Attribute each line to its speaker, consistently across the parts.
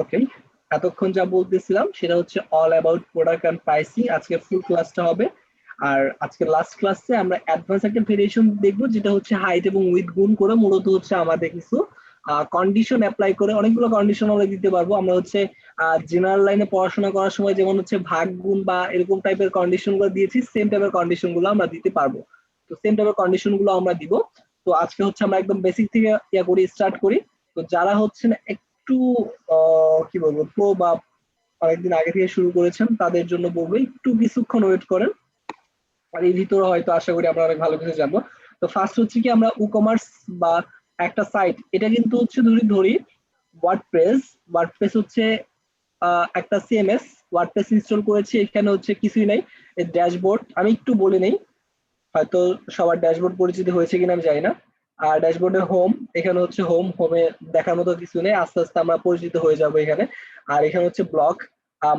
Speaker 1: ওকে, এতক্ষণ যা বলতেছিলাম সেটা হচ্ছে all about product and pricing. আজকে ফুল ক্লাসটা হবে। আর আজকে লাস্ট ক্লাসে আমরা অ্যাডভান্স একটা ভেরিয়েশন দেখবো, যেটা হচ্ছে হাইট এবং উইথ গুণ করে মূলত হচ্ছে আমাদের কিছু কন্ডিশন অ্যাপ্লাই করে অনেকগুলো কন্ডিশন আমরা দিতে পারবো। আমরা হচ্ছে জেনারেল লাইনে পড়াশোনা করার সময় যেমন হচ্ছে ভাগ গুণ বা এরকম টাইপের কন্ডিশন গুলো দিয়েছি, সেম টাইপের কন্ডিশন গুলো আমরা দিতে পারবো। তো সেম টাইপের কন্ডিশন গুলো আমরা দিব। তো আজকে হচ্ছে আমরা একদম বেসিক থেকে ইয়া করি, স্টার্ট করি। তো যারা হচ্ছে না একটু কি বলবো প্রো বা অনেকদিন আগে থেকে শুরু করেছেন, তাদের জন্য বলবো একটু কিছুক্ষণ ওয়েট করেন। আর এই ভিতরে হয়তো আশা করি আমরা অনেক ভালো কিছু জানবো। তো ফার্স্ট হচ্ছে কি, আমরা ই কমার্স বা একটা সাইট, এটা কিন্তু হচ্ছে ধরি ওয়ার্ডপ্রেস। ওয়ার্ডপ্রেস হচ্ছে একটা সিএমএস। ওয়ার্ডপ্রেস ইনস্টল করেছি, এখানে হচ্ছে কিছুই নাই। এই ড্যাশবোর্ড আমি একটু বলে নেই, হয়তো সবার ড্যাশবোর্ড পরিচিত হয়েছে কিনা আমি জানি না। আর ড্যাশবোর্ডের হোম, এখানে হচ্ছে হোমে দেখার মতো কিছু নেই, আস্তে আস্তে আমরা পরিচিত হয়ে যাব এখানে। আর এখানে হচ্ছে ব্লগ,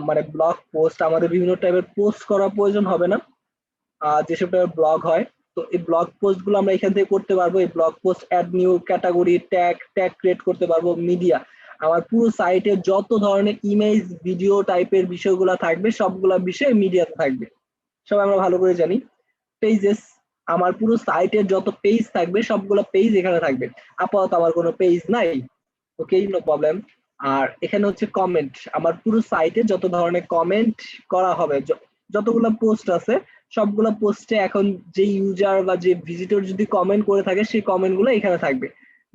Speaker 1: মানে ব্লগ পোস্ট, আমাদের বিভিন্ন টাইপের পোস্ট করার প্রয়োজন হবে না যেসব টাইপের ব্লগ হয়। তো এই ব্লগ পোস্ট গুলো আমরা এখান থেকে করতে পারবো। এই blog post add new category tag tag create করতে পারবো। মিডিয়া, আমার পুরো সাইটে যত ধরনের ইমেজ ভিডিও টাইপের বিষয়গুলো থাকবে সবগুলা বিষয় মিডিয়াতে থাকবে, সব আমরা ভালো করে জানি। পেজেস, আমার পুরো সাইটের যত পেজ থাকবে সবগুলো পেজ এখানে থাকবে। আপাতত আমার কোনো পেজ নাই, ওকে, নো প্রবলেম। আর এখানে হচ্ছে কমেন্ট, আমার পুরো সাইটে যত ধরনের কমেন্ট করা হবে, যতগুলো পোস্ট আছে সবগুলো পোস্টে এখন যে ইউজার বা যে ভিজিটর যদি কমেন্ট করে থাকে সেই কমেন্ট গুলো এখানে থাকবে।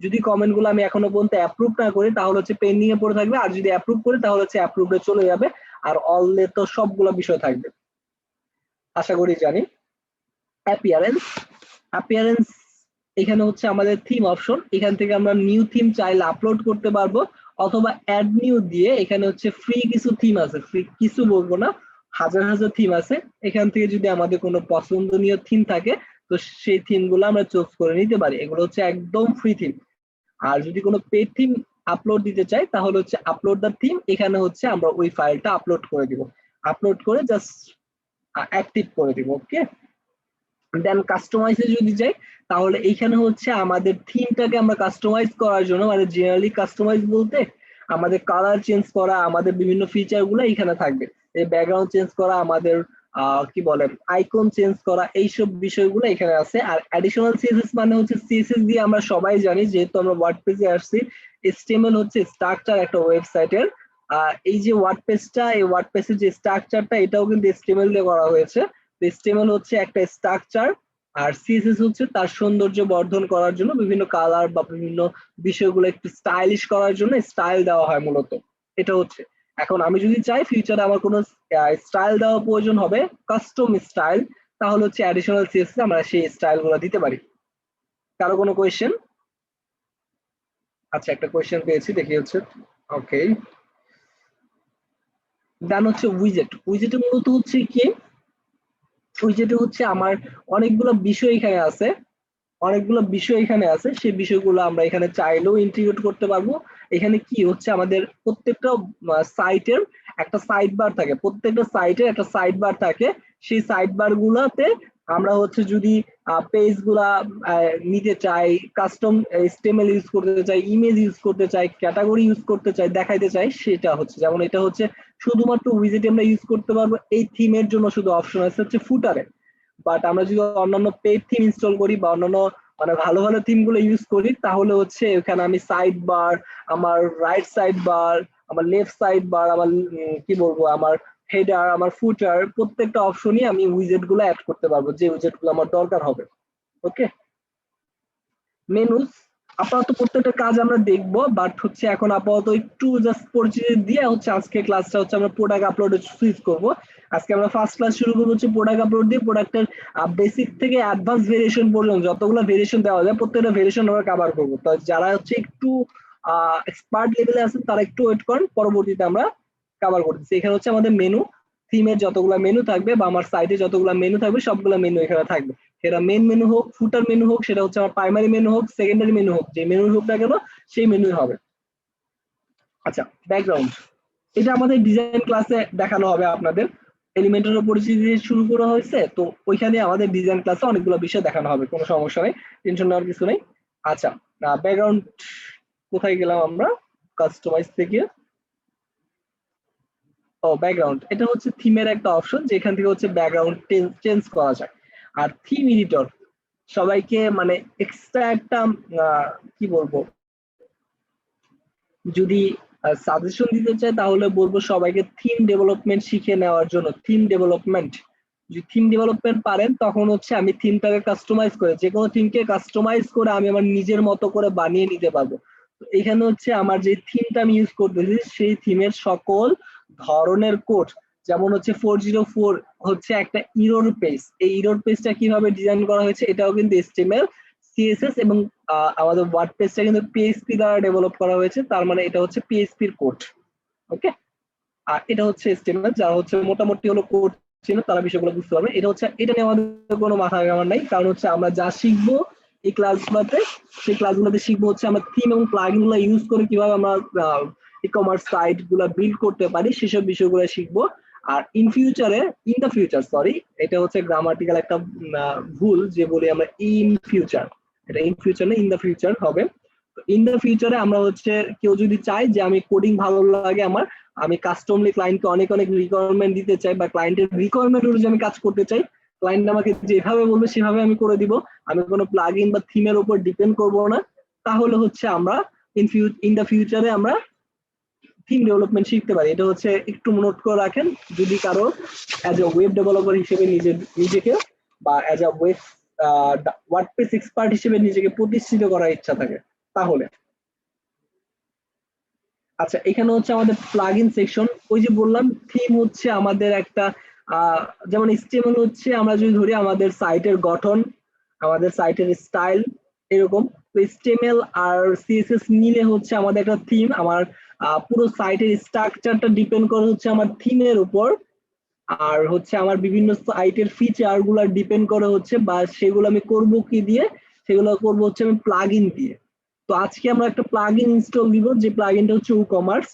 Speaker 1: যদি কমেন্ট গুলো আমি এখনো পর্যন্ত অ্যাপ্রুভ না করি তাহলে হচ্ছে পেন্ডিং এ পড়ে থাকবে, আর যদি অ্যাপ্রুভ করি তাহলে হচ্ছে অ্যাপ্রুভে চলে যাবে। আর অল তো সবগুলো বিষয় থাকবে, আশা করি জানি। অ্যাপিয়ারেন্স, অ্যাপিয়ারেন্স এখানে হচ্ছে আমাদের থিম অপশন, এখান থেকে আমরা নিউ থিম চাইলে আপলোড করতে পারবো, অথবা অ্যাড নিউ দিয়ে এখানে হচ্ছে ফ্রি কিছু থিম আছে, ফ্রি কিছু বলবো না, হাজার হাজার থিম আছে। এখান থেকে যদি আমাদের কোনো পছন্দনীয় থিম থাকে তো সেই থিম গুলো আমরা চুজ করে নিতে পারি, এগুলো হচ্ছে একদম ফ্রি থিম। আর যদি কোনো পেড থিম আপলোড দিতে চাই তাহলে হচ্ছে আপলোড দ্য থিম, এখানে হচ্ছে আমরা ওই ফাইলটা আপলোড করে দিব, আপলোড করে জাস্ট অ্যাক্টিভ করে দিব। ওকে, দেন কাস্টমাইজে যদি যাই তাহলে এইখানে হচ্ছে আমাদের থিমটাকে আমরা কাস্টমাইজ করার জন্য, মানে জেনারেলি কাস্টমাইজ বলতে আমাদের কালার চেঞ্জ করা, আমাদের বিভিন্ন ফিচার গুলো এখানে থাকবে। এই ব্যাকগ্রাউন্ড চেঞ্জ করা, আমাদের কি বলে আইকন চেঞ্জ করা, এইসব বিষয়গুলো এখানে আছে। আর অ্যাডিশনাল সিএসএস মানে হচ্ছে সিএসএস দিয়ে আমরা সবাই জানি, যেহেতু আমরা ওয়ার্ডপ্রেসে আসছি, এইচটিএমএল হচ্ছে স্ট্রাকচার একটা ওয়েবসাইটের। এই যে ওয়ার্ডপ্রেসটা, এই ওয়ার্ডপ্রেসের যে স্ট্রাকচারটা এটাও কিন্তু এইচটিএমএল দিয়ে করা হয়েছে। এইচটিএমএল হচ্ছে একটা স্ট্রাকচার, আর সিএসএস হচ্ছে তার সৌন্দর্য বর্ধন করার জন্য, বিভিন্ন কালার বা বিভিন্ন বিষয়গুলো একটু স্টাইলিশ করার জন্য স্টাইল দেওয়া হয় মূলত। এটা হচ্ছে, এখন আমি যদি চাই ফিউচারে আমার কোনো স্টাইল দেওয়া প্রয়োজন হবে, কাস্টম স্টাইল, তাহলে হচ্ছে অ্যাডিশনাল সিএসএস আমরা সেই স্টাইল গুলো দিতে পারি। কারো কোনো কোয়েশ্চেন? আচ্ছা, একটা কোয়েশ্চেন পেয়েছি, দেখি হচ্ছে। ওকে, দেন হচ্ছে উইজেট। উইজেট মূলত হচ্ছে কি, উইজেটে হচ্ছে আমার অনেকগুলো বিষয় এখানে আছে, অনেকগুলো বিষয় এখানে আছে, সেই বিষয়গুলো আমরা এখানে চাইলেও ইন্টিগ্রেট করতে পারবো। এখানে কি হচ্ছে, আমাদের প্রত্যেকটা সাইটের একটা সাইড বার থাকে, প্রত্যেকটা সাইটের একটা সাইড বার থাকে। সেই সাইড বার গুলাতে আমরা হচ্ছে যদি পেজ গুলা নিতে চাই, কাস্টম এচটিএমএল ইউজ করতে চাই, ইমেজ ইউজ করতে চাই, ক্যাটাগরি ইউজ করতে চাই, দেখাইতে চাই, সেটা হচ্ছে যেমন এটা হচ্ছে শুধুমাত্র উইজেট আমরা ইউজ করতে পারবো এই থিমের জন্য, শুধু অপশন আছে হচ্ছে ফুটারে। বাট আমরা যদি অন্যান্য পেড থিম ইনস্টল করি বা অন্যান্য মানে ভালো ভালো থিম গুলো ইউজ করি তাহলে হচ্ছে এখানে আমি সাইড বার, আমার রাইট সাইড বার, আমার লেফট সাইড বার, আমার কি বলবো, আমার হেডার, আমার ফুটার, প্রত্যেকটা অপশনই আমি উইজেট গুলো অ্যাড করতে পারবো যে উইজেট গুলো আমার দরকার হবে। ওকে, মেনুস, আপাতত প্রত্যেকটা কাজ আমরা দেখবো, বাট হচ্ছে এখন আপাতত একটু জাস্ট পরিচিতি দিয়ে হচ্ছে আজকে ক্লাসটা হচ্ছে আমরা প্রোডাক্ট আপলোডে সুইচ করবো। আজকে আমরা ফার্স্ট ক্লাস শুরু করবো হচ্ছে প্রোডাক্ট আপলোড দিয়ে, প্রোডাক্টের বেসিক থেকে অ্যাডভান্স ভেরিয়েশন পর্যন্ত যতগুলো ভেরিয়েশন দেওয়া যায় প্রত্যেকটা ভেরিয়েশন আমরা কভার করবো। তো যারা হচ্ছে একটু এক্সপার্ট লেভেলে আছেন তারা একটু ওয়েট করেন, পরবর্তীতে আমরা কভার করতেছি। এখানে হচ্ছে আমাদের মেনু, থিমের যতগুলো মেনু থাকবে বা আমার সাইটে যতগুলো মেনু থাকবে সবগুলো মেনু এখানে থাকবে। সেটা মেন মেনু হোক, ফুটার মেনু হোক, সেটা হচ্ছে আমার প্রাইমারি মেনু হোক, সেকেন্ডারি মেনু হোক, যে মেনু হোক না কেন সেই মেনুই হবে। আচ্ছা, ব্যাকগ্রাউন্ড, এটা আমাদের ডিজাইন ক্লাসে দেখানো হবে আপনাদের। এলিমেন্টের পরিচিতি দিয়ে শুরু করা হয়েছে, তো ওইখানে আমাদের ডিজাইন ক্লাসে অনেকগুলো বিষয় দেখানো হবে, কোনো সমস্যা নেই, টেনশন নেওয়ার কিছু নেই। আচ্ছা, ব্যাকগ্রাউন্ড কোথায় গেলাম আমরা, কাস্টমাইজ থেকে ও ব্যাকগ্রাউন্ড, এটা হচ্ছে থিমের একটা অপশন যেখান থেকে হচ্ছে ব্যাকগ্রাউন্ড চেঞ্জ করা যায়। আর থিম এডিটর সবাইকে মানে এক্সট্রা একটা কি বলবো, যদি সাজেশন দিতে চাই তাহলে বলবো সবাইকে থিম ডেভেলপমেন্ট শিখে নেওয়ার জন্য। থিম ডেভেলপমেন্ট, যদি থিম ডেভেলপমেন্ট পারেন তখন হচ্ছে আমি থিমটাকে কাস্টমাইজ করে, যে কোনো থিমকে কাস্টমাইজ করে আমি আমার নিজের মতো করে বানিয়ে নিতে পারবো। তো এখানে হচ্ছে আমার যে থিমটা আমি ইউজ করতেছি সেই থিমের সকল ধরনের কোড, যেমন হচ্ছে 404 হচ্ছে একটা ইরর পেজ, এই ইরর পেজটা কিভাবে ডিজাইন করা হয়েছে এটাও কিন্তু HTML CSS এবং আমাদের ওয়ার্ডপ্রেসটা কিন্তু পিএইচপি দ্বারা ডেভেলপ করা হয়েছে, তার মানে এটা হচ্ছে পিএইচপির কোড। ওকে, আর এটা হচ্ছে HTML, যারা হচ্ছে মোটামুটি হলো কোড ছিল তারা বিষয়গুলো বুঝতে পারবে। এটা হচ্ছে, এটা নিয়ে আমাদের কোনো মাথা ঘামার নাই, কারণ হচ্ছে আমরা যা শিখবো এই ক্লাসগুলোতে, সেই ক্লাসগুলোতে শিখবো হচ্ছে আমরা থিম এবং প্লাগইন গুলো ইউজ করে কিভাবে আমরা ই-কমার্স সাইট গুলা বিল্ড করতে পারি সেসব বিষয়গুলো শিখবো। আর ইন দ্য ফিউচার, সরি এটা হচ্ছে গ্রামাটিক্যাল একটা ভুল যে বলি আমরা ইন ফিউচার, এটা ইন ফিউচার না ইন দ্য ফিউচার হবে। ইন দ্য ফিউচারে আমরা হচ্ছে কেউ যদি চাই যে আমি কোডিং ভালো লাগে আমার, আমি কাস্টমলি ক্লায়েন্টকে অনেক অনেক রিকোয়ারমেন্ট দিতে চাই বা ক্লায়েন্টের রিকোয়ারমেন্ট অনুযায়ী আমি কাজ করতে চাই, ক্লায়েন্ট আমাকে যেভাবে বলবে সেভাবে আমি করে দিব, আমি কোনো প্লাগইন বা থিমের উপর ডিপেন্ড করব না, তাহলে হচ্ছে আমরা ইন দ্য ফিউচারে আমরা থিম ডেভেলপমেন্ট শিখতে পারি। এটা হচ্ছে একটু নোট করে রাখেন, যদি কারো অ্যাজ এ ওয়েব ডেভেলপার হিসেবে নিজেকে বা অ্যাজ এ ওয়ার্ডপ্রেস এক্সপার্ট হিসেবে নিজেকে প্রতিষ্ঠিত করার ইচ্ছা থাকে তাহলে। আচ্ছা, এখানে হচ্ছে আমাদের প্লাগইন সেকশন। ওই যে বললাম থিম হচ্ছে আমাদের একটা যেমন HTML হচ্ছে আমরা যদি ধরি আমাদের সাইটের গঠন, আমাদের সাইটের স্টাইল এরকম, তো HTML আর CSS মিলে হচ্ছে আমাদের একটা থিম। আমার পুরো সাইটের স্ট্রাকচারটা ডিপেন্ড করে হচ্ছে আমার থিমের উপর, আর হচ্ছে আমার বিভিন্ন সাইটের ফিচার গুলা ডিপেন্ড করে হচ্ছে বা সেগুলো আমি করব কি দিয়ে, সেগুলো করব হচ্ছে আমি প্লাগইন দিয়ে। তো আজকে আমরা একটা প্লাগইন ইনস্টল দিব, যে প্লাগইনটা হচ্ছে WooCommerce,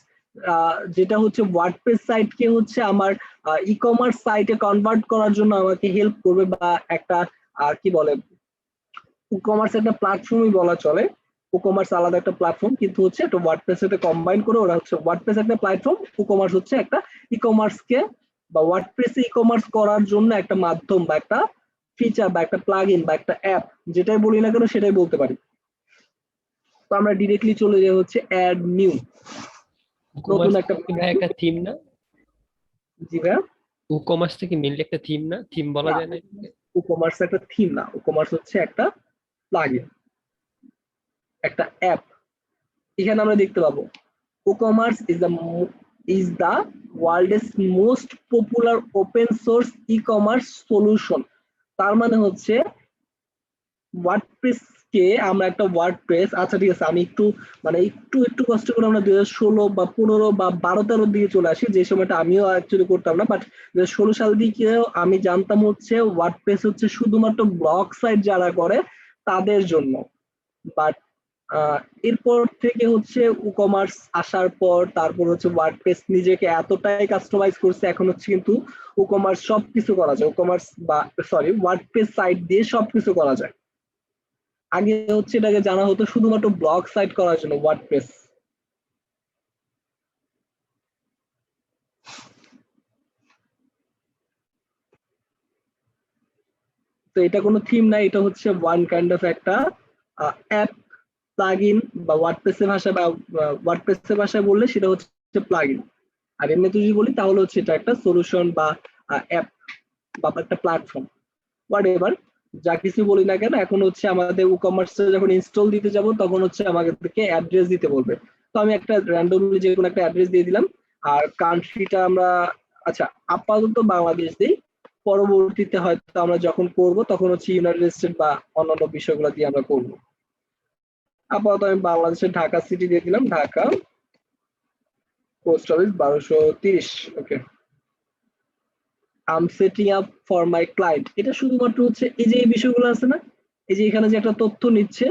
Speaker 1: যেটা হচ্ছে ওয়ার্ডপ্রেস সাইটকে হচ্ছে আমার ই-কমার্স সাইটে কনভার্ট করার জন্য আমাকে হেল্প করবে, বা একটা কি বলে WooCommerce একটা প্ল্যাটফর্মই বলা চলে। WooCommerce আলাদা একটা প্ল্যাটফর্ম, কিন্তু হচ্ছে একটা ওয়ার্ডপ্রেস সাথে কম্বাইন করে ওরা হচ্ছে ওয়ার্ডপ্রেস একটা প্ল্যাটফর্ম, WooCommerce হচ্ছে একটা ই-কমার্সকে বা ওয়ার্ডপ্রেসে ই-কমার্স করার জন্য একটা মাধ্যম বা একটা ফিচার বা একটা প্লাগইন বা একটা অ্যাপ, যেটাই বলি না কেন সেটাই বলতে পারি। তো আমরা ডিরেক্টলি চলে যাই হচ্ছে অ্যাড নিউ, নতুন একটা
Speaker 2: থিম না?
Speaker 1: জি ভাইয়া,
Speaker 2: WooCommerce থেকে মেইনলি একটা থিম না? থিম বলা যায় না?
Speaker 1: WooCommerce একটা থিম না, WooCommerce হচ্ছে একটা প্লাগইন, একটা অ্যাপ। এখানে আমরা দেখতে পাবো WooCommerce is the world's most popular open source e-commerce solution। তার মানে হচ্ছে ওয়ার্ডপ্রেস কে আমরা একটা ওয়ার্ডপ্রেস, আচ্ছা ঠিক আছে আমি একটু মানে একটু কষ্ট করে আমরা 2016 বা 15 বা 12-13 দিকে চলে আসি, যে সময়টা আমিও অ্যাকচুয়ালি করতাম না, বাট 2016 সাল দিকে আমি জানতাম হচ্ছে ওয়ার্ডপ্রেস হচ্ছে শুধুমাত্র ব্লগ সাইট যারা করে তাদের জন্য। বাট এরপর থেকে হচ্ছে WooCommerce আসার পর তারপর হচ্ছে ওয়ার্ডপ্রেস নিজেকে এতটাই কাস্টমাইজ করছে, এখন হচ্ছে কিন্তু WooCommerce সবকিছু করা যায়, WooCommerce বা সরি ওয়ার্ডপ্রেস সাইট দিয়ে সবকিছু করা যায়। আগে হচ্ছে এটাকে জানা হতো শুধুমাত্র ব্লগ সাইট করার জন্য ওয়ার্ডপ্রেস। তো এটা কোনো থিম না, এটা হচ্ছে ওয়ান কাইন্ড অফ একটা অ্যাপ, প্লাগইন বা ওয়ার্ডপ্রেসের ভাষায় বা ওয়ার্ডপ্রেসের ভাষায় বললে সেটা হচ্ছে প্লাগইন। আর এমনিতে যদি বলি তাহলে হচ্ছে এটা একটা সলিউশন বা অ্যাপ বা একটা প্ল্যাটফর্ম, হোয়াটএভার যা কিছু বলি না কেন। এখন হচ্ছে আমাদের WooCommerce যখন ইনস্টল দিতে যাব তখন হচ্ছে আমাদেরকে অ্যাড্রেস দিতে বলবে। তো আমি একটা র্যান্ডমলি যে কোনো একটা অ্যাড্রেস দিয়ে দিলাম, আর কান্ট্রিটা আমরা আচ্ছা আপাতত বাংলাদেশ দিই, পরবর্তীতে হয়তো আমরা যখন করব তখন হচ্ছে ইউনাইটেড স্টেট বা অন্যান্য বিষয়গুলো দিয়ে আমরা করব। আপাতত আমি বাংলাদেশের ঢাকা সিটি দিয়ে দিলাম, Dhaka, post office 1230। Okay, I am setting up for my client, এটা শুধুমাত্র হচ্ছে এই যে এই বিষয়গুলো আছে না, এই যে এখানে যে একটা তথ্য নিচ্ছে,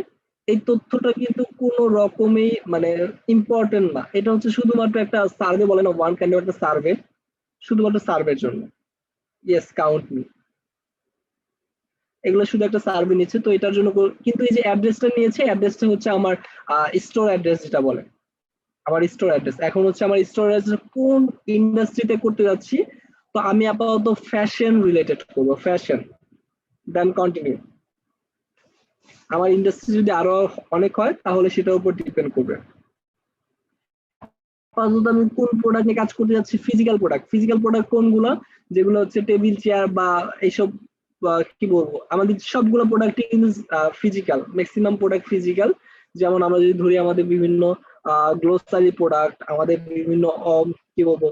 Speaker 1: এই তথ্যটা কিন্তু কোনো রকমই মানে ইম্পর্টেন্ট না, এটা হচ্ছে শুধুমাত্র একটা সার্ভে বলে না, ওয়ান কাইন্ড অফ একটা সার্ভে, শুধুমাত্র সার্ভের জন্য। ইয়েস কাউন্ট মি, এগুলো শুধু একটা সার্ভে নিচ্ছে, তো এটার জন্য কিন্তু এই যে অ্যাড্রেসটা নিয়েছে, অ্যাড্রেসটা হচ্ছে আমার স্টোর অ্যাড্রেস যেটা বলে, আমার স্টোর অ্যাড্রেস। এখন হচ্ছে আমার স্টোর অ্যাড্রেস কোন ইন্ডাস্ট্রিতে করতে যাচ্ছি, তো আমি আপাতত ফ্যাশন রিলেটেড করবো, ফ্যাশন। Then continue. আমার ইন্ডাস্ট্রি যদি আরো অনেক হয় তাহলে সেটার উপর ডিপেন্ড করবে। আপাতত আমি কোন প্রোডাক্ট নিয়ে কাজ করতে যাচ্ছি, ফিজিক্যাল প্রোডাক্ট। ফিজিক্যাল প্রোডাক্ট কোনগুলো, যেগুলো হচ্ছে টেবিল চেয়ার বা এইসব, কি বলবো, আমাদের সবগুলো প্রোডাক্টই কিন্তু ফিজিক্যাল, ম্যাক্সিমাম প্রোডাক্ট ফিজিক্যাল। যেমন আমরা যদি ধরি আমাদের বিভিন্ন গ্লোসারি প্রোডাক্ট, আমাদের বিভিন্ন কি বলবো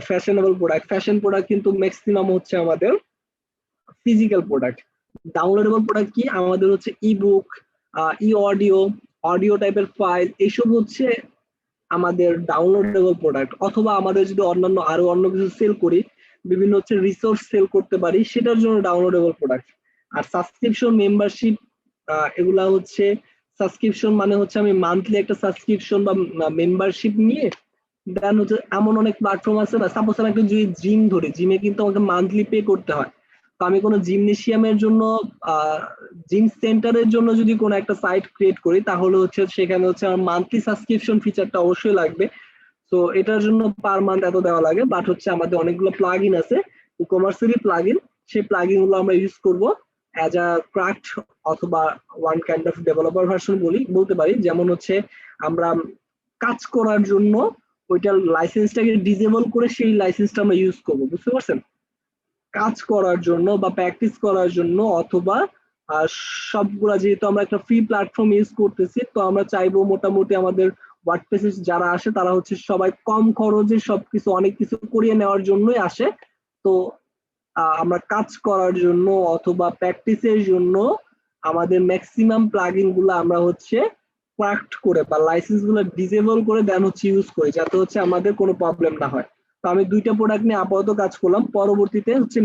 Speaker 1: ফ্যাশনেবল প্রোডাক্ট, ফ্যাশন প্রোডাক্ট কিন্তু ম্যাক্সিমাম হচ্ছে আমাদের ফিজিক্যাল প্রোডাক্ট। ডাউনলোডেবল প্রোডাক্ট কি আমাদের হচ্ছে ই বুক, ই অডিও, অডিও টাইপের ফাইল, এইসব হচ্ছে আমাদের ডাউনলোডেবল প্রোডাক্ট। অথবা আমাদের যদি অন্যান্য আরো অন্য কিছু সেল করি, বিভিন্ন হচ্ছে রিসোর্স সেল করতে পারি, সেটার জন্য ডাউনলোডেবল প্রোডাক্ট। আর সাবস্ক্রিপশন, মেম্বারশিপ, এগুলা হচ্ছে সাবস্ক্রিপশন মানে হচ্ছে আমি মান্থলি একটা সাবস্ক্রিপশন বা মেম্বারশিপ নিয়ে দেন হচ্ছে এমন অনেক প্ল্যাটফর্ম আছে না, সাপোজ আমি একটা যদি জিম ধরি, জিমে কিন্তু আমাকে মান্থলি পে করতে হয়। তো আমি কোনো জিমনেশিয়ামের জন্য, জিম সেন্টারের জন্য যদি কোনো একটা সাইট ক্রিয়েট করি, তাহলে হচ্ছে সেখানে হচ্ছে আমার মান্থলি সাবস্ক্রিপশন ফিচারটা অবশ্যই লাগবে। তো এটার জন্য পার মান্থ এত দেওয়া লাগে। বাট হচ্ছে আমাদের অনেকগুলো প্লাগ ইন আছে, ই কমার্সেরই প্লাগ ইন। সেই প্লাগ ইন গুলো আমরা ইউজ করব অ্যাজ আ ক্রাফট অথবা one kind of developer version বলতে পারি। যেমন হচ্ছে আমরা কাজ করার জন্য ওইটার লাইসেন্সটাকে ডিসেবল করে সেই লাইসেন্সটা আমরা ইউজ করবো, বুঝতে পারছেন? কাজ করার জন্য বা প্র্যাকটিস করার জন্য, অথবা সবগুলা, যেহেতু আমরা একটা ফ্রি প্ল্যাটফর্ম ইউজ করতেছি, তো আমরা চাইবো মোটামুটি আমাদের ওয়ার্ডপ্রেসে যারা আসে তারা হচ্ছে সবাই কম খরচে সবকিছু অনেক কিছু করিয়ে নেওয়ার জন্যই আসে। তো আমরা কাজ করার জন্য অথবা প্র্যাকটিসের জন্য আমাদের ম্যাক্সিমাম প্লাগইন গুলো আমরা হচ্ছে ক্রাফট করে বা লাইসেন্স গুলো ডিসেবল করে দেন হচ্ছে ইউজ করি, যাতে হচ্ছে আমাদের কোনো প্রবলেম না হয়। তো আমি দুইটা প্রোডাক্ট নিয়ে আপাতত কাজ করলাম। পরবর্তীতে হচ্ছে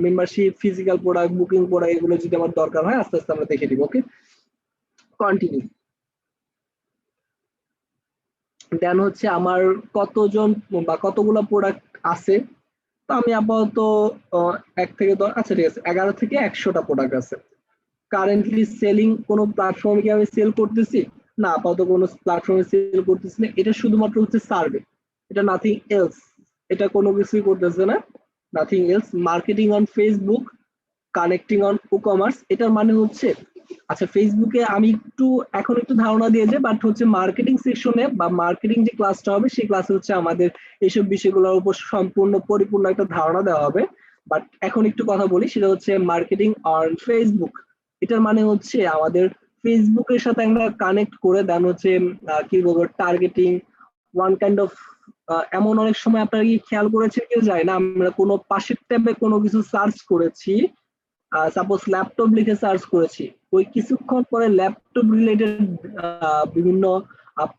Speaker 1: membership, physical product, booking product, এগুলো যদি আমার দরকার হয় আস্তে আস্তে আমরা দেখে দিব। ওকে, কন্টিনিউ। দেন হচ্ছে আমার কতজন বা কতগুলো প্রোডাক্ট আছে, তো আমি আপাতত 1 থেকে 10, আচ্ছা ঠিক আছে, 11 থেকে 100টা প্রোডাক্ট আছে। কারেন্টলি সেলিং কোনো প্ল্যাটফর্মে কি আমি সেল করতেছি? না, আপাতত কোনো প্ল্যাটফর্মে সেল করতেছি না। এটা শুধুমাত্র হচ্ছে সার্ভে, এটা নাথিং এলস। এটা কোনো কিছুই করতেছে না, nothing else. Marketing on Facebook, connecting on e-commerce, এটার মানে হচ্ছে, আচ্ছা ফেসবুকে আমি এখন একটু ধারণা দিয়ে যে, বাট হচ্ছে মার্কেটিং সেকশনে বা মার্কেটিং যে ক্লাসটা হবে সেই ক্লাসে হচ্ছে আমাদের এইসব বিষয়গুলোর উপর সম্পূর্ণ পরিপূর্ণ একটা ধারণা দেওয়া হবে। বাট এখন একটু কথা বলি, সেটা হচ্ছে মার্কেটিং অন ফেসবুক। এটার মানে হচ্ছে আমাদের ফেসবুকের সাথে আমরা কানেক্ট করে দেন হচ্ছে কি বলবো টার্গেটিং, ওয়ান কাইন্ড অফ, এমন অনেক সময় আপনারা কি খেয়াল করেছেন কেউ যায় না, আমরা কোনো পাশের ট্যাবে কোনো কিছু সার্চ করেছি, সাপোজ ল্যাপটপ লিখে সার্চ করেছি, ওই কিছুক্ষণ পরে ল্যাপটপ রিলেটেড বিভিন্ন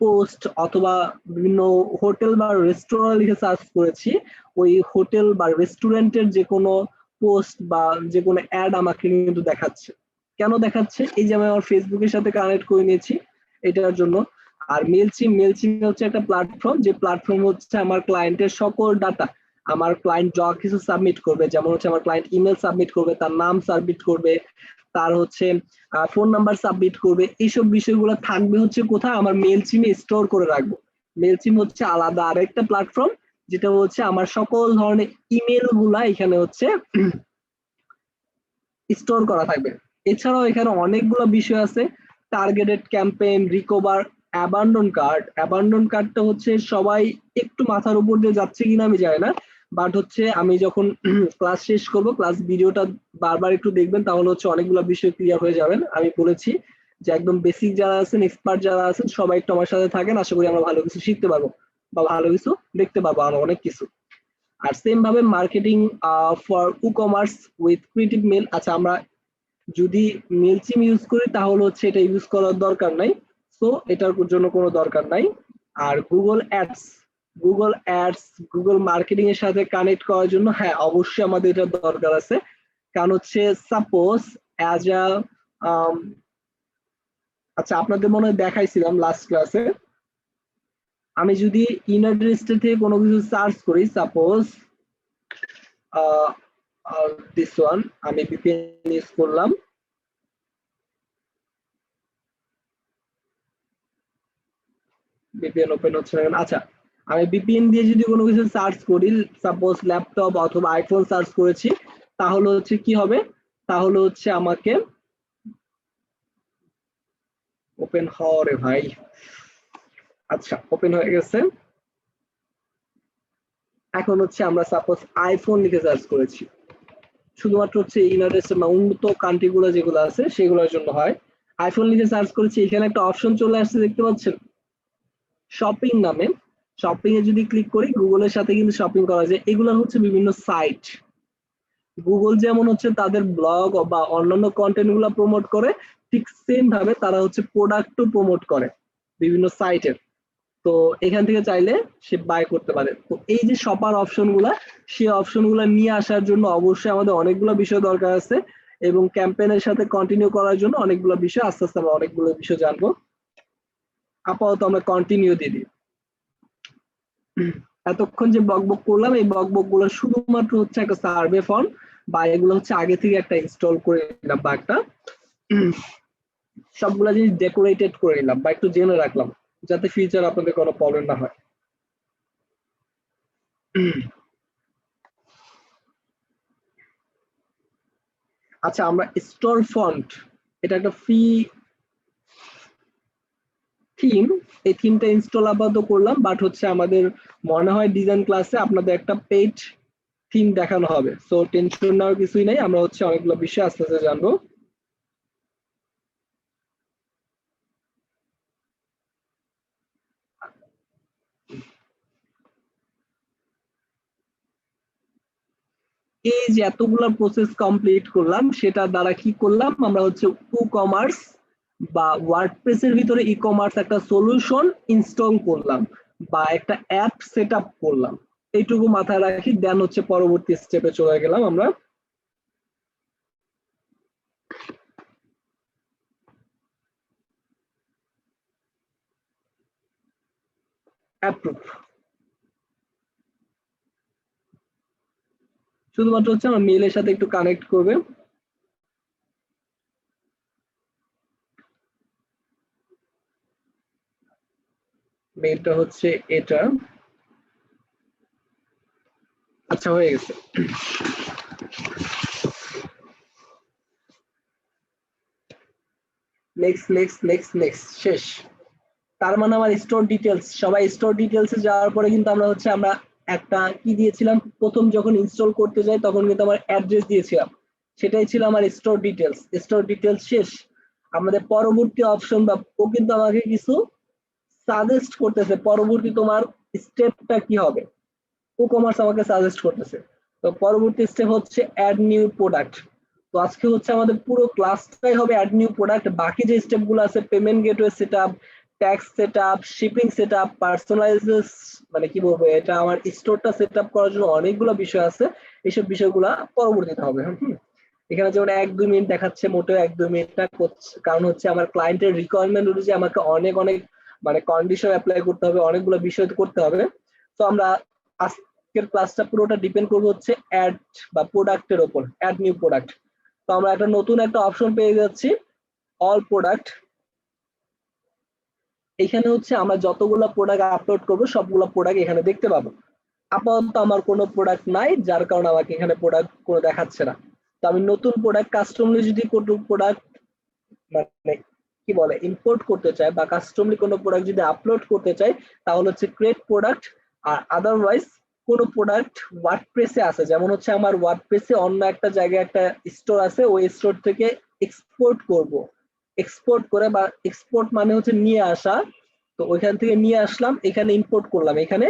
Speaker 1: পোস্ট অথবা বিভিন্ন হোটেল বা রেস্টুরেন্ট লিখে সার্চ করেছি, ওই হোটেল বা রেস্টুরেন্টের যে কোনো পোস্ট বা যে কোনো অ্যাড আমাকে কিন্তু দেখাচ্ছে। কেন দেখাচ্ছে? এই যে আমি আমার ফেসবুকের সাথে কানেক্ট করে নিয়েছি এটার জন্য। আর মেলচিম হচ্ছে একটা প্ল্যাটফর্ম, যে প্ল্যাটফর্ম হচ্ছে আমার ক্লায়েন্টের সকল ডাটা, আমার ক্লায়েন্ট যা কিছু সাবমিট করবে, যেমন হচ্ছে আমার ক্লায়েন্ট ইমেল সাবমিট করবে, তার নাম সাবমিট করবে, তার হচ্ছে ফোন নাম্বার সাবমিট করবে, এইসব বিষয়গুলো থাকবে হচ্ছে কোথায়, আমার মেলচিমে স্টোর করে রাখবো। মেলচিম হচ্ছে আলাদা আরেকটা প্ল্যাটফর্ম, যেটা হচ্ছে আমার সকল ধরনের ইমেল গুলা এখানে হচ্ছে স্টোর করা থাকবে। এছাড়াও এখানে অনেকগুলো বিষয় আছে, টার্গেটেড ক্যাম্পেইন, রিকভার, অ্যাবান্ডন কার্ডটা হচ্ছে সবাই একটু মাথার উপর দিয়ে যাচ্ছে কিনা আমি জানি না, বাট হচ্ছে আমি যখন ক্লাস শেষ করব, ক্লাস ভিডিওটা বারবার একটু দেখবেন, তাহলে হচ্ছে অনেকগুলো বিষয় ক্লিয়ার হয়ে যাবেন। আমি বলেছি যে একদম বেসিক যারা আছেন, এক্সপার্ট যারা আছেন, সবাই একটু আমার সাথে থাকেন, আশা করি আমরা ভালো কিছু শিখতে পারবো বা ভালো কিছু দেখতে পাবো, আরো অনেক কিছু। আর সেম ভাবে marketing for e-commerce with creative mail. আচ্ছা, আমরা যদি মেলচিম ইউজ করি তাহলে হচ্ছে এটা ইউজ করার দরকার নাই, সো এটার জন্য কোনো দরকার নাই। আর গুগল অ্যাডস, গুগল মার্কেটিং এর সাথে কানেক্ট করার জন্য হ্যাঁ অবশ্যই আমাদের এটা দরকার আছে। কারণ হচ্ছে সাপোজ অ্যাজ আ, আচ্ছা আপনাদের মনে হয় দেখাইছিলাম লাস্ট ক্লাসে, আমি যদি ইউনাইটেড স্টেট থেকে কোনো কিছু সার্চ করি, সাপোজ দিস ওয়ান, আমি ভিপিএন ইউজ করলাম, VPN ওপেন হচ্ছে না কেন? আচ্ছা, আমি VPN দিয়ে যদি কোনো কিছু সার্চ করি, সাপোজ ল্যাপটপ অথবা আইফোন সার্চ করেছি, তাহলে হচ্ছে কি হবে, তাহলে হচ্ছে আমাকে ওপেন হরে ভাই। আচ্ছা, ওপেন হয়ে গেছে। এখন হচ্ছে আমরা সাপোজ আইফোন লিখে সার্চ করেছি, শুধুমাত্র হচ্ছে ইউনাইটেড স্টেটস বা উন্নত কান্ট্রি গুলো যেগুলো আছে সেগুলোর জন্য হয়। আইফোন লিখে সার্চ করেছি, এখানে একটা অপশন চলে আসছে দেখতে পাচ্ছেন, শপিং নামে। শপিং এ যদি ক্লিক করি, গুগলের সাথে কিন্তু শপিং করা যায়। এগুলো হচ্ছে বিভিন্ন সাইট। গুগল যেমন হচ্ছে তাদের ব্লগ বা অন্যান্য কন্টেন্ট গুলো প্রমোট করে, ঠিক সেম ভাবে তারা হচ্ছে প্রোডাক্টও প্রমোট করে বিভিন্ন সাইটের। তো এখান থেকে চাইলে সে বাই করতে পারে। তো এই যে শপার অপশন গুলা, সেই অপশন গুলা নিয়ে আসার জন্য অবশ্যই আমাদের অনেকগুলো বিষয় দরকার আছে, এবং ক্যাম্পেইনের সাথে কন্টিনিউ করার জন্য অনেকগুলো বিষয়, আস্তে আস্তে আমরা অনেকগুলো বিষয় জানবো। আপাতত আমরা কন্টিনিউ দিয়ে দিই। এতক্ষণ যে বকবক করলাম, এই বকবক গুলো শুধুমাত্র হচ্ছে একটা সার্ভে ফর্ম, বা এগুলো হচ্ছে আগে থেকে একটা ইনস্টল করে নিলাম, বা একটা সবগুলা জিনিস ডেকোরেটেড করে নিলাম, বা একটু জেনে রাখলাম, যাতে ফিউচার আপনাদের কোনো প্রবলেম না হয়। আচ্ছা, আমরা স্টোর ফন্ট, এটা একটা ফ্রি থিম, এই থিমটা ইনস্টল আপাতত করলাম, বাট হচ্ছে আমাদের মনে হয় ডিজাইন ক্লাসে আপনাদের একটা পেজ থিম দেখানো হবে। সো টেনশন নেওয়ার কিছুই নাই, আমরা হচ্ছে অনেকগুলো বিষয় আস্তে আস্তে জানবো। এই যে এতগুলো প্রসেস কমপ্লিট করলাম, সেটা দ্বারা কি করলাম, আমরা হচ্ছে কমার্স বা ওয়ার্ডপ্রেস এর ভিতরে ই কমার্স একটা সলিউশন ইনস্টল করলাম, বা একটা অ্যাপ সেট আপ করলাম। এইটুকু মাথায় রাখি, দেন হচ্ছে পরবর্তী স্টেপে চলে গেলাম আমরা। অ্যাপ্রুভ, শুধুমাত্র হচ্ছে আমার মেইলের সাথে একটু কানেক্ট করবে। মেইলটা হচ্ছে এটা। আচ্ছা, হয়ে গেছে। নেক্সট নেক্সট নেক্সট নেক্সট, শেষ। তার মানে আমার স্টোর ডিটেলস, সবাই স্টোর ডিটেলসে যাওয়ার পরে কিন্তু আমরা একটা কি দিয়েছিলাম, প্রথম যখন ইনস্টল করতে যাই তখন কিন্তু আমার অ্যাড্রেস দিয়েছিলাম, সেটাই ছিল আমার স্টোর ডিটেলস। স্টোর ডিটেলস শেষ। আমাদের পরবর্তী অপশন, বা ও কিন্তু আমাকে কিছু সাজেস্ট করতেছে, পরবর্তী তোমার স্টেপটা কি হবে, ও কমার্স আমাকে সাজেস্ট করতেছে। তো পরবর্তী স্টেপ হচ্ছে অ্যাড নিউ প্রোডাক্ট। তো আজকে হচ্ছে আমাদের পুরো ক্লাসটাই হবে অ্যাড নিউ প্রোডাক্ট। বাকি যে স্টেপ গুলো আছে, payment gateway set up, tax set up, shipping set up, personalizes, মানে কি বলবো, এটা আমার স্টোরটা সেট আপ করার জন্য অনেকগুলো বিষয় আছে, এইসব বিষয়গুলো পরবর্তীতে হবে। এখানে যেমন 1-2 মিনিট দেখাচ্ছে, মোটেও 1-2 মিনিট না, কারণ হচ্ছে আমার ক্লায়েন্টের রিকোয়ারমেন্ট অনুযায়ী আমাকে অনেক অনেক মানে কন্ডিশন অ্যাপ্লাই করতে হবে, অনেকগুলো বিষয় করতে হবে। তো আমরা আজকের ক্লাসটা পুরোটা ডিপেন্ড করবে হচ্ছে অ্যাড বা প্রোডাক্টের উপর, অ্যাড নিউ প্রোডাক্ট। তো আমরা একটা নতুন একটা অপশন পেয়ে যাচ্ছি, অল প্রোডাক্ট। এখানে হচ্ছে আমরা যতগুলো প্রোডাক্ট আপলোড করবো সবগুলো প্রোডাক্ট এখানে দেখতে পাবো। আপাতত আমার কোনো প্রোডাক্ট নাই, যার কারণে আমাকে এখানে প্রোডাক্ট কোনো দেখাচ্ছে না। তো আমি নতুন প্রোডাক্ট কাস্টমলি যদি কোনো প্রোডাক্ট মানে কি বলে ইম্পোর্ট করতে চাই, বা কাস্টমলি কোনো প্রোডাক্ট যদি আপলোড করতে চাই, তাহলে হচ্ছে ক্রিয়েট প্রোডাক্ট। আর আদারওয়াইজ কোনো প্রোডাক্ট ওয়ার্ডপ্রেসে আছে, যেমন হচ্ছে আমার ওয়ার্ডপ্রেসে অন্য একটা জায়গায় একটা স্টোর আছে, ওই স্টোর থেকে এক্সপোর্ট করব। এক্সপোর্ট করে, বা এক্সপোর্ট মানে হচ্ছে নিয়ে আসা। তো ওইখান থেকে নিয়ে আসলাম, এখানে ইম্পোর্ট করলাম, এখানে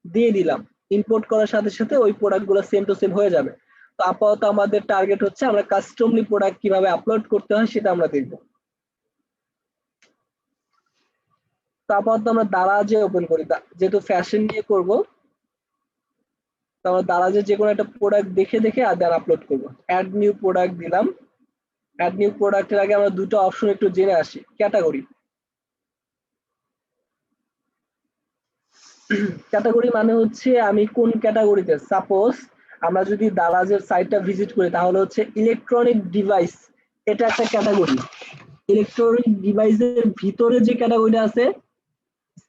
Speaker 1: দিয়ে দিলাম। ইম্পোর্ট করার সাথে সাথে ওই প্রোডাক্ট গুলো সেম টু সেম হয়ে যাবে। তো আপাতত আমাদের টার্গেট হচ্ছে আমরা কাস্টমলি প্রোডাক্ট কিভাবে আপলোড করতে হয় সেটা আমরা দেখবো। তো আপাতত আমরা দারাজে ওপেন করি, যেহেতু ফ্যাশন নিয়ে করব, তো আমরা দারাজে যে কোনো একটা প্রোডাক্ট দেখে দেখে আদার আপলোড করব। অ্যাড নিউ প্রোডাক্ট দিলাম। অ্যাড নিউ প্রোডাক্টের আগে আমরা দুটো অপশন একটু জেনে আসি। ক্যাটাগরি, ক্যাটাগরি মানে হচ্ছে আমি কোন ক্যাটাগরিতে, সাপোজ আমরা যদি দারাজের সাইটটা ভিজিট করি, তাহলে হচ্ছে ইলেকট্রনিক ডিভাইস, এটা একটা ক্যাটাগরি। ইলেকট্রনিক ডিভাইসের ভিতরে যে ক্যাটাগরিটা আছে,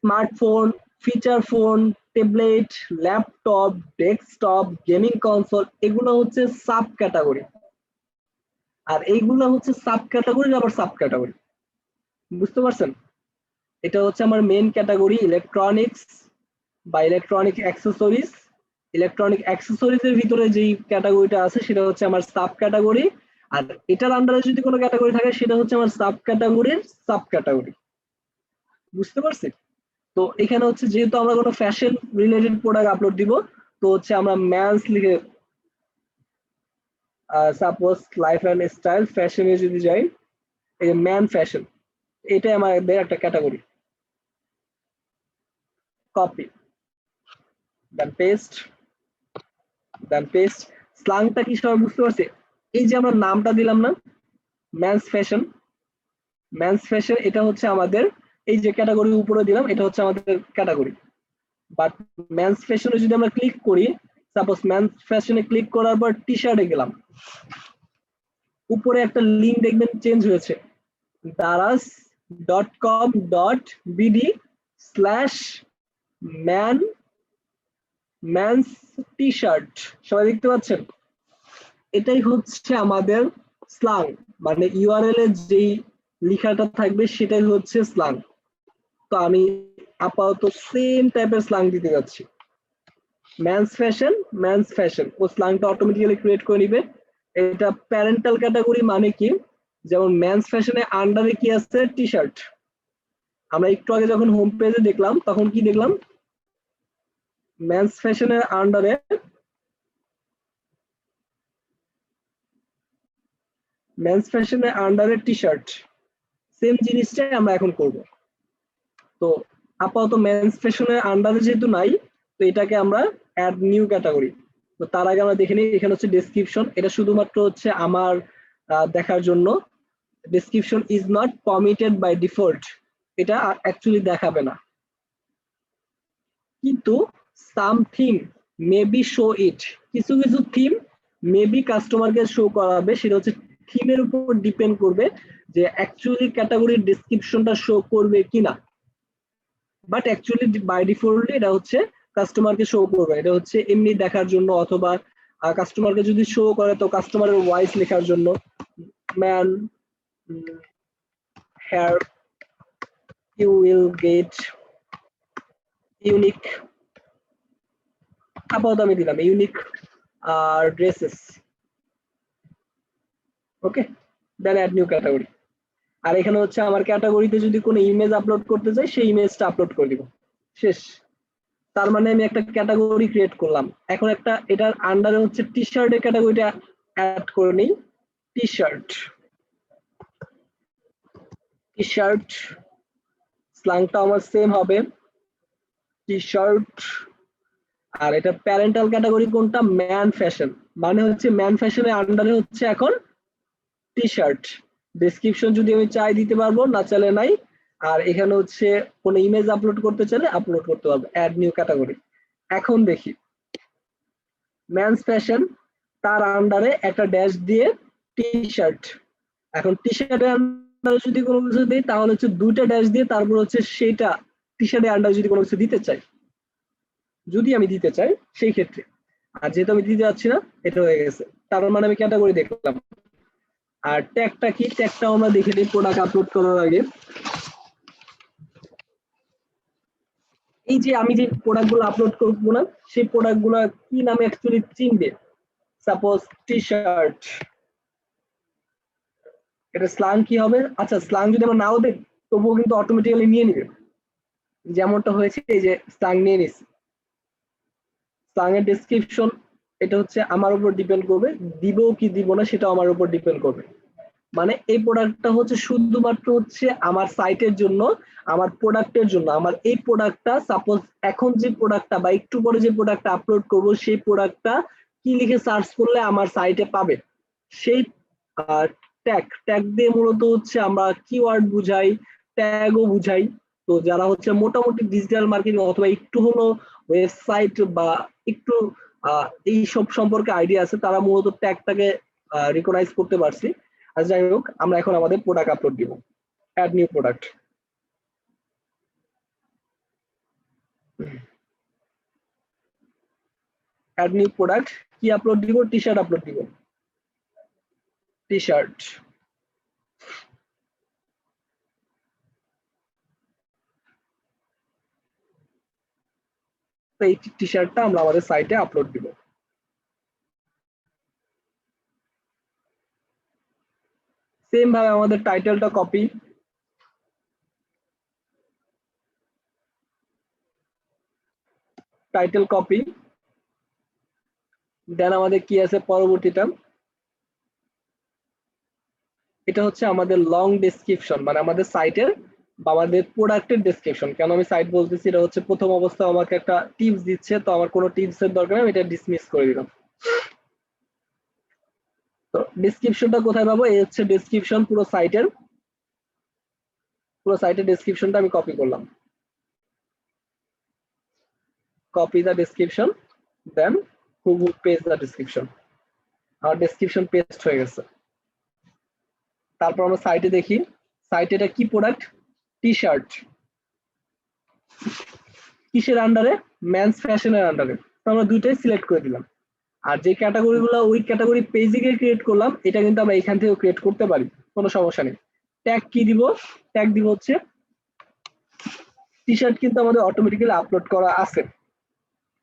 Speaker 1: smartphone, feature phone, tablet, laptop, desktop, gaming console, এগুলো হচ্ছে সাব ক্যাটাগরি। আর এইগুলো হচ্ছে সাব ক্যাটাগরি আবার সাব ক্যাটাগরি, বুঝতে পারছেন? এটা হচ্ছে আমার মেন ক্যাটাগরি ইলেকট্রনিক্স বা ইলেকট্রনিক অ্যাক্সেসরিজ। ইলেকট্রনিক অ্যাক্সেসরিজ এর ভিতরে যেই ক্যাটাগরিটা আছে সেটা হচ্ছে আমার সাব ক্যাটাগরি, আর এটার আন্ডারে যদি কোনো ক্যাটাগরি থাকে সেটা হচ্ছে আমার সাব ক্যাটাগরির সাব ক্যাটাগরি, বুঝতে পারছি? তো এখানে হচ্ছে যেহেতু আমরা কোনো ফ্যাশন রিলেটেড প্রোডাক্ট আপলোড দিব, তো হচ্ছে আমরা ম্যানস লিখে সাপোজ লাইফ অ্যান্ড স্টাইল ফ্যাশনে যদি যাই, এই ম্যান ফ্যাশন, এটাই আমাদের একটা ক্যাটাগরি। কপি, দেন পেস্ট, দেন পেস্ট। স্ল্যাংটা কি সবাই বুঝতে পারছে? এই যে আমরা নামটা দিলাম না, ম্যানস ফ্যাশন, ম্যানস ফ্যাশন, এটা হচ্ছে আমাদের এই যে ক্যাটাগরি উপরে দিলাম, এটা হচ্ছে আমাদের ক্যাটাগরি। বাট ম্যানস ফ্যাশনে যদি আমরা ক্লিক করি, সাপোজ ম্যানস ফ্যাশনে ক্লিক করার পর টি শার্টে গেলাম, উপরে একটা লিঙ্ক দেখবেন চেঞ্জ হয়েছে, daras.com.bd/ম্যান ম্যানস টি শার্ট। সবাই দেখতে পাচ্ছেন? এটাই হচ্ছে আমাদের স্ল্যাং, মানে ইউআরএল এর যেই লেখাটা থাকবে সেটাই হচ্ছে স্ল্যাং। তো আমি আপাতত সেম টাইপের স্ল্যাং দিতে যাচ্ছি, ম্যানস ফ্যাশন, ম্যানস ফ্যাশন, ও স্ল্যাংটা অটোমেটিক্যালি ক্রিয়েট করে নিবে। এটা প্যারেন্টাল ক্যাটাগরি, মানে কি, যেমন ম্যানস ফ্যাশনে আন্ডারে কি আছে, টি শার্ট। আমরা একটু আগে যখন হোম পেজে দেখলাম তখন কি দেখলাম, ম্যানস ফ্যাশনের আন্ডারে মেন্স ফ্যাশনের আন্ডারে টি শার্ট, সেম জিনিসটাই আমরা এখন করব। তো আপাতত মেন্স ফ্যাশনের আন্ডারে যেহেতু নাই, তো এটাকে আমরা অ্যাড নিউ ক্যাটাগরি। তো তার আগে আমরা দেখে নিই, এখানে হচ্ছে ডেসক্রিপশন, এটা শুধুমাত্র হচ্ছে আমার দেখার জন্য। Description is not permitted by default, এটা অ্যাকচুয়ালি দেখাবে না, কিন্তু সামথিং মেবি শো ইট, কিছু কিছু থিম মেবি কাস্টমারকে শো করাবে, সেটা হচ্ছে থিমের উপর ডিপেন্ড করবে যে অ্যাকচুয়ালি ক্যাটাগরির ডেসক্রিপশনটা শো করবে কিনা। বাট অ্যাকচুয়ালি বাই ডিফল্ট এটা হচ্ছে কাস্টমারকে শো করবে, এটা হচ্ছে এমনি দেখার জন্য, অথবা কাস্টমারকে যদি শো করে তো কাস্টমারের ভয়েস লেখার জন্য। Man here you will get unique, আপাতত আমি দিলাম unique dresses. Okay, then add new category. আর এখানে হচ্ছে আমার ক্যাটাগরিতে যদি কোনো ইমেজ আপলোড করতে চাই, সেই ইমেজটা আপলোড করে দিব, শেষ। তার মানে আমি একটা ক্যাটাগরি ক্রিয়েট করলাম। এখন একটা এটার আন্ডারে হচ্ছে টি শার্টের ক্যাটাগরিটা অ্যাড করে নিই, টি শার্ট, টি শার্ট স্ল্যাংটা আমার সেম হবে, টি শার্ট। আর এটা প্যারেন্টাল ক্যাটাগরি কোনটা, ম্যান ফ্যাশন, মানে হচ্ছে ম্যান ফ্যাশনের আন্ডারে হচ্ছে এখন টি শার্ট। ডেসক্রিপশন যদি আমি চাই দিতে পারবো, না চাইলে নাই। আর এখানে হচ্ছে কোনো ইমেজ আপলোড করতে চাইলে আপলোড করতে পারবো, অ্যাড নিউ ক্যাটাগরি। এখন দেখি ম্যানস ফ্যাশন, তার আন্ডারে একটা ড্যাশ দিয়ে টি শার্ট। এখন টি শার্টের আন্ডারে যদি কোনো কিছু দিই তাহলে হচ্ছে দুইটা ড্যাশ দিয়ে তারপর হচ্ছে সেইটা টি শার্টের আন্ডারে যদি কোনো কিছু দিতে চাই, যদি আমি দিতে চাই সেই ক্ষেত্রে। আর যেহেতু আমি দিতে যাচ্ছি না, এটা হয়ে গেছে, তার মানে আমি ক্যাটাগরি দেখলাম। আর ট্যাগটা কি, ট্যাগটা আমরা দেখে নিই প্রোডাক্ট আপলোড করার আগে। এই যে আমি যে প্রোডাক্টগুলো আপলোড করবো না, সেই প্রোডাক্টগুলো কি নামে অ্যাকচুয়ালি চিনবে, সাপোজ টি শার্ট, এটা স্ল্যাং কি হবে? আচ্ছা, স্ল্যাং যদি আমরা নাও দেই তবুও কিন্তু অটোমেটিক্যালি নিয়ে নিবে, যেমনটা হয়েছে এই যে স্ল্যাং নিয়ে নিস। স্ল্যাং এর ডেসক্রিপশন এটা হচ্ছে আমার উপর ডিপেন্ড করবে, দিব কি দিব না সেটা আমার উপর ডিপেন্ড করবে। মানে এই প্রোডাক্টটা হচ্ছে শুধুমাত্র হচ্ছে আমার সাইটের জন্য, আমার প্রোডাক্টের জন্য। আমার এই প্রোডাক্টটা সাপোজ এখন যে প্রোডাক্টটা বা একটু পরে যে প্রোডাক্টটা আপলোড করব, সেই প্রোডাক্টটা কি লিখে সার্চ করলে আমার সাইটে পাবে, সেই ট্যাগ, ট্যাগ দিয়ে মূলত হচ্ছে আমরা কিওয়ার্ড বুঝাই, ট্যাগও বুঝাই। তো যারা হচ্ছে মোটামুটি ডিজিটাল মার্কেটিং অথবা একটু হলো ওয়েবসাইট বা একটু এই সব সম্পর্কে আইডিয়া আছে, তারা মূলত ট্যাগটাকে রিকগনাইজ করতে পারছি। আর যাই হোক, আমরা এখন আমাদের প্রোডাক্ট আপলোড দিব, add new product. Add new product কি আপলোড দিব, টি শার্ট আপলোড দিব, টি শার্ট। এই টি শার্টটা আমরা আমাদের সাইটে আপলোড দিব। সেম ভাবে আমাদের টাইটেলটা কপি, টাইটেল কপি, দেন আমাদের কি আছে পরবর্তীটা, এটা হচ্ছে আমাদের লং ডেসক্রিপশন, মানে আমাদের সাইটের বা আমাদের প্রোডাক্টের ডেসক্রিপশন। কেন আমি সাইট বলতেছি, এটা হচ্ছে প্রথম অবস্থায় আমাকে একটা টিপস দিচ্ছে, তো আমার কোনো টিপস এর দরকার নেই, আমি এটা ডিসমিস করে দিলাম। তো ডেসক্রিপশনটা কোথায় পাবো, এই হচ্ছে ডেসক্রিপশন পুরো সাইটের ডেসক্রিপশনটা আমি কপি করলাম, copy the description, then who page the description. আমার ডেসক্রিপশন পেস্ট হয়ে গেছে। তারপর আমরা সাইটে দেখি, সাইটে এটা কি প্রোডাক্ট, টি শার্ট, কিসের আন্ডারে, মেন্স ফ্যাশনের আন্ডারে। তো আমরা দুইটাই সিলেক্ট করে দিলাম। আর যে ক্যাটাগরিগুলো ওই ক্যাটাগরি পেজে গিয়ে ক্রিয়েট করলাম, এটা কিন্তু আমরা এখান থেকে ক্রিয়েট করতে পারি, কোনো সমস্যা নেই। ট্যাগ কি দিব, ট্যাগ দিব হচ্ছে টি শার্ট, কিন্তু আমাদের অটোমেটিক্যালি আপলোড করা আছে।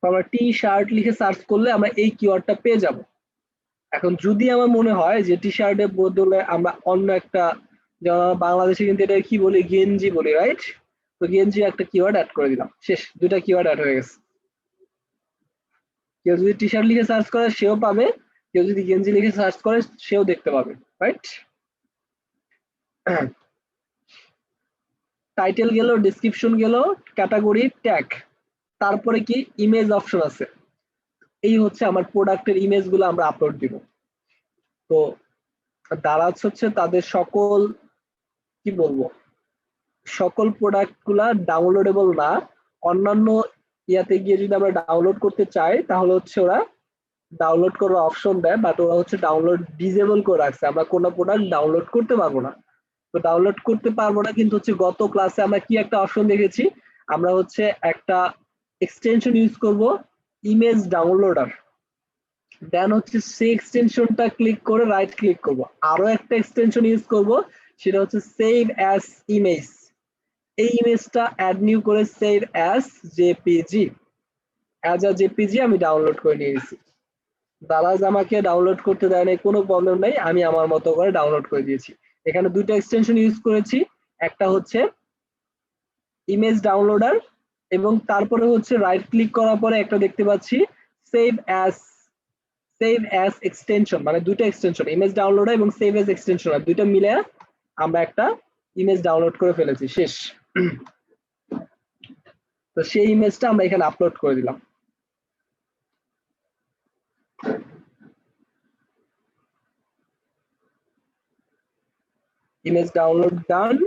Speaker 1: আমরা টি শার্ট লিখে সার্চ করলে আমরা এই কিওয়ার্ডটা পেয়ে যাব। এখন যদি আমার মনে হয় যে টি শার্টের বদলে আমরা অন্য একটা, যেমন বাংলাদেশে কিন্তু এটা কি বলি, গেঞ্জি বলি, রাইট? তো গেঞ্জি একটা কিওয়ার্ড অ্যাড করে দিলাম, শেষ, দুইটা কিওয়ার্ড অ্যাড হয়ে গেছে। কেউ যদি টি শার্ট লিখে সার্চ করে সেও পাবে, কেউ যদি গেঞ্জি লিখে সার্চ করে সেও দেখতে পাবে, রাইট? টাইটেল গেল, ডেসক্রিপশন গেল, ক্যাটাগরি, ট্যাগ, তারপরে কি ইমেজ অপশন আছে। এই হচ্ছে আমার প্রোডাক্টের ইমেজ গুলো আমরা আপলোড দিব। তো দারাজ হচ্ছে তাদের সকল, কি বলবো, সকল প্রোডাক্ট গুলা ডাউনলোডেবল না। অন্যান্য ইয়াতে গিয়ে যদি আমরা ডাউনলোড করতে চাই তাহলে হচ্ছে ওরা ডাউনলোড করার অপশন দেয়, বাট ওরা হচ্ছে ডাউনলোড ডিসেবল করে রাখছে, আমরা কোনো প্রোডাক্ট ডাউনলোড করতে পারবো না। তো ডাউনলোড করতে পারবো না, কিন্তু হচ্ছে গত ক্লাসে আমরা কি একটা অপশন দেখেছি, আমরা হচ্ছে একটা এক্সটেনশন ইউজ করব, ইমেজ ডাউনলোডার। দেন হচ্ছে সেই এক্সটেনশনটা ক্লিক করে রাইট ক্লিক করব, আরো একটা এক্সটেনশন ইউজ করব, সেটা হচ্ছে সেভ অ্যাজ ইমেজ। এই ইমেজটা অ্যাড নিউ করে save as JPG, as a JPG আমি ডাউনলোড করে নিয়ে গেছি। দারাজ আমাকে ডাউনলোড করতে দেয় নাই, কোনো প্রবলেম নাই, আমি আমার মতো করে ডাউনলোড করে দিয়েছি। এখানে দুইটা এক্সটেনশন ইউজ করেছি, একটা হচ্ছে ইমেজ ডাউনলোডার, এবং তারপরে হচ্ছে রাইট ক্লিক করার পরে একটা দেখতে পাচ্ছি সেভ অ্যাজ এক্সটেনশন, মানে দুইটা এক্সটেনশন, ইমেজ ডাউনলোডার এবং সেভ অ্যাজ এক্সটেনশন, দুইটা মিলে আমরা একটা ইমেজ ডাউনলোড করে ফেলেছি, শেষ। তো সেই ইমেজটা আমরা এখানে আপলোড করে দিলাম। Image download done,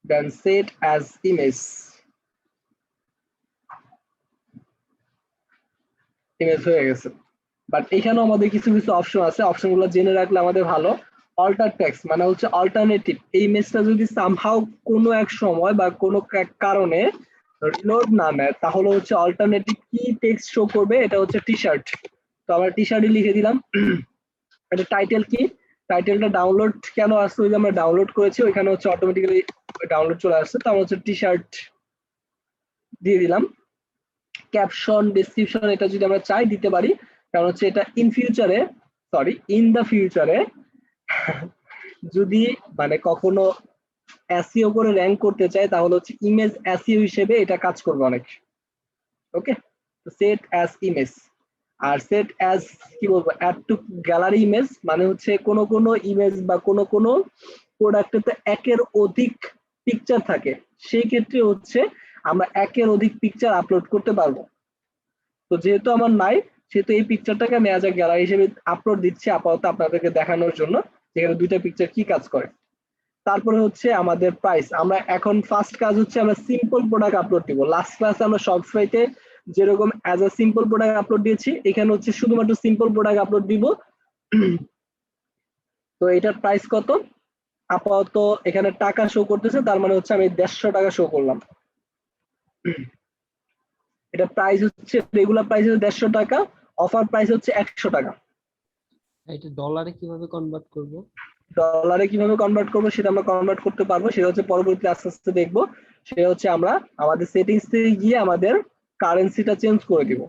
Speaker 1: then set as image. Image হয়ে গেছে। বাট এখানেও আমাদের কিছু কিছু অপশন আছে, অপশনগুলো জেনে রাখলে আমাদের ভালো। অল্টার টেক্সট মানে হচ্ছে অল্টারনেটিভ, এই ইমেজটা যদি সামহাউ কোনো এক সময় বা কোনো এক কারণে রিলোড না নেয় তাহলে হচ্ছে অল্টারনেটিভ কি টেক্সট শো করবে, এটা হচ্ছে টি শার্ট। তো আমরা টি শার্টই লিখে দিলাম। এটা টাইটেল কি, টাইটেলটা ডাউনলোড কেন আসছে, ওই যে আমরা ডাউনলোড করেছি ওইখানে হচ্ছে অটোমেটিক্যালি ডাউনলোড চলে আসছে, তো আমরা হচ্ছে টি শার্ট দিয়ে দিলাম। ক্যাপশন, ডেসক্রিপশন এটা যদি আমরা চাই দিতে পারি, কারণ হচ্ছে এটা ইন দ্য ফিউচারে যদি মানে কখনো এসইও করে র্যাঙ্ক করতে চাই তাহলে হচ্ছে ইমেজ এসইও হিসেবে এটা কাজ করবে অনেক। ওকে, তো সেট অ্যাজ ইমেজ। আর সেট অ্যাজ কি বলবো, অ্যাড টু গ্যালারি ইমেজ, মানে হচ্ছে কোনো কোনো ইমেজ বা কোনো কোনো প্রোডাক্টে একের অধিক পিকচার থাকে, সেই ক্ষেত্রে হচ্ছে আমরা একের অধিক পিকচার আপলোড করতে পারবো। তো যেহেতু আমার নাই, সেহেতু এই পিকচারটাকে আমি অ্যাজ আ গ্যালারি হিসেবে আপলোড দিচ্ছি আপাতত আপনাদেরকে দেখানোর জন্য, যেখানে দুইটা পিকচার কি কাজ করে। তারপরে হচ্ছে আমাদের প্রাইস, আমরা এখন ফার্স্ট কাজ হচ্ছে আমরা সিম্পল প্রোডাক্ট আপলোড দিব। লাস্ট ক্লাসে আমরা সবসাইতে যেরকম as a simple product upload দিয়েছি, এখানে হচ্ছে শুধুমাত্র সিম্পল প্রোডাক্ট আপলোড দিব। তো এটার প্রাইস কত, আপাতত এখানে টাকা শো করতেছে, তার মানে হচ্ছে আমি 150 টাকা শো করলাম। এটা প্রাইস হচ্ছে, রেগুলার প্রাইস হচ্ছে 150 টাকা, অফার প্রাইস হচ্ছে 100 টাকা।
Speaker 2: এটা ডলারে কিভাবে কনভার্ট করব?
Speaker 1: ডলারে কিভাবে কনভার্ট করবো সেটা আমরা কনভার্ট করতে পারবো, সেটা হচ্ছে পরবর্তী আস্তে আস্তে দেখবো। সেটা হচ্ছে আমরা আমাদের সেটিংস থেকে গিয়ে আমাদের কারেন্সিটা চেঞ্জ করে দিব।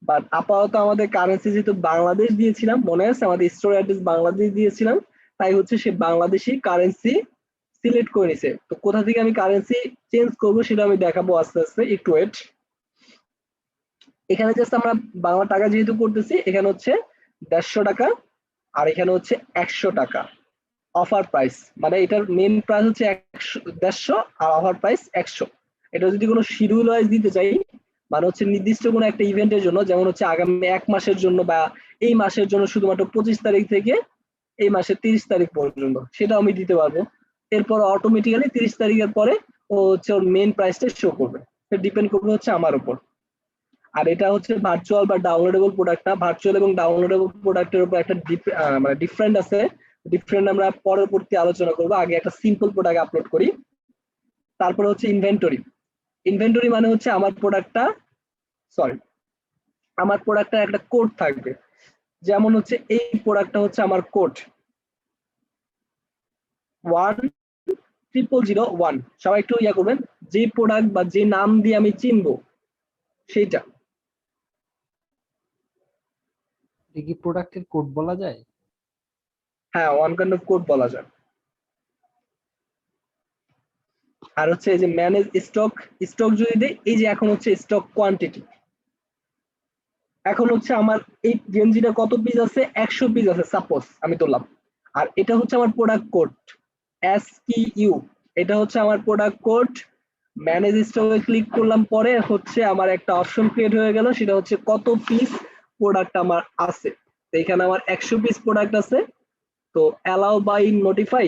Speaker 1: বাট আপাতত আমাদের কারেন্সি যেহেতু বাংলাদেশ দিয়েছিলাম, মনে আছে আমাদের স্টোর অ্যাড্রেস বাংলাদেশ দিয়েছিলাম, তাই হচ্ছে সে বাংলাদেশি কারেন্সি সিলেক্ট করে নিছে। তো কোথা থেকে আমি কারেন্সি চেঞ্জ করবো সেটা আমি দেখাবো আস্তে আস্তে, একটু ওয়েট। এখানে জাস্ট আমরা বাংলা টাকা যেহেতু করতেছি, এখানে হচ্ছে 150 টাকা আর এখানে হচ্ছে 100 টাকা অফার প্রাইস, মানে এটার মেন প্রাইস হচ্ছে 150 আর অফার প্রাইস 100। এটা যদি কোনো শিডিউল ওয়াইজ দিতে চাই, মানে হচ্ছে নির্দিষ্ট কোনো একটা ইভেন্টের জন্য, যেমন হচ্ছে আগামী 1 মাসের জন্য বা এই মাসের জন্য শুধুমাত্র 25 তারিখ থেকে এই মাসের 30 তারিখ পর্যন্ত, সেটা আমি দিতে পারবো। এরপর অটোমেটিক্যালি 30 তারিখের পরে ও হচ্ছে ওর মেন প্রাইসটা শো করবে। এটা ডিপেন্ড করবে হচ্ছে আমার উপর। আর এটা হচ্ছে ভার্চুয়াল বা ডাউনলোডেবল প্রোডাক্ট না, ভার্চুয়াল এবং ডাউনলোডেবল প্রোডাক্টের উপর একটা মানে ডিফারেন্ট আছে। ডিফারেন্ট আমরা পরবর্তী আলোচনা করবো, আগে একটা সিম্পল প্রোডাক্ট আপলোড করি। তারপরে হচ্ছে ইনভেন্টরি। ইনভেন্টরি মানে হচ্ছে আমার প্রোডাক্টটা, সরি, আমার প্রোডাক্টটা একটা কোড থাকবে। যেমন হচ্ছে এই প্রোডাক্টটা হচ্ছে আমার কোড 10001। সবাই একটু ইয়া করবেন, যে প্রোডাক্ট বা যে নাম দিয়ে আমি চিনবো সেইটা।
Speaker 2: এটা কি প্রোডাক্টের কোড বলা যায়?
Speaker 1: হ্যাঁ, ওয়ান কাইন্ড অফ কোড বলা যায়। আর হচ্ছে এই যে ম্যানেজ স্টক, স্টক যদি দেই, এই যে এখন হচ্ছে স্টক কোয়ান্টিটি, এখন হচ্ছে আমার এই গেঞ্জিটা কত পিস আছে, 100 পিস আছে সাপোজ আমি ধরলাম। আর এটা হচ্ছে আমার প্রোডাক্ট কোড SKU, এটা হচ্ছে আমার প্রোডাক্ট কোড। ম্যানেজ স্টকে ক্লিক করলাম, পরে হচ্ছে আমার একটা অপশন ক্রিয়েট হয়ে গেল, সেটা হচ্ছে কত পিস প্রোডাক্ট আমার আছে। তো এখানে আমার 100 পিস প্রোডাক্ট আছে। তো allow by notify,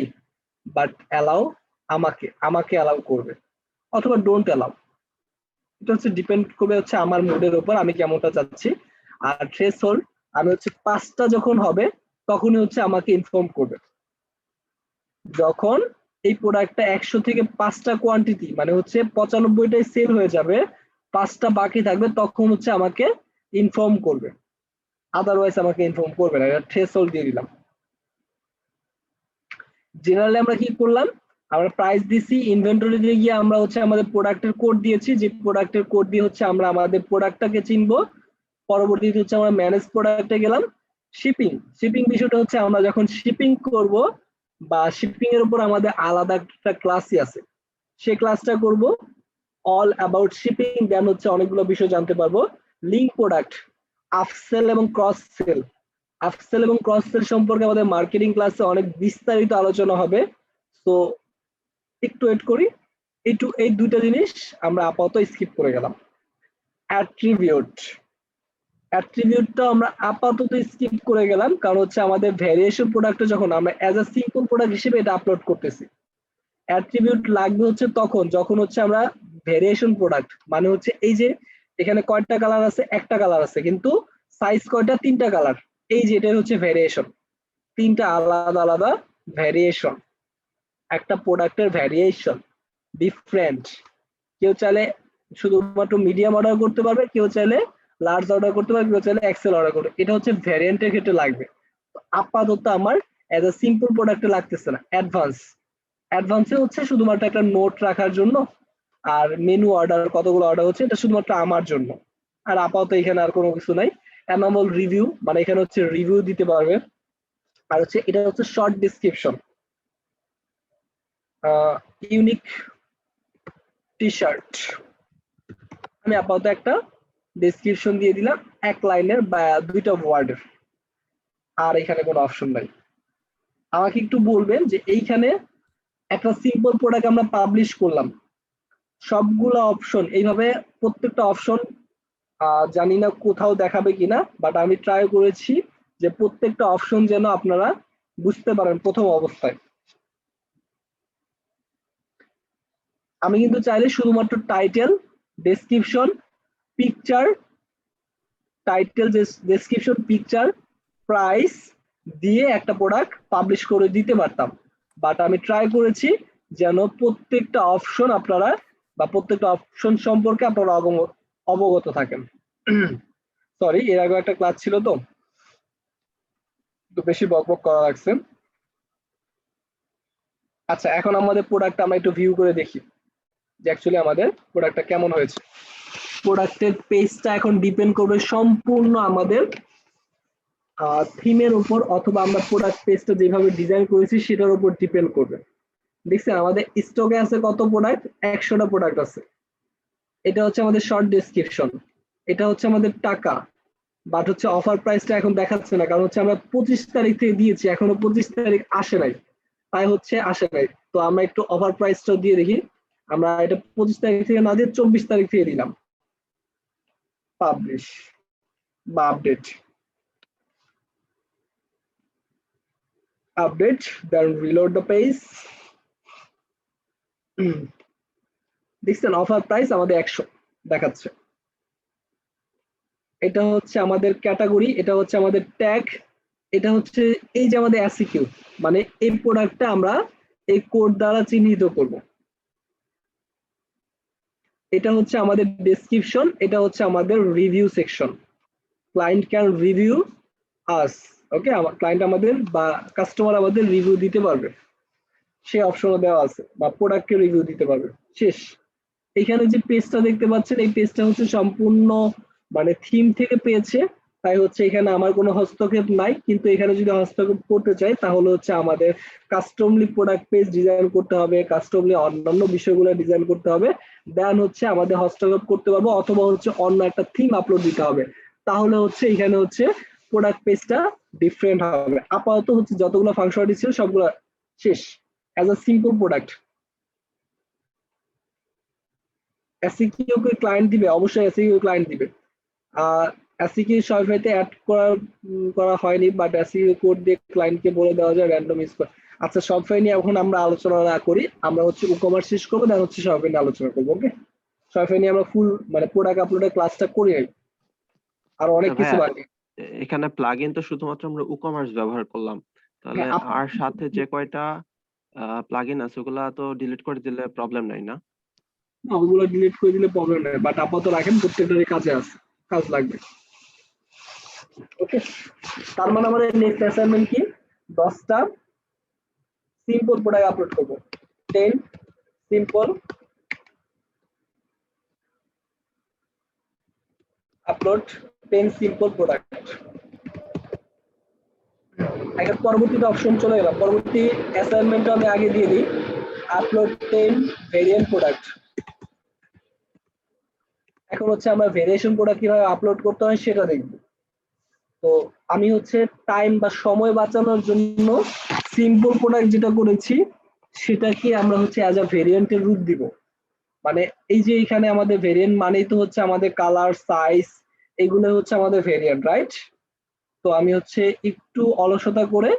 Speaker 1: but allow আমাকে আমাকে অ্যালাউ করবে অথবা ডোন্ট অ্যালাউ, এটা হচ্ছে ডিপেন্ড করবে হচ্ছে আমার মুডের উপর, আমি কেমনটা চাচ্ছি। আর থ্রেশহোল্ড, আমি হচ্ছে 5টা যখন হবে তখনই হচ্ছে আমাকে ইনফর্ম করবে। যখন এই প্রোডাক্টটা 100 থেকে 5টা কোয়ান্টিটি, মানে হচ্ছে 95টাই সেল হয়ে যাবে, 5টা বাকি থাকবে, তখন হচ্ছে আমাকে ইনফর্ম করবে। আদারওয়াইজ আমাকে ইনফর্ম করবে না। এটা থ্রেশহোল্ড দিয়ে দিলাম। জেনারেলি আমরা কি করলাম, আমরা প্রাইস দিছি, ইনভেন্টরিতে গিয়ে আমরা হচ্ছে আমাদের প্রোডাক্টের কোড দিয়েছি, যে প্রোডাক্টের কোড দিয়ে হচ্ছে আমরা আমাদের প্রোডাক্টটাকে চিনবো। পরবর্তীতে হচ্ছে আমরা ম্যানেজ প্রোডাক্টে গেলাম। শিপিং, শিপিং বিষয়টা হচ্ছে আমরা যখন শিপিং করব বা শিপিং এর উপর আমাদের আলাদা একটা ক্লাসই আছে, সেই ক্লাসটা করব অল অ্যাবাউট শিপিং, দেন হচ্ছে অনেকগুলো বিষয় জানতে পারবো। লিঙ্ক প্রোডাক্ট, আপসেল এবং ক্রস সেল, আপসেল এবং ক্রস সেল সম্পর্কে আমাদের মার্কেটিং ক্লাসে অনেক বিস্তারিত আলোচনা হবে। তো একটু ওয়েট করি, এই দুইটা জিনিস আমরা আপাতত স্কিপ করে গেলাম। অ্যাট্রিবিউট, অ্যাট্রিবিউটটা আমরা আপাতত স্কিপ করে গেলাম, কারণ হচ্ছে আমাদের ভ্যারিয়েশন প্রোডাক্টে যখন আমরা অ্যাজ আ সিম্পল প্রোডাক্ট হিসেবে এটা আপলোড করতেছি। অ্যাট্রিবিউট লাগবে হচ্ছে তখন যখন হচ্ছে আমরা ভ্যারিয়েশন প্রোডাক্ট, মানে হচ্ছে এই যে এখানে কয়টা কালার আছে, একটা কালার আছে, কিন্তু সাইজ কয়টা, 3টা কালার। এই যে এটা হচ্ছে ভ্যারিয়েশন, 3টা আলাদা আলাদা ভ্যারিয়েশন, একটা প্রোডাক্টের ভ্যারিয়েশন ডিফারেন্ট। কেউ চাইলে শুধুমাত্র মিডিয়াম অর্ডার করতে পারবে, কেউ চাইলে লার্জ অর্ডার করতে পারবে, কেউ চাইলে এক্সেল অর্ডার করবে। এটা হচ্ছে ভ্যারিয়েন্টের ক্ষেত্রে লাগবে। আপাতত আমার এজ আ সিম্পল প্রোডাক্টে লাগতেছে না। অ্যাডভান্স, অ্যাডভান্সে হচ্ছে শুধুমাত্র একটা নোট রাখার জন্য, আর মেনু অর্ডার কতগুলো অর্ডার হচ্ছে এটা শুধুমাত্র আমার জন্য। আর আপাতত এখানে আর কোনো কিছু নাই। অ্যানাবল রিভিউ, মানে এখানে হচ্ছে রিভিউ দিতে পারবে। আর হচ্ছে এটা হচ্ছে short description, unique T shirt, আমি আপাতত একটা ডেসক্রিপশন দিয়ে দিলাম 1 লাইনের বা 2টা ওয়ার্ডের। আর এখানে কোনো অপশন নাই। আমাকে একটু বলবেন যে এইখানে একটা সিম্পল প্রোডাক্ট আমরা পাবলিশ করলাম, সবগুলো অপশন এইভাবে প্রত্যেকটা অপশন জানি না কোথাও দেখাবে কিনা, বাট আমি ট্রাই করেছি যে প্রত্যেকটা অপশন যেন আপনারা বুঝতে পারেন প্রথম অবস্থায়। আমি কিন্তু চাইলে শুধুমাত্র title, description, picture, title, description, picture, price দিয়ে একটা প্রোডাক্ট পাবলিশ করে দিতে পারতাম, বাট আমি ট্রাই করেছি যেন প্রত্যেকটা অপশন আপনারা বা প্রত্যেকটা অপশন সম্পর্কে আপনারা অবগত থাকেন। সরি, এর আগে একটা ক্লাস ছিল তো একটু বেশি বকবক করা লাগছে। আচ্ছা, এখন আমাদের প্রোডাক্ট আমরা একটু ভিউ করে দেখি যে অ্যাকচুয়ালি আমাদের প্রোডাক্টটা কেমন হয়েছে। প্রোডাক্টের পেজটা এখন ডিপেন্ড করবে সম্পূর্ণ আমাদের থিমের উপর, অথবা আমরা প্রোডাক্ট পেজটা যেভাবে ডিজাইন করেছি সেটার উপর ডিপেন্ড করবে। দেখছেন আমাদের স্টকে আছে কত প্রোডাক্ট, 100টা প্রোডাক্ট আছে। এটা হচ্ছে আমাদের শর্ট ডেসক্রিপশন, এটা হচ্ছে আমাদের টাকা, বাট হচ্ছে অফার প্রাইসটা এখন দেখাচ্ছে না, কারণ হচ্ছে আমরা 25 তারিখ থেকে দিয়েছি, এখনো 25 তারিখ আসে নাই, তাই হচ্ছে আসে নাই। তো আমরা একটু অফার প্রাইসটা দিয়ে দেখি। আমরা এটা 25 তারিখ থেকে না দিয়ে 24 তারিখ থেকে দিলাম। পাবলিশ বা update, then reload the page. দেখছেন অফার প্রাইস আমাদের 100 দেখাচ্ছে। এটা হচ্ছে আমাদের ক্যাটাগরি, এটা হচ্ছে আমাদের ট্যাগ, এটা হচ্ছে এই যে আমাদের এসিকিউ, মানে এই প্রোডাক্টটা আমরা এই কোড দ্বারা চিহ্নিত করব। এটা হচ্ছে আমাদের ডেসক্রিপশন, এটা হচ্ছে আমাদের review section. Client can review us, okay, client আমাদের বা কাস্টমার আমাদের রিভিউ দিতে পারবে, সে অপশনও দেওয়া আছে, বা প্রোডাক্টকে রিভিউ দিতে পারবে। শেষ। এখানে যে পেজটা দেখতে পাচ্ছেন, এই পেজটা হচ্ছে সম্পূর্ণ মানে থিম থেকে পেয়েছে, তাই হচ্ছে এখানে আমার কোনো হস্তক্ষেপ নাই। কিন্তু এখানে যদি হস্তক্ষেপ করতে চাই তাহলে হচ্ছে আমাদের কাস্টমলি প্রোডাক্ট পেজ ডিজাইন করতে হবে, কাস্টমলি অন্যান্য বিষয়গুলো ডিজাইন করতে হবে, দেন হচ্ছে আমাদের হস্তক্ষেপ করতে পারবো, অথবা হচ্ছে অন্য একটা থিম আপলোড দিতে হবে, তাহলে হচ্ছে এখানে হচ্ছে প্রোডাক্ট পেজটা ডিফারেন্ট হবে। আপাতত হচ্ছে যতগুলো ফাংশনালিটি ছিল সবগুলো শেষ as a simple product. SCQ K client দিবে, অবশ্যই এসিকিউ ক্লায়েন্ট দিবে। এসিকিউ সবইতে অ্যাড করা হয়নি, বাট এসিকিউ কোড দিয়ে ক্লায়েন্টকে বলে দেওয়া যায় র্যান্ডম ইউজ করে। আচ্ছা, সবফাই নিয়ে এখন আমরা আলোচনা না করি, আমরা হচ্ছে ই-কমার্স শেষ করবো, দেন হচ্ছে সবফাই নিয়ে আলোচনা করবো। ওকে, সবফাই নিয়ে আমরা ফুল মানে প্রোডাক্ট আপলোডের ক্লাসটা করি নাই, আর অনেক কিছু
Speaker 3: ভাইয়া,
Speaker 1: বাকি।
Speaker 3: এখানে প্লাগইন তো শুধুমাত্র আমরা ই-কমার্স ব্যবহার করলাম, তাহলে
Speaker 1: হ্যাঁ,
Speaker 3: আর সাথে যে কয়টা প্লাগইন আছে ওগুলা তো ডিলিট করে দিলে প্রবলেম নাই না?
Speaker 1: ওগুলো ডিলিট করে দিলে প্রবলেম নেই, বাট আপাতত রাখেন, প্রত্যেকটারই কাজে আছে, কাজ লাগবে। ওকে, তার মানে আমাদের নেক্সট অ্যাসাইনমেন্ট কি, 10টা সিম্পল প্রোডাক্ট আপলোড করবো। 10 সিম্পল আপলোড 10 সিম্পল প্রোডাক্ট। এখন পরবর্তীতে অপশন চলে গেলাম, পরবর্তী অ্যাসাইনমেন্ট আমি আগে দিয়ে দিই, আপলোড 10 ভেরিয়েন্ট প্রোডাক্ট। এখন হচ্ছে আমরা ভেরিয়েশন প্রোডাক্ট কিভাবে আপলোড করতে হয় সেটা দেখব। তো আমি হচ্ছে টাইম বা সময় বাঁচানোর জন্য সিম্পল প্রোডাক্ট যেটা করেছি সেটাকে আমরা হচ্ছে অ্যাজ আ ভেরিয়েন্টের রূপ দিব। মানে এই যে এখানে আমাদের ভেরিয়েন্ট মানেই তো হচ্ছে আমাদের কালার, সাইজ, এগুলো হচ্ছে আমাদের ভেরিয়েন্ট, রাইট? তো আমি হচ্ছে একটু অলসতা করে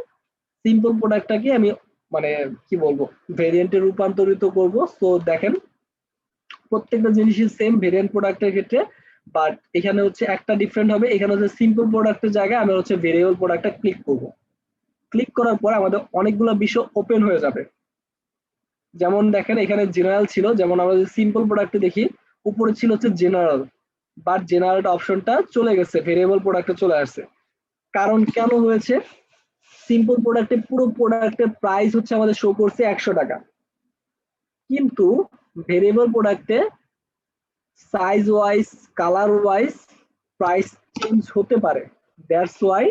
Speaker 1: সিম্পল প্রোডাক্টটাকে আমি মানে কি বলবো ভেরিয়েন্টে রূপান্তরিত করব। তো দেখেন প্রত্যেকটা জিনিসই সেম ভেরিয়েন্ট প্রোডাক্টের ক্ষেত্রে, বাট এখানে হচ্ছে একটা ডিফারেন্ট হবে, এখানে হচ্ছে সিম্পল প্রোডাক্টের জায়গায় আমি হচ্ছে ভেরিয়েবল প্রোডাক্টটা ক্লিক করব। ক্লিক করার পর আমাদের অনেকগুলো বিষয় ওপেন হয়ে যাবে। যেমন দেখেন এখানে জেনারেল ছিল, যেমন আমরা যদি সিম্পল প্রোডাক্টে দেখি উপরে ছিল হচ্ছে জেনারেল, বাট জেনারেল অপশনটা চলে গেছে, ভেরিয়েবল প্রোডাক্টে চলে আসছে। কারণ কেন হয়েছে, সিম্পল প্রোডাক্টে পুরো প্রোডাক্টের প্রাইস হচ্ছে আমাদের শো করছে 100 টাকা, কিন্তু ভেরিয়েবল প্রোডাক্টে size wise, colour wise price change হতে পারে। দ্যাটস ওয়াই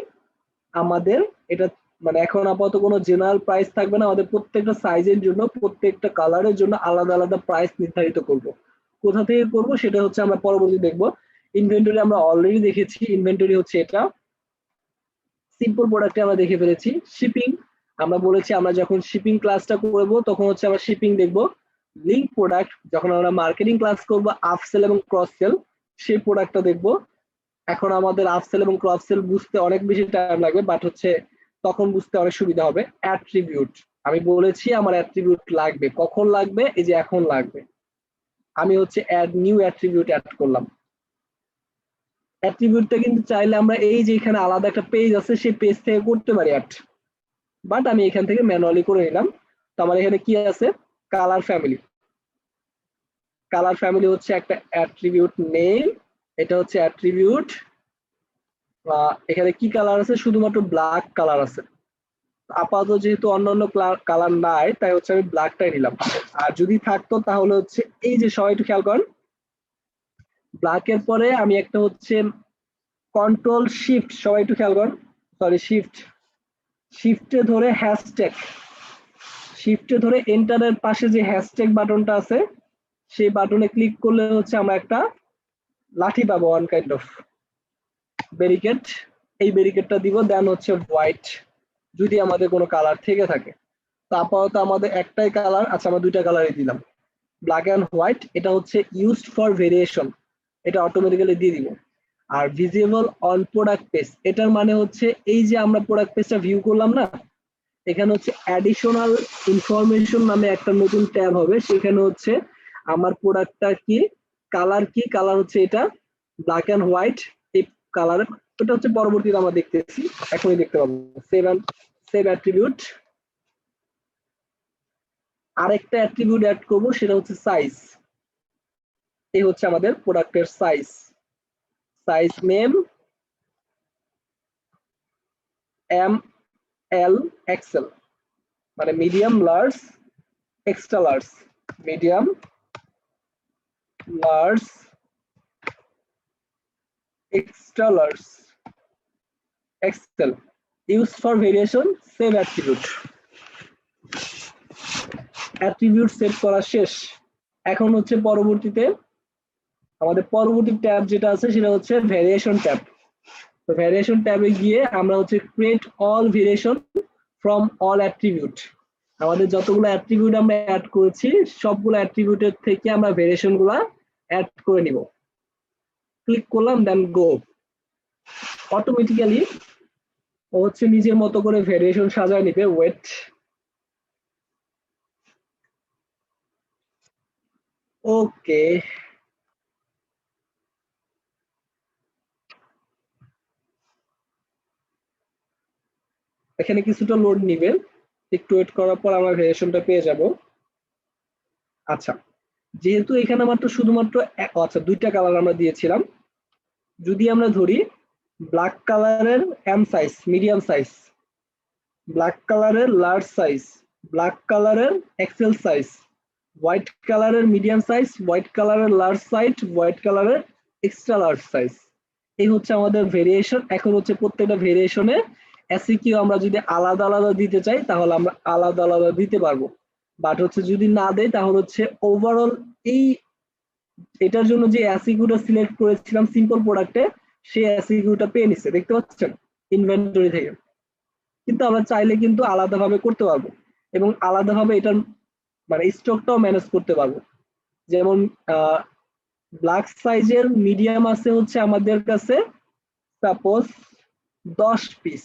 Speaker 1: আমাদের এটা মানে এখন আপাতত কোনো জেনারেল প্রাইস থাকবে না, আমাদের প্রত্যেকটা সাইজের জন্য, প্রত্যেকটা কালারের জন্য আলাদা আলাদা প্রাইস নির্ধারিত করব। কোথা থেকে করব সেটা হচ্ছে আমরা পরবর্তী দেখব। ইনভেন্টরি আমরা অলরেডি দেখেছি, ইনভেন্টরি হচ্ছে এটা। সিম্পল প্রোডাক্টে আমরা দেখে ফেলেছি। শিপিং আমরা বলেছি আমরা যখন শিপিং ক্লাসটা করব তখন হচ্ছে আমরা শিপিং দেখব। লিঙ্ক প্রোডাক্ট যখন আমরা মার্কেটিং ক্লাস করব, আপসেল এবং ক্রস সেল, সেই প্রোডাক্টটা দেখব। এখন আমাদের আপসেল এবং ক্রস সেল বুঝতে অনেক বেশি টাইম লাগবে, বাট হচ্ছে তখন বুঝতে অনেক সুবিধা হবে। অ্যাট্রিবিউট আমি বলেছি আমার অ্যাট্রিবিউট লাগবে, কখন লাগবে, এই যে এখন লাগবে। আমি হচ্ছে অ্যাড নিউ অ্যাট্রিবিউট অ্যাড করলাম। অ্যাট্রিবিউটটা কিন্তু চাইলে আমরা এই যে এখানে আলাদা একটা পেজ আছে সেই পেজ থেকে করতে পারি অ্যাড, বাট আমি এখান থেকে ম্যানুয়ালি করে নিলাম। তো আমার এখানে কি আছে, কালার ফ্যামিলি। কালার ফ্যামিলি হচ্ছে একটা অ্যাট্রিবিউট নেম, এটা হচ্ছে অ্যাট্রিবিউট। এখানে কি কালার আছে? শুধুমাত্র ব্ল্যাক কালার আছে। আপাতত যেহেতু অন্যান্য কালার নাই, তাই হচ্ছে আমি ব্ল্যাকটাই নিলাম। আর যদি থাকতো তাহলে হচ্ছে এই যে, সবাই একটু খেয়াল করেন, ব্ল্যাকের পরে আমি একটা হচ্ছে কন্ট্রোল শিফট, সবাই একটু খেয়াল করেন, সরি শিফটে ধরে হ্যাশট্যাগ, শিফটে ধরে এন্টারের পাশে যে হ্যাশট্যাগ বাটনটা আছে, সেই বাটনে ক্লিক করলে হচ্ছে আমরা একটা লাঠি পাবো, ওয়ান কাইন্ড অফ ব্যারিকেড। এই ব্যারিকেডটা দিব, দেন হচ্ছে হোয়াইট যদি আমাদের কোনো কালার থেকে থাকে। তো আপাতত আমাদের একটাই কালার, আচ্ছা আমরা দুইটা কালারই দিলাম, ব্ল্যাক অ্যান্ড হোয়াইট। এটা হচ্ছে ইউজড ফর ভেরিয়েশন, এটা অটোমেটিক্যালি দিয়ে দিব। আর ভিজিবল অন প্রোডাক্ট পেজ, এটার মানে হচ্ছে এই যে আমরা প্রোডাক্ট পেজটা ভিউ করলাম না, এখানে হচ্ছে অ্যাডিশনাল ইনফরমেশন নামে একটা নতুন ট্যাব হবে। সেখানে হচ্ছে আমার প্রোডাক্টটা কি, কালার হচ্ছে এটা ব্ল্যাক অ্যান্ড হোয়াইট, এই কালার, এটা হচ্ছে পরবর্তীতে আমরা দেখতেছি, এখনই দেখতে পাবো। Save attribute. আরেকটা অ্যাট্রিবিউট অ্যাড করব, সেটা হচ্ছে সাইজ। এই হচ্ছে আমাদের প্রোডাক্টের সাইজ নেম ML XL, মানে medium, large, extra large, medium, large, extra large, XL, used for variation, save attribute। Attribute set করা শেষ। এখন হচ্ছে পরবর্তীতে আমাদের পরবর্তী ট্যাব যেটা আছে সেটা হচ্ছে ভ্যারিয়েশন ট্যাব। তো ভ্যারিয়েশন ট্যাবে গিয়ে আমরা হচ্ছে create all variation from all attribute, আমাদের যতগুলো অ্যাট্রিবিউট আমরা অ্যাড করেছি সবগুলো অ্যাট্রিবিউটের থেকে আমরা ভেরিয়েশন গুলা অ্যাড করে নিব। ক্লিক করলাম, দেন গো। অটোমেটিক্যালি ও হচ্ছে নিজের মতো করে ভেরিয়েশন সাজায় নিবে। ওয়েট, ওকে, এখানে কিছুটা লোড নিবে, একটু ওয়েট করার পর আমরা ভেরিয়েশনটা পেয়ে যাব। আচ্ছা, যেহেতু এখানে মাত্র শুধুমাত্র আচ্ছা দুইটা কালার আমরা দিয়েছিলাম, যদি আমরা ধরি ব্ল্যাক কালারের M size, medium size, black কালারের লার্জ সাইজ, ব্ল্যাক কালারের এক্সেল সাইজ, হোয়াইট কালারের মিডিয়াম সাইজ, হোয়াইট কালারের লার্জ সাইজ, হোয়াইট কালারের এক্সট্রা লার্জ সাইজ, এই হচ্ছে আমাদের ভেরিয়েশন। এখন হচ্ছে প্রত্যেকটা ভেরিয়েশনে এসিকিউ আমরা যদি আলাদা আলাদা দিতে চাই তাহলে আমরা আলাদা আলাদা দিতে পারবো, বাট হচ্ছে যদি না দেয় তাহলে হচ্ছে ওভারঅল এই এটার জন্য যে এসিকিউটা সিলেক্ট করেছিলাম সিম্পল প্রোডাক্টে, সেই এসিকিউটা পেয়ে নিচ্ছে, দেখতে পাচ্ছেন ইনভেন্টরি থেকে। কিন্তু আমরা চাইলে কিন্তু আলাদাভাবে করতে পারবো এবং আলাদাভাবে এটার মানে স্টকটাও ম্যানেজ করতে পারবো। যেমন ব্ল্যাক সাইজের মিডিয়াম আছে হচ্ছে আমাদের কাছে সাপোজ 10 পিস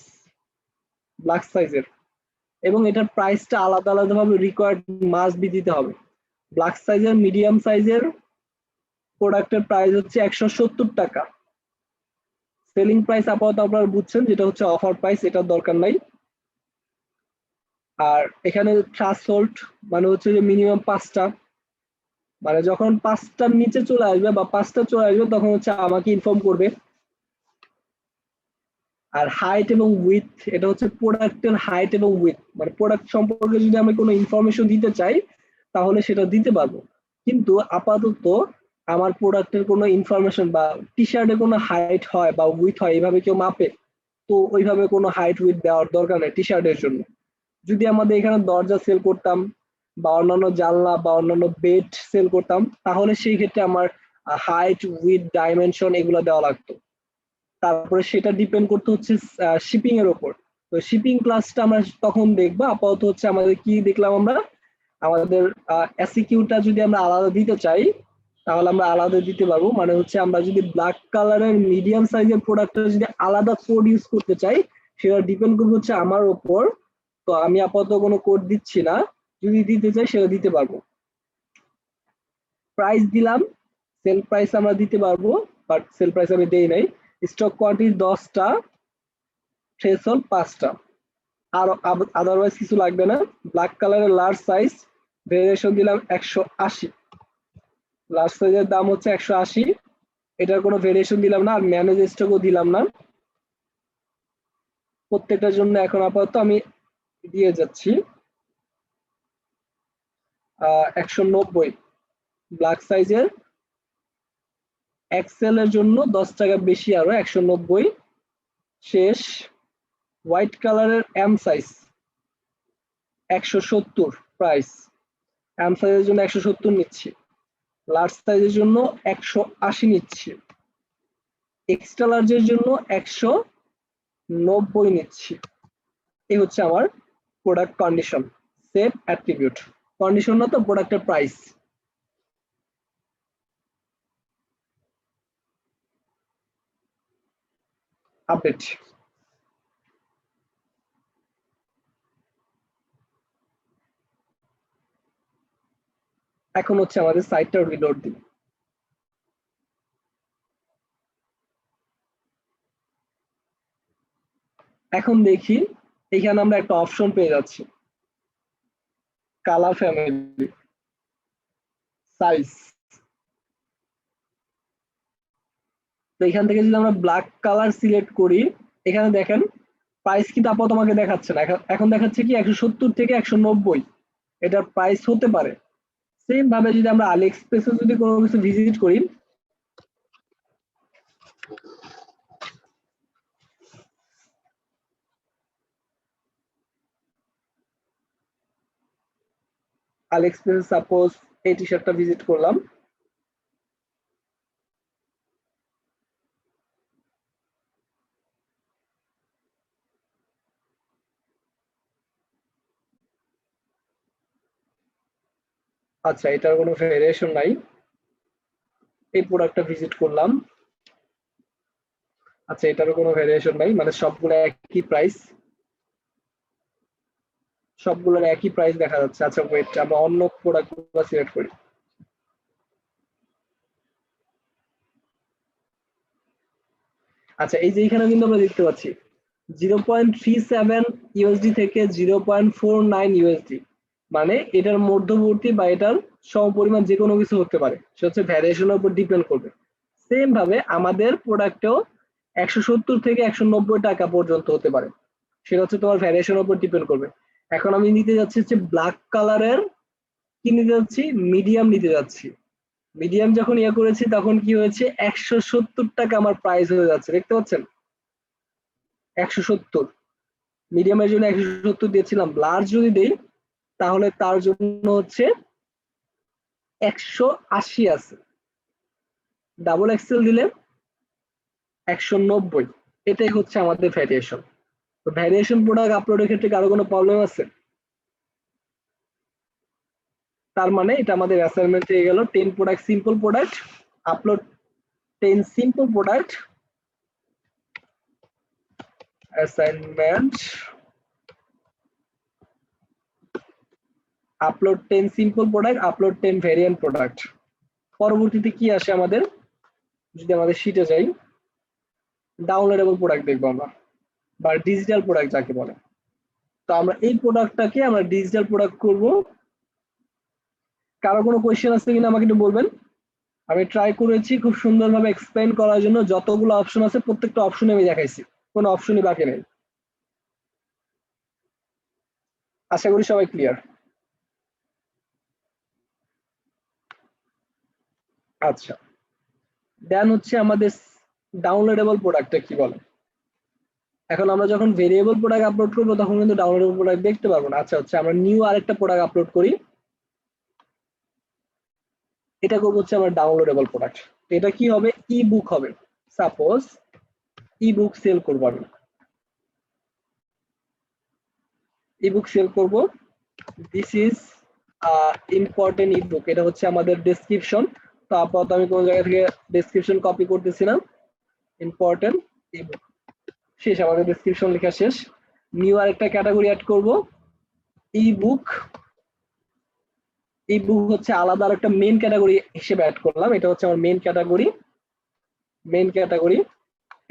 Speaker 1: ব্ল্যাক সাইজের, এবং এটার প্রাইসটা আলাদা আলাদাভাবে রিকোয়ার্ড মাস্ট বি দিতে হবে। ব্ল্যাক সাইজের মিডিয়াম সাইজের প্রোডাক্টের প্রাইস হচ্ছে 170 টাকা। সেলিং প্রাইস আপাতত আপনারা বুঝছেন, যেটা হচ্ছে অফার প্রাইস, এটার দরকার নাই। আর এখানে থ্রেশহোল্ড মানে হচ্ছে যে মিনিমাম 5টা, মানে যখন 5টার নিচে চলে আসবে বা 5টা চলে আসবে তখন হচ্ছে আমাকে ইনফর্ম করবে। আর হাইট এবং উইথ, এটা হচ্ছে প্রোডাক্টের হাইট এবং উইথ, মানে প্রোডাক্ট সম্পর্কে যদি আমি কোনো ইনফরমেশন দিতে চাই তাহলে সেটা দিতে পারবো। কিন্তু আপাতত আমার প্রোডাক্টের কোনো ইনফরমেশন বা টি শার্টের কোনো হাইট হয় বা উইথ হয় এইভাবে কেউ মাপে, তো ওইভাবে কোনো হাইট উইথ দেওয়ার দরকার নেই টি শার্টের জন্য। যদি আমাদের এখানে দরজা সেল করতাম বা অন্যান্য জানলা বা অন্যান্য বেড সেল করতাম তাহলে সেই ক্ষেত্রে আমার হাইট উইথ ডাইমেনশন এগুলো দেওয়া লাগতো। তারপরে সেটা ডিপেন্ড করতে হচ্ছে শিপিং এর উপর। তো শিপিং ক্লাসটা আমরা তখন দেখবো। আপাতত হচ্ছে আমাদের কি দেখলাম, আমরা আমাদের এসিকিউটা যদি আমরা আলাদা দিতে চাই তাহলে আমরা আলাদা দিতে পারবো। মানে হচ্ছে আমরা যদি ব্ল্যাক কালারের মিডিয়াম সাইজের প্রোডাক্টটা যদি আলাদা কোড ইউজ করতে চাই সেটা ডিপেন্ড করবে হচ্ছে আমার উপর। তো আমি আপাতত কোনো কোড দিচ্ছি না, যদি দিতে চাই সেটা দিতে পারবো। প্রাইস দিলাম, সেল প্রাইস আমরা দিতে পারবো, বাট সেল প্রাইস আমি দেই নাই। স্টক কোয়ান্টিটি 10টা, থ্রেশহোল্ড 5টা, আর আদারওয়াইজ কিছু লাগবে না। ব্ল্যাক কালারের লার্জ সাইজ ভেরিয়েশন দিলাম 180, লার্জ সাইজের দাম হচ্ছে 180। এটার কোনো ভেরিয়েশন দিলাম না, আর ম্যানেজ স্টকও দিলাম না। প্রত্যেকটার জন্য এখন আপাতত আমি দিয়ে যাচ্ছি 190 ব্ল্যাক সাইজের, এক্সেল এর জন্য 10 টাকা বেশি আরো 190 শেষ। হোয়াইট কালারের এম সাইজ 170 প্রাইস, এম সাইজের জন্য 170 নিচ্ছি, লার্জ সাইজের জন্য 180 নিচ্ছি, এক্সট্রা লার্জের জন্য 190 নিচ্ছি। এই হচ্ছে আমার product condition, save attribute, condition না তো প্রোডাক্টের প্রাইস। আপডেট। এখন হচ্ছে আমাদের সাইটটা রিলোড দিই। এখন দেখি এখানে আমরা একটা অপশন পেয়ে যাচ্ছি, কালার ফ্যামিলি, সাইজ। তো এখান থেকে যদি আমরা ব্ল্যাক কালার সিলেক্ট করি, এখানে দেখেন প্রাইস কিন্তু আপাতত আমাকে দেখাচ্ছে না, এখন দেখাচ্ছে কি 170 থেকে 190 এটার প্রাইস হতে পারে। সেম ভাবে যদি আমরা আলি এক্সপ্রেসে যদি কোনো কিছু ভিজিট করি, আলি এক্সপ্রেসে সাপোজ এই টি শার্টটা ভিজিট করলাম, আচ্ছা এটার কোনো ভেরিয়েশন নাই, এই প্রোডাক্টটা ভিজিট করলাম, আচ্ছা এটারও কোনো ভেরিয়েশন নাই, মানে সবগুলো একই প্রাইস, সবগুলোর একই প্রাইস দেখা যাচ্ছে। আচ্ছা ওয়েট, আমরা অন্য প্রোডাক্টগুলো সিলেক্ট করি। আচ্ছা এই যে এখানে কিন্তু আমরা দেখতে পাচ্ছি 0.37 ইউএসডি থেকে 0.49 ইউএসডি, মানে এটার মধ্যবর্তী বা এটার সমপরিমাণ যে কোনো কিছু হতে পারে, সেটা হচ্ছে ভ্যারিয়েশনের উপর ডিপেন্ড করবে। সেম ভাবে আমাদের প্রোডাক্টেও 170 থেকে 190 টাকা পর্যন্ত হতে পারে, সেটা হচ্ছে তোমার ভ্যারিয়েশনের উপর ডিপেন্ড করবে। এখন আমি নিতে যাচ্ছি হচ্ছে ব্ল্যাক কালারের, কি নিতে যাচ্ছি, মিডিয়াম নিতে যাচ্ছি। মিডিয়াম যখন ইয়ে করেছি তখন কি হয়েছে, 170 টাকা আমার প্রাইস হয়ে যাচ্ছে, দেখতে পাচ্ছেন 170, মিডিয়ামের জন্য 170 দিয়েছিলাম। লার্জ যদি দেই তাহলে তার জন্য হচ্ছে 180 আছে, ডাবল এক্সেল দিলে 190। এটাই হচ্ছে আমাদের ভ্যারিয়েশন। তো ভ্যারিয়েশন প্রোডাক্ট আপলোডের ক্ষেত্রে কারো কোনো প্রবলেম আছে? তার মানে এটা আমাদের অ্যাসাইনমেন্ট হয়ে গেল 10 product simple product, upload 10 simple product, assignment upload 10 simple product, upload 10 variant product. পরবর্তীতে কি আসে আমাদের, যদি আমাদের শিটে যাই, ডাউনলোডেবল প্রোডাক্ট দেখবো আমরা, বা ডিজিটাল প্রোডাক্ট যাকে বলে। তো আমরা এই প্রোডাক্টটাকে আমরা ডিজিটাল প্রোডাক্ট করব। কারো কোনো কোয়েশ্চেন আছে কিনা আমাকে একটু বলবেন। আমি ট্রাই করেছি খুব সুন্দরভাবে এক্সপ্লেইন করার জন্য, যতগুলো অপশন আছে প্রত্যেকটা অপশনে আমি দেখাইছি, কোনো অপশনই বাকি নেই। আশা করি সবাই ক্লিয়ার। আচ্ছা দেন হচ্ছে আমাদের ডাউনলোডেবল প্রোডাক্টটা কি বলে। এখন আমরা যখন ভেরিয়েবল প্রোডাক্ট আপলোড করবো তখন কিন্তু ডাউনলোডেবল প্রোডাক্ট দেখতে পারবো না। আচ্ছা হচ্ছে আমরা নিউ আরেকটা প্রোডাক্ট আপলোড করি, এটা করবো হচ্ছে আমার ডাউনলোডেবল প্রোডাক্ট। এটা কি হবে, ই বুক হবে। সাপোজ ই বুক সেল করবো আমি, ই বুক সেল করবো, দিস ইজ ইম্পর্টেন্ট ই বুক, এটা হচ্ছে আমাদের ডেসক্রিপশন। তো আপাতত আমি কোন জায়গা থেকে ডেসক্রিপশন কপি করতেছি না, ইম্পর্টেন্ট ই বুক, শেষ, আমাদের ডেসক্রিপশন লেখা শেষ। নিউ আরেকটা ক্যাটাগরি অ্যাড করব, ই বুক। ই বুক হচ্ছে আলাদা আরেকটা মেইন ক্যাটাগরি হিসেবে অ্যাড করলাম, এটা হচ্ছে আমার মেইন ক্যাটাগরি। মেইন ক্যাটাগরি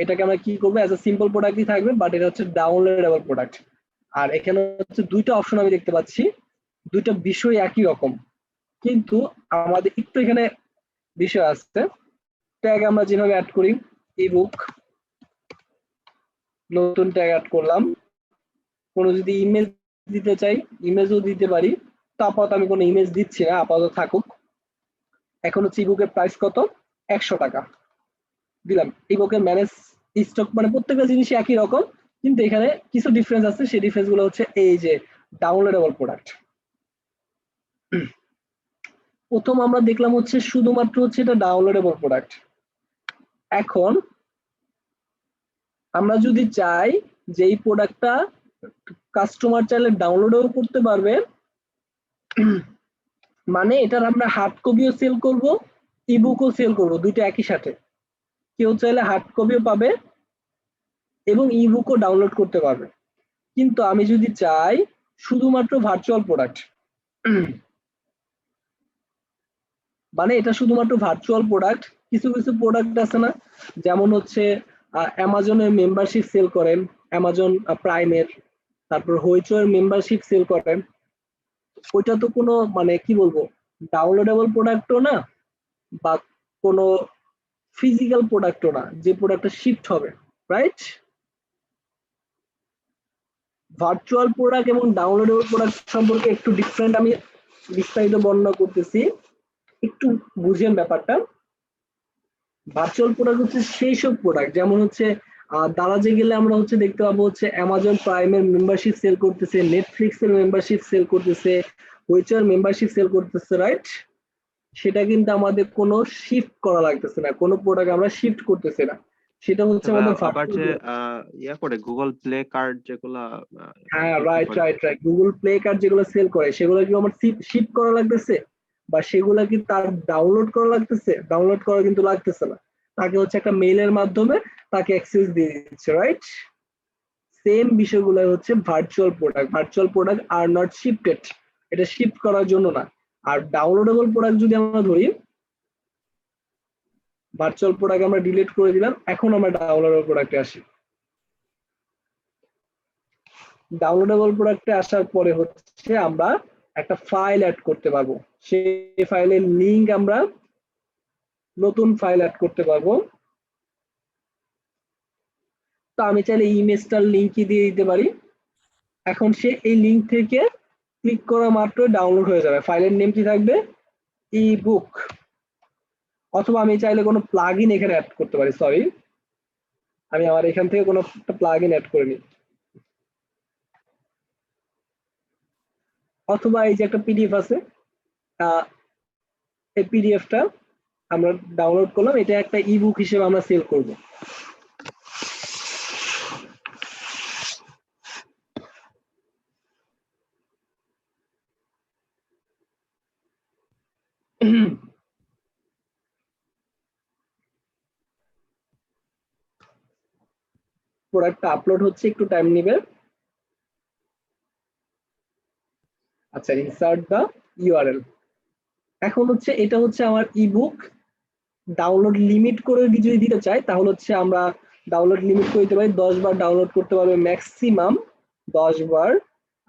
Speaker 1: এটাকে আমরা কি করবো, অ্যাজ এ সিম্পল প্রোডাক্টই থাকবে, বাট এটা হচ্ছে ডাউনলোডেবল প্রোডাক্ট। আর এখানে হচ্ছে দুইটা অপশন আমি দেখতে পাচ্ছি, দুইটা বিষয় একই রকম, কিন্তু আমাদের একটু এখানে বিষয় আছে। ট্যাগ আমরা যেভাবে অ্যাড করি, ইবুক, নতুন ট্যাগ অ্যাড করলাম। কোনো যদি ইমেজ দিতে চাই, ইমেজও দিতে পারি। তো আপাতত আমি কোনো ইমেজ দিচ্ছি না, আপাতত থাকুক। এখন হচ্ছে ইবুকের প্রাইস কত, 100 টাকা দিলাম। ইবুকের ম্যানেজ স্টক, মানে প্রত্যেকটা জিনিসই একই রকম, কিন্তু এখানে কিছু ডিফারেন্স আছে। সেই ডিফারেন্স গুলো হচ্ছে এই যে ডাউনলোডেবল প্রোডাক্ট। প্রথম আমরা দেখলাম হচ্ছে শুধুমাত্র হচ্ছে এটা ডাউনলোডেবল প্রোডাক্ট। এখন আমরা যদি চাই যে এই প্রোডাক্টটা কাস্টমার চাইলে ডাউনলোডও করতে পারবে, মানে এটার আমরা হার্ড কপিও সেল করব, ইবুকও সেল করব, দুইটা একই সাথে। কেউ চাইলে হার্ড কপিও পাবে এবং ইবুকও ডাউনলোড করতে পারবে। কিন্তু আমি যদি চাই শুধুমাত্র ভার্চুয়াল প্রোডাক্ট, মানে এটা শুধুমাত্র ভার্চুয়াল প্রোডাক্ট। কিছু কিছু প্রোডাক্ট আছে না, যেমন হচ্ছে অ্যামাজনের মেম্বারশিপ সেল করেন, অ্যামাজন প্রাইমের, তারপর হইচয়ের মেম্বারশিপ সেল করেন। ওইটা তো কোনো মানে কি বলবো, ডাউনলোডেবল প্রোডাক্টও না বা কোনো ফিজিক্যাল প্রোডাক্টও না যে প্রোডাক্টটা শিফট হবে, রাইট? ভার্চুয়াল প্রোডাক্ট এবং ডাউনলোডেবল প্রোডাক্ট সম্পর্কে একটু ডিফারেন্ট আমি বিস্তারিত বর্ণনা করতেছি, একটু বুঝেন ব্যাপারটা। ভার্চুয়াল প্রোডাক্ট হচ্ছে সেই সব প্রোডাক্ট, যেমন হচ্ছে দারাজে গেলে আমরা হচ্ছে দেখতে পাবো হচ্ছে অ্যামাজন প্রাইমের মেম্বারশিপ সেল করতেছে, নেটফ্লিক্স এর মেম্বারশিপ সেল করতেছে, হুইচার মেম্বারশিপ সেল করতেছে, রাইট? সেটা কিন্তু আমাদের কোনো শিফট করা লাগতেছে না, কোনো প্রোডাক্ট আমরা শিফট করতেছি না, সেটা হচ্ছে আমাদের
Speaker 3: আবার যে
Speaker 1: ভার্চুয়াল।
Speaker 3: ইয়া করে গুগল প্লে কার্ড যেগুলা
Speaker 1: হ্যাঁ,
Speaker 3: বিক্রি
Speaker 1: রাইট
Speaker 3: করে।
Speaker 1: Right right Google play card যেগুলো সেল করে সেগুলো কি আমার শিপ করা লাগতেছে, বা সেগুলা কি তার ডাউনলোড করা লাগতেছে? ডাউনলোড করা কিন্তু লাগতেছে না, তাকে হচ্ছে একটা মেইলের মাধ্যমে তাকে অ্যাক্সেস দিয়ে দিচ্ছে, রাইট? সেম বিষয়গুলো হচ্ছে virtual product. Virtual product are not shifted, এটা শিফট করার জন্য না। আর ডাউনলোডেবল প্রোডাক্ট যদি আমরা ধরি, ভার্চুয়াল প্রোডাক্ট আমরা ডিলিট করে দিলাম, এখন আমরা ডাউনলোডেবল প্রোডাক্টে আসি। ডাউনলোডেবল প্রোডাক্টে আসার পরে হচ্ছে আমরা একটা ফাইল অ্যাড করতে পারবো, সেই ফাইলের লিংক আমরা নতুন ফাইল অ্যাড করতে পারবো। তো আমি চাইলে ইমেজটার লিংকই দিয়ে দিতে পারি। এখন সে এই লিংক থেকে ক্লিক করা মাত্র ডাউনলোড হয়ে যাবে। ফাইলের নেম কি থাকবে, ই বুক। অথবা আমি চাইলে কোনো প্লাগইন এখানে অ্যাড করতে পারি, সরি আমি আমার এখান থেকে কোনো একটা প্লাগইন অ্যাড করে নিই, অথবা এই যে একটা পিডিএফ আছে, এই পিডিএফটা আমরা ডাউনলোড করলাম, এটা একটা ইবুক হিসেবে আমরা সেল করব। প্রোডাক্টটা আপলোড হচ্ছে, একটু টাইম নেবে। আচ্ছা, ইনসার্ট দা ইউআরএল। এখন হচ্ছে এটা হচ্ছে আমার ইবুক। ডাউনলোড লিমিট করে যদি দিতে চাই তাহলে হচ্ছে আমরা ডাউনলোড লিমিট করে দিতে পারি, 10 বার ডাউনলোড করতে পারবে ম্যাক্সিমাম, 10 বার।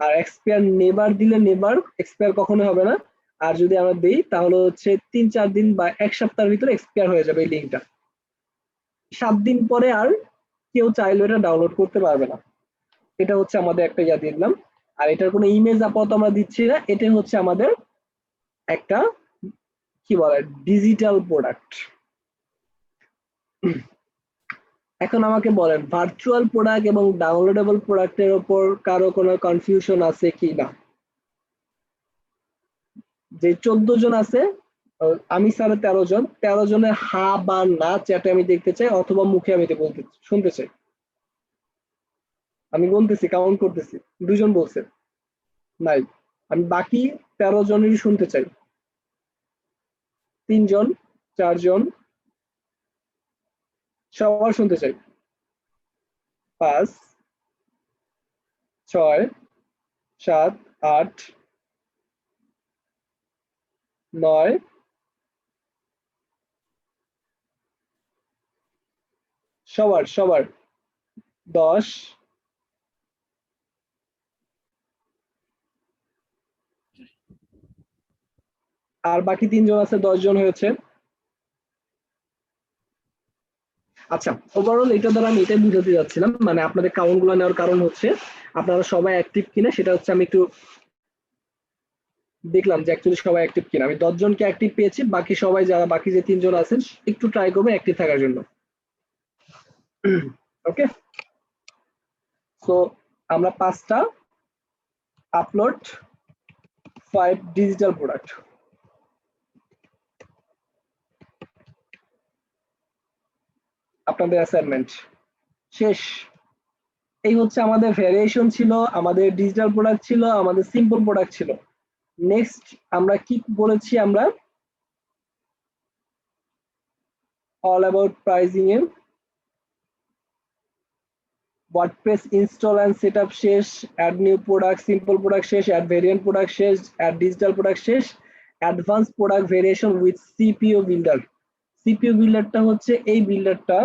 Speaker 1: আর এক্সপায়ার নেভার দিলে নেভার, এক্সপায়ার কখনো হবে না। আর যদি আমরা দিই তাহলে হচ্ছে 3-4 দিন বা এক সপ্তাহের ভিতরে এক্সপায়ার হয়ে যাবে এই লিঙ্কটা। 7 দিন পরে আর কেউ চাইলে এটা ডাউনলোড করতে পারবে না। এটা হচ্ছে আমাদের একটা ইয়া দিয়ে দিলাম। আর এটার কোনো ইমেজ আপাতত আমরা দিচ্ছি না, এটা হচ্ছে আমাদের একটা কি বলে ডিজিটাল প্রোডাক্ট। এখন আমাকে বলেন ভার্চুয়াল প্রোডাক্ট এবং ডাউনলোডেবল প্রোডাক্টের উপর কারো কোনো কনফিউশন আছে কি না? যে 14 জন আছে, আমি স্যার 13 জন, 13 জনের হা বা না চ্যাটে আমি দেখতে চাই, অথবা মুখে আমি বলতে শুনতে চাই। আমি বলতেছি, কাউন্ট করতেছি, 2 জন বলছে নাই, আমি বাকি 13 জনেরই শুনতে চাই। 3 জন, 4 জন, সবার শুনতে চাই। 5, 6, 7, 8, 9, সবার সবার 10, আর বাকি 3 জন আছে, 10 জন হয়েছে। আচ্ছা, ওভারঅল এটা দ্বারা আমি এটাই বুঝাতে যাচ্ছিলাম, মানে আপনাদের কাউন্ট গুলো নেওয়ার কারণ হচ্ছে আপনারা সবাই অ্যাক্টিভ কিনা, সেটা হচ্ছে আমি একটু দেখলাম যে অ্যাকচুয়ালি সবাই অ্যাক্টিভ কিনা। আমি 10 জনকে অ্যাক্টিভ পেয়েছি, বাকি সবাই যারা বাকি যে 3 জন আছেন একটু ট্রাই করবেন অ্যাক্টিভ থাকার জন্য। ওকে, সো আমরা 5টা আপলোড 5 ডিজিটাল প্রোডাক্ট। আপনাদের অ্যাসাইনমেন্ট শেষ। এই হচ্ছে আমাদের ভ্যারিয়েশন ছিল, আমাদের ডিজিটাল প্রোডাক্ট ছিল, আমাদের সিম্পল প্রোডাক্ট ছিল। নেক্সট আমরা কি বলেছি, আমরা অল অ্যাবাউট প্রাইজিং এ, ওয়ার্ডপ্রেস ইনস্টল এন্ড সেটআপ শেষ, add new product, simple product শেষ, অ্যাড ভেরিয়েন্ট প্রোডাক্ট শেষ, অ্যাড ডিজিটাল প্রোডাক্ট শেষ, advance product variation with CPU builder. CPU বিল্ডারটা হচ্ছে এই বিল্ডারটা,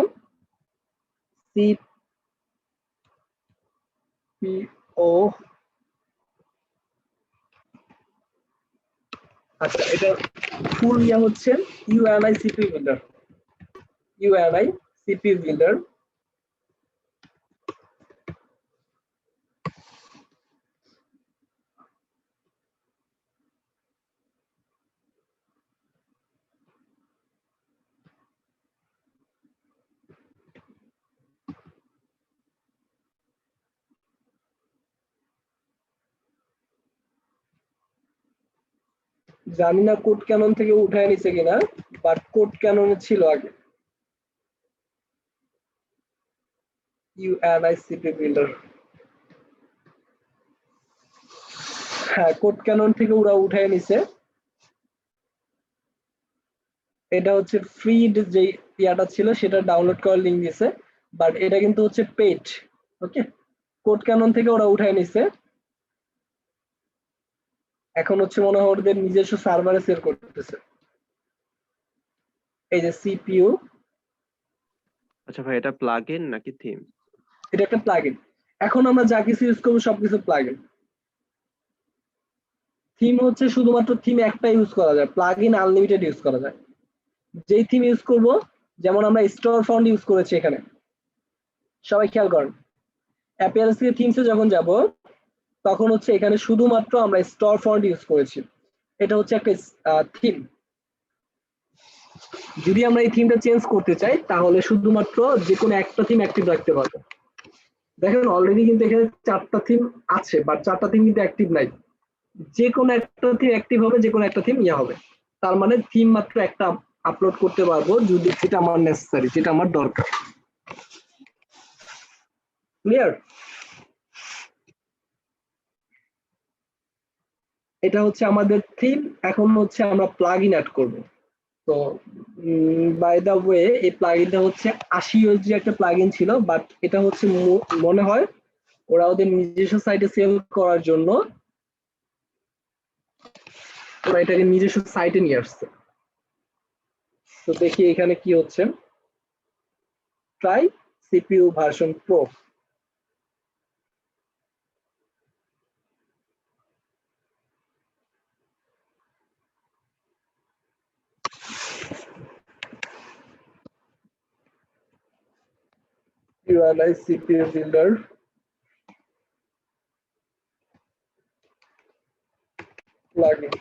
Speaker 1: সিপিও, আচ্ছা এটা ফুল ইয়া হচ্ছে UNI CPU builder, UNI CPU builder. জানি না কোড ক্যানন থেকে উঠায় নিছে কিনা, বাট কোড ক্যাননে ছিল আগে ইউএনআই সিপিইউ বিল্ডার। হ্যাঁ, কোড ক্যানন থেকে ওরা উঠায় নিছে। এটা হচ্ছে ফ্রি যে ইয়াটা ছিল সেটা ডাউনলোড করার লিংক দিয়েছে, বাট এটা কিন্তু হচ্ছে পেইড। ওকে, কোড ক্যানন থেকে ওরা উঠায় নিছে, এখন হচ্ছে মনে হয় ওদের নিজস্ব সার্ভারে সেল করতেছে। এই যে সিপিইউ,
Speaker 3: আচ্ছা ভাই, এটা প্লাগইন নাকি থিম?
Speaker 1: এটা একটা প্লাগইন। এখন আমরা যা কিছু ইউজ করবো সবকিছু প্লাগইন। থিম হচ্ছে শুধুমাত্র থিম একটা ইউজ করা যায়, প্লাগইন আনলিমিটেড ইউজ করা যায়। যেই থিম ইউজ করব, যেমন আমরা স্টোর ফন্ট ইউজ করেছি এখানে, সবাই খেয়াল করেন, অ্যাপিয়ারেন্স থেকে থিমসে যখন যাব তখন হচ্ছে এখানে শুধুমাত্র আমরা স্টোর ফন্ট ইউজ করেছি। এটা হচ্ছে একটা থিম। যদি আমরা এই থিমটা চেঞ্জ করতে চাই তাহলে শুধুমাত্র যে কোনো একটা থিম অ্যাক্টিভ রাখতে পারবো। দেখেন অলরেডি কিন্তু এখানে 4টা থিম আছে, বাট 4টা থিম কিন্তু অ্যাক্টিভ নাই। যে কোনো একটা থিম অ্যাক্টিভ হবে, যে কোনো একটা থিম ইয়া হবে। তার মানে থিম মাত্র একটা আপলোড করতে পারবো যদি যেটা আমার নেসেসারি, যেটা আমার দরকার। ক্লিয়ার? এটা হচ্ছে আমাদের থিম। এখন হচ্ছে আমরা প্লাগইন অ্যাড করব। তো বাই দা ওয়ে, এই প্লাগইনটা হচ্ছে 80 ইউএসডি একটা প্লাগইন ছিল, বাট এটা হচ্ছে মনে হয় ওরা ওদের নিজস্ব সাইটে সেল করার জন্য ওরা এটাকে নিজস্ব সাইটে নিয়ে আসছে। তো দেখি এখানে কি হচ্ছে। Try CPU version pro. UNI CPU builder plugin.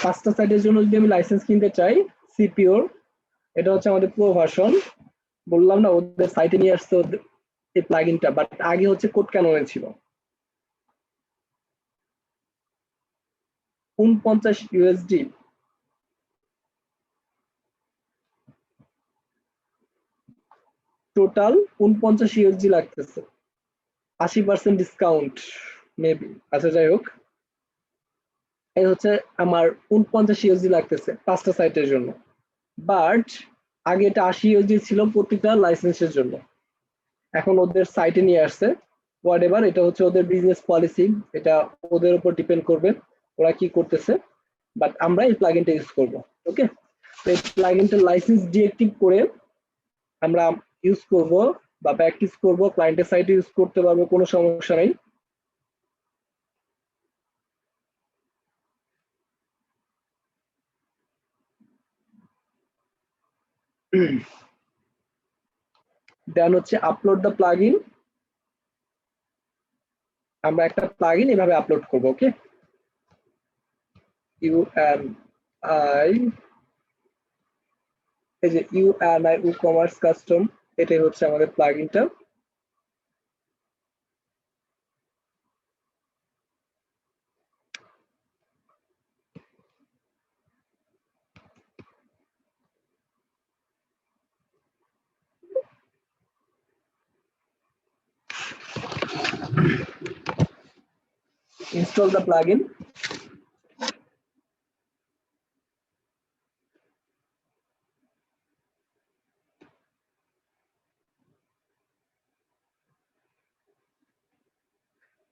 Speaker 1: পাঁচটা সাইটের জন্য যদি আমি লাইসেন্স কিনতে চাই সিপিওর, এটা হচ্ছে আমাদের প্রো ভার্সন। বললাম না ওদের সাইটে নিয়ে আসছে এই প্লাগইনটা, বাট আগে হচ্ছে কোড ক্যাননে ছিল। 49 ইউএসডি। টোটাল 49 ইউএসডি লাগতেছে, 80% ডিসকাউন্ট মেবি। আচ্ছা যাই হোক, এই হচ্ছে আমার 49 ইউএসডি লাগতেছে 5টা সাইটের জন্য। বাট আগে এটা 80 ইউএসডি ছিল প্রতিটা লাইসেন্সের জন্য। এখন ওদের সাইটে নিয়ে আসছে। হোয়াট এভার, এটা হচ্ছে ওদের বিজনেস পলিসি, এটা ওদের উপর ডিপেন্ড করবে ওরা কি করতেছে। বাট আমরা এই প্লাগইনটা ইউজ করব। ওকে, এই প্লাগইনটা লাইসেন্স ডিএক্টিভ করে আমরা ইউজ করব বা প্র্যাকটিস করব, ক্লায়েন্টের সাইটে ইউজ করতে পারবো, কোনো সমস্যা নাই। দেন হচ্ছে আপলোড দ্য প্লাগইন। আমরা একটা প্লাগইন এভাবে আপলোড করব। ওকে, UNI, এই যে UNI WooCommerce কাস্টম, এটাই হচ্ছে আমাদের প্লাগইনটা। Install the plugin.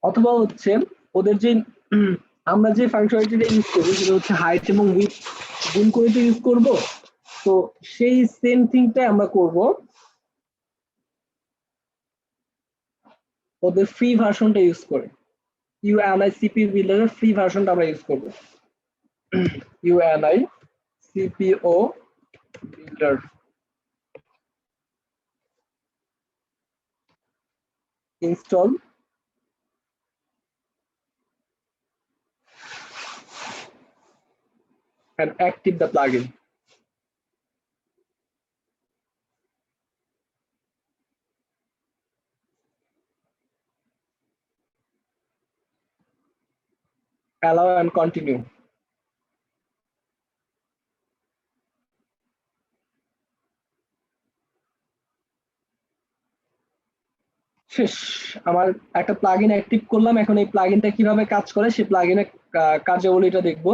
Speaker 1: অথবা হচ্ছে ওদের যে আমরা যে ফাংশনালিটিটা ইউজ করবো সেটা হচ্ছে হাইট এবং উইডথ গুণ করে তো ইউজ করব। তো সেই সেম থিংটাই আমরা করব ওদের ফ্রি ভার্সনটা ইউজ করে। UNI CPO বিল্ডারের ফ্রি ভার্সনটা আমরা ইউজ করব। UNI CPO builder, install and active the plugin. Allow and continue. শেষ। আমার একটা প্লাগইন অ্যাক্টিভ করলাম, এখন এই প্লাগইনটা কিভাবে কাজ করে সেই প্লাগইনের কার্যাবলীটা দেখব।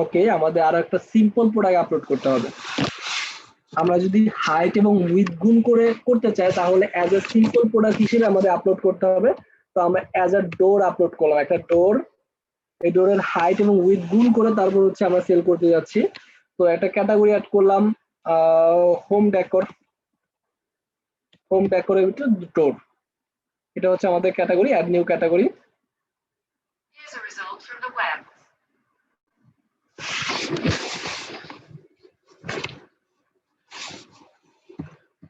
Speaker 1: ওকে, আমাদের আরো একটা সিম্পল প্রোডাক্ট আপলোড করতে হবে। আমরা যদি হাইট এবং উইডথ গুণ করে করতে চাই তাহলে অ্যাজ এ সিম্পল প্রোডাক্ট হিসেবে আমাদের আপলোড করতে হবে। তো আমরা অ্যাজ এ ডোর আপলোড করলাম, একটা ডোর, এই ডোরের হাইট এবং উইডথ গুণ করে তারপর হচ্ছে আমরা সেল করতে যাচ্ছি। তো একটা ক্যাটাগরি অ্যাড করলাম, হোম ডেকোর, হোম ডেকোরের ভিতরে ডোর, এটা হচ্ছে আমাদের ক্যাটাগরি, অ্যাড নিউ ক্যাটাগরি।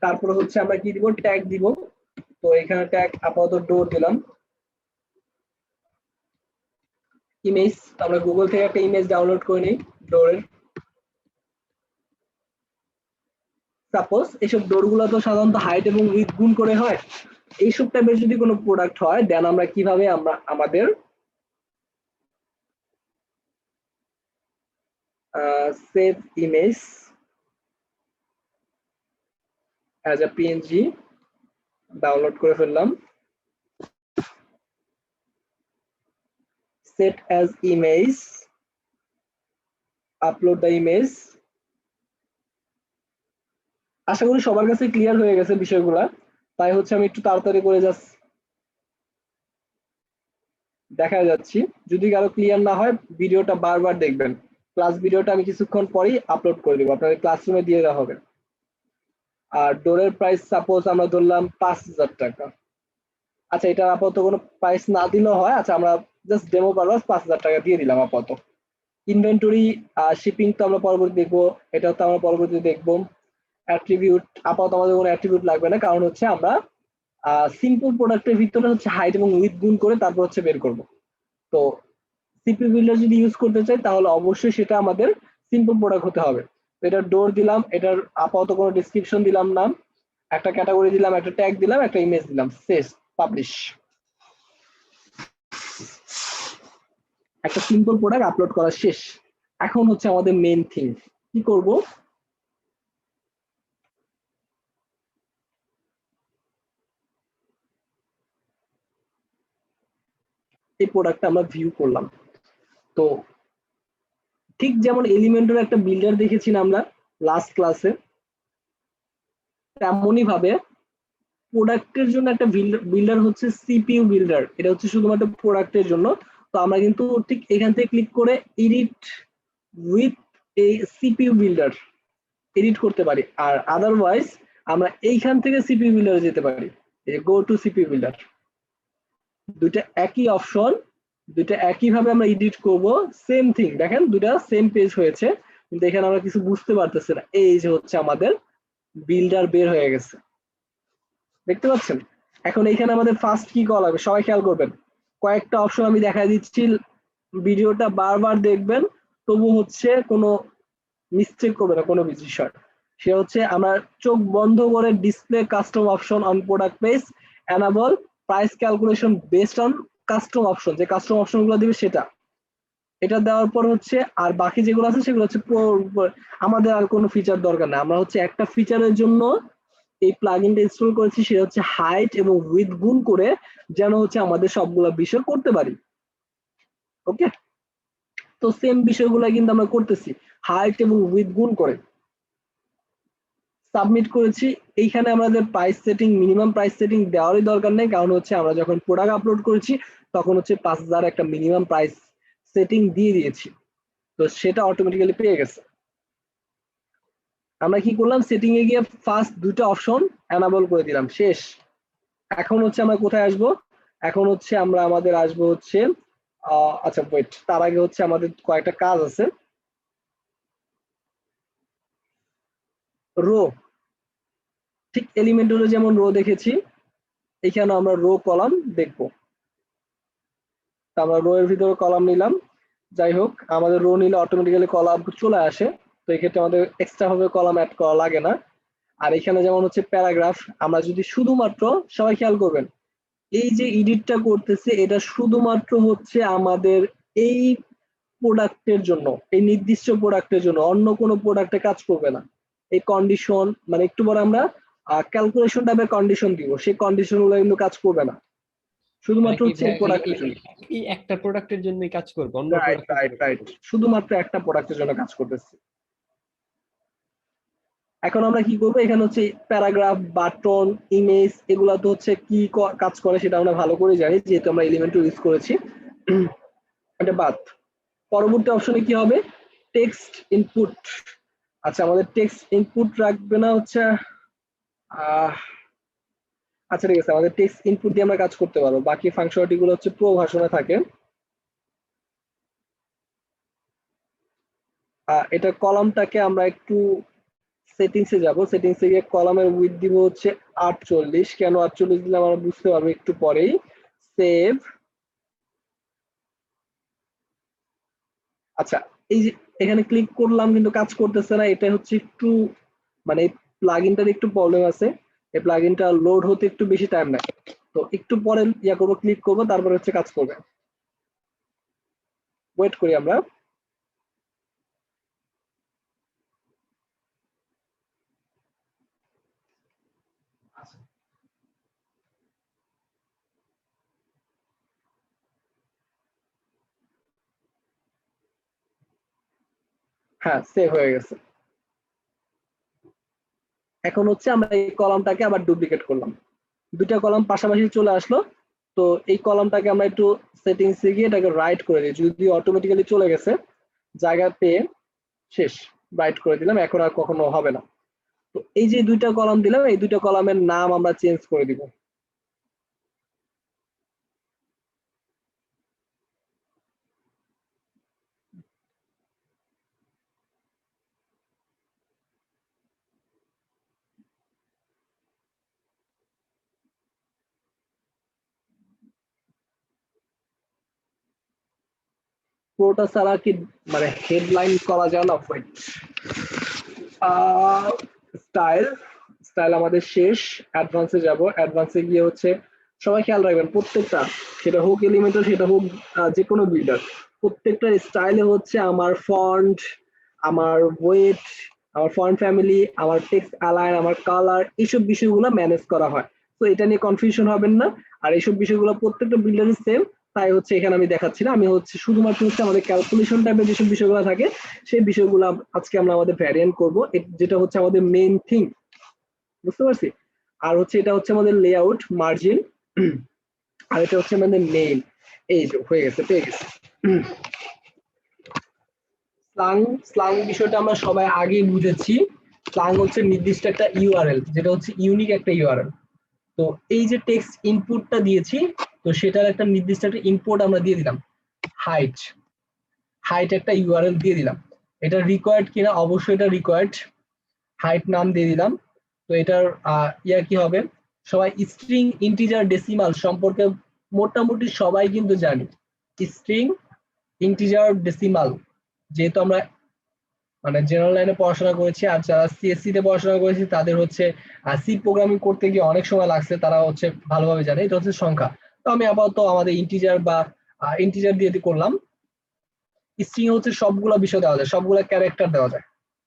Speaker 1: তারপরে হচ্ছে আমরা কি দিব, ট্যাগ দিব। তো এখানে ট্যাগ আপাতত ডোর দিলাম। ইমেজ, আমরা গুগল থেকে একটা ইমেজ ডাউনলোড করে নিই ডোরের। সাপোজ এইসব ডোর গুলো তো সাধারণত হাইট এবং উইডথ গুণ করে হয়। এইসব টাইপের যদি কোনো প্রোডাক্ট হয় দেন আমরা কিভাবে আমরা আমাদের save image as a PNG download করে ফেললাম, set as image, upload the image। আশা করি সবার কাছে ক্লিয়ার হয়ে গেছে বিষয়গুলা, তাই হচ্ছে আমি একটু তাড়াতাড়ি করে জাস্ট দেখা যাচ্ছি। যদি কারো ক্লিয়ার না হয় ভিডিওটা বারবার দেখবেন। ক্লাস ভিডিওটা আমি কিছুক্ষণ পরেই আপলোড করে দেবো, আপনাদের ক্লাসরুমে দিয়ে দেওয়া হবে। আর ডোরের প্রাইস সাপোজ আমরা ধরলাম 5,000 টাকা। আচ্ছা, এটা আপাতত কোনো প্রাইস না দিলেও হয়। আচ্ছা, আমরা জাস্ট ডেমো পারপাস 5,000 টাকা দিয়ে দিলাম আপাতত। ইনভেন্টরি শিপিং তো আমরা পরবর্তী দেখবো, এটাও তো আমরা পরবর্তী দেখবো। অ্যাট্রিবিউট আপাতত আমাদের কোনো অ্যাট্রিবিউট লাগবে না, কারণ হচ্ছে আমরা সিম্পল প্রোডাক্টের ভিতরে হচ্ছে হাইট এবং উইথ গুণ করে তারপর হচ্ছে বের করব। তো সিপি বিল্ডার যদি ইউজ করতে চাই তাহলে অবশ্যই সেটা আমাদের সিম্পল প্রোডাক্ট হতে হবে। এটার ডোর দিলাম, এটার আপাতত কোনো ডেসক্রিপশন দিলাম না, একটা ক্যাটাগরি দিলাম, একটা ট্যাগ দিলাম, একটা ইমেজ দিলাম, শেষ, পাবলিশ। একটা সিম্পল প্রোডাক্ট আপলোড করা শেষ। এখন হচ্ছে আমাদের মেইন থিং, কি করব, এই প্রোডাক্টটা আমরা ভিউ করলাম। তো ঠিক যেমন এলিমেন্টের একটা বিল্ডার দেখেছিলাম আমরা লাস্ট ক্লাসে, তেমনই ভাবে প্রোডাক্টের জন্য একটা বিল্ডার হচ্ছে সিপিইউ বিল্ডার, এটা হচ্ছে শুধুমাত্র প্রোডাক্টের জন্য। তো আমরা কিন্তু ঠিক এখান থেকে ক্লিক করে এডিট উইথ এই সিপিইউ বিল্ডার এডিট করতে পারি, আর আদারওয়াইজ আমরা এইখান থেকে সিপিইউ বিল্ডারে যেতে পারি, এই যে গো টু সিপিইউ বিল্ডার। দুইটা একই অপশন, দুইটা একই ভাবে আমরা এডিট করব, সেম থিং। দেখেন দুইটা সেম পেজ হয়েছে, কিন্তু এখানে আমরা কিছু বুঝতে পারতেছি না। এই যে হচ্ছে আমাদের বিল্ডার বের হয়ে গেছে, দেখতে পাচ্ছেন? এখন এইখানে আমাদের ফার্স্ট কি করা হবে, সবাই খেয়াল করবেন। কয়েকটা অপশন আমি দেখা দিচ্ছি, ভিডিওটা বারবার দেখবেন, তবু হচ্ছে কোনো মিস্টেক করবে না কোনো বিষয়। সে হচ্ছে আমরা চোখ বন্ধ করে display custom option on product page, enable price calculation based on custom option, যে কাস্টম অপশন গুলো দিবে সেটা, এটা দেওয়ার পর হচ্ছে আর বাকি যেগুলো আছে সেগুলো হচ্ছে আমাদের আর কোনো ফিচার দরকার না। আমরা হচ্ছে একটা ফিচারের জন্য এই প্লাগইনটা ইনস্টল করেছি, সেটা হচ্ছে হাইট এবং উইথ গুণ করে, যেন হচ্ছে আমাদের সবগুলো বিষয় করতে পারি। ওকে, তো সেম বিষয়গুলো কিন্তু আমরা করতেছি হাইট এবং উইথ গুণ করে। সাবমিট করেছি। এইখানে আমাদের price setting, minimum price setting দেওয়ারই দরকার নেই, কারণ হচ্ছে আমরা যখন প্রোডাক্ট আপলোড করেছি তখন হচ্ছে 5000 একটা মিনিমাম প্রাইস সেটিং দিয়ে দিয়েছি, তো সেটা অটোমেটিক্যালি পেয়ে গেছে। আমরা কি করলাম, সেটিং এ গিয়ে ফার্স্ট দুটো অপশন এনাবল করে দিলাম, শেষ। এখন হচ্ছে আমরা কোথায় আসবো, এখন হচ্ছে আমরা আমাদের আসবো হচ্ছে আচ্ছা ওয়েট, তার আগে হচ্ছে আমাদের কয়েকটা কাজ আছে। রো, ঠিক এলিমেন্টরে যেমন রো দেখেছি, এখানে আমরা রো কলাম দেখবো। আমরা রো এর ভিতরে কলাম নিলাম, যাই হোক আমাদের রো নিলে অটোমেটিক্যালি কলাম চলে আসে, তো এক্ষেত্রে আমাদের এক্সট্রা ভাবে কলাম অ্যাড করা লাগে না। আর এখানে যেমন হচ্ছে প্যারাগ্রাফ, আমরা যদি শুধুমাত্র, সবাই খেয়াল করবেন, এই যে এডিটটা করতেছে এটা শুধুমাত্র হচ্ছে আমাদের এই প্রোডাক্টের জন্য, এই নির্দিষ্ট প্রোডাক্টের জন্য, অন্য কোনো প্রোডাক্টে কাজ করবে না। এই কন্ডিশন মানে একটু পরে আমরা ক্যালকুলেশন টাইপের কন্ডিশন দিব, সেই কন্ডিশন গুলো কিন্তু কাজ করবে না, শুধুমাত্র হচ্ছে এই প্রোডাক্টের জন্য।
Speaker 2: এই একটা প্রোডাক্টের জন্যই কাজ করবে, অন্য
Speaker 1: রাইট রাইট রাইট, শুধুমাত্র একটা প্রোডাক্টের জন্য কাজ করতেছে। এখন আমরা কি করবো, এখানে হচ্ছে প্যারাগ্রাফ, বাটন, ইমেজ, এগুলা তো হচ্ছে কি কাজ করে সেটা আমরা ভালো করে জানি, যেহেতু আমরা এলিমেন্টর ইউজ করেছি। এটা বাদ। পরবর্তী অপশনে কি হবে, টেক্সট ইনপুট। আচ্ছা আমাদের টেক্সট ইনপুট রাখবে না হচ্ছে আচ্ছা ঠিক আছে, আমাদের টেক্সট ইনপুট দিয়ে আমরা কাজ করতে পারবো, বাকি ফাংশনালিটি গুলো হচ্ছে প্রো ভার্সনে থাকে। এটা কলামটাকে আমরা একটু সেটিংসে যাব, সেটিংসে গিয়ে কলামের উইথ দিব হচ্ছে 48। কেন 48 দিলে আমরা বুঝতে পারবো একটু পরেই। সেভ। আচ্ছা এই যে এখানে ক্লিক করলাম কিন্তু কাজ করতেছে না, এটা হচ্ছে একটু মানে প্লাগইনটার একটু প্রবলেম আছে, এই প্লাগইনটা লোড হতে একটু বেশি টাইম নেয়, তো একটু পরে ইয়া করবো, ক্লিক করবো, তারপরে হচ্ছে কাজ করবে। ওয়েট করি আমরা। হ্যাঁ সেভ হয়ে গেছে। এখন হচ্ছে আমরা এই কলামটাকে আবার ডুপ্লিকেট করলাম, দুইটা কলাম পাশাপাশি চলে আসলো। তো এই কলামটাকে আমরা একটু সেটিংসে গিয়ে এটাকে রাইট করে দিই, যদি অটোমেটিক্যালি চলে গেছে জায়গা পেয়ে, শেষ, রাইট করে দিলাম, এখন আর কখনো হবে না। তো এই যে দুইটা কলাম দিলাম, এই দুইটা কলামের নাম আমরা চেঞ্জ করে দিব। পুরোটা ছাড়া কি মানে হেডলাইন করা যায় না? স্টাইল, স্টাইল আমাদের শেষ। অ্যাডভান্সে যাব, অ্যাডভান্সে গিয়ে হচ্ছে সবাই খেয়াল রাখবেন প্রত্যেকটা, সেটা হোক এলিমেন্টর সেটা হোক যে কোনো বিল্ডার, প্রত্যেকটা স্টাইলে হচ্ছে আমার ফন্ট, আমার ওয়েট, আমার ফন্ট ফ্যামিলি, আমার টেক্সট অ্যালাইন, আমার কালার, এইসব বিষয়গুলো ম্যানেজ করা হয়। তো এটা নিয়ে কনফিউশন হবেন না, আর এইসব বিষয়গুলো প্রত্যেকটা বিল্ডারের সেম, তাই হচ্ছে এখানে আমি দেখাচ্ছি না, আমি হচ্ছে শুধুমাত্র হচ্ছে আমাদের ক্যালকুলেশন টাইপের যেসব বিষয়গুলো থাকে সেই বিষয়গুলো আজকে আমরা আমাদের ভ্যারিয়েন্ট করব, যেটা হচ্ছে আমাদের মেইন থিং, বুঝতে পারছি। আর হচ্ছে এটা হচ্ছে আমাদের লেআউট মার্জিন, আর এটা হচ্ছে আমাদের নেম। এই যে হয়ে গেছে, পেয়ে গেছে। স্লাং, স্লাং বিষয়টা আমরা সবাই আগেই বুঝেছি। স্লাং হচ্ছে নির্দিষ্ট একটা ইউআরএল, যেটা হচ্ছে ইউনিক একটা ইউআরএল। তো এই যে টেক্সট ইনপুটটা দিয়েছি, তো সেটার একটা নির্দিষ্ট একটা ইনপুট আমরা দিয়ে দিলাম, হাইট। হাইট একটা ইউআরএল দিয়ে দিলাম। এটা রিকোয়ার্ড কিনা, অবশ্যই এটা রিকোয়ার্ড। হাইট নাম দিয়ে দিলাম। তো এটার ইয়া কি হবে, সবাই স্ট্রিং ইন্টিজার ডেসিমাল সম্পর্কে মোটামুটি সবাই কিন্তু জানি। স্ট্রিং ইন্টিজার ডেসিমাল, যেহেতু আমরা মানে জেনারেল লাইনে পড়াশোনা করেছি, আর যারা সিএসসি তে পড়াশোনা করেছি তাদের হচ্ছে সি প্রোগ্রামিং করতে গিয়ে অনেক সময় লাগছে, তারা হচ্ছে ভালোভাবে জানে এটা হচ্ছে সংখ্যা। তো আমি আপাতত আমাদের ইন্টিজার বা ইন্টিজার দিয়ে করলাম। স্ট্রিং হচ্ছে সবগুলা বিষয় দেওয়া যায়, সবগুলা ক্যারেক্টার দেওয়া যায়,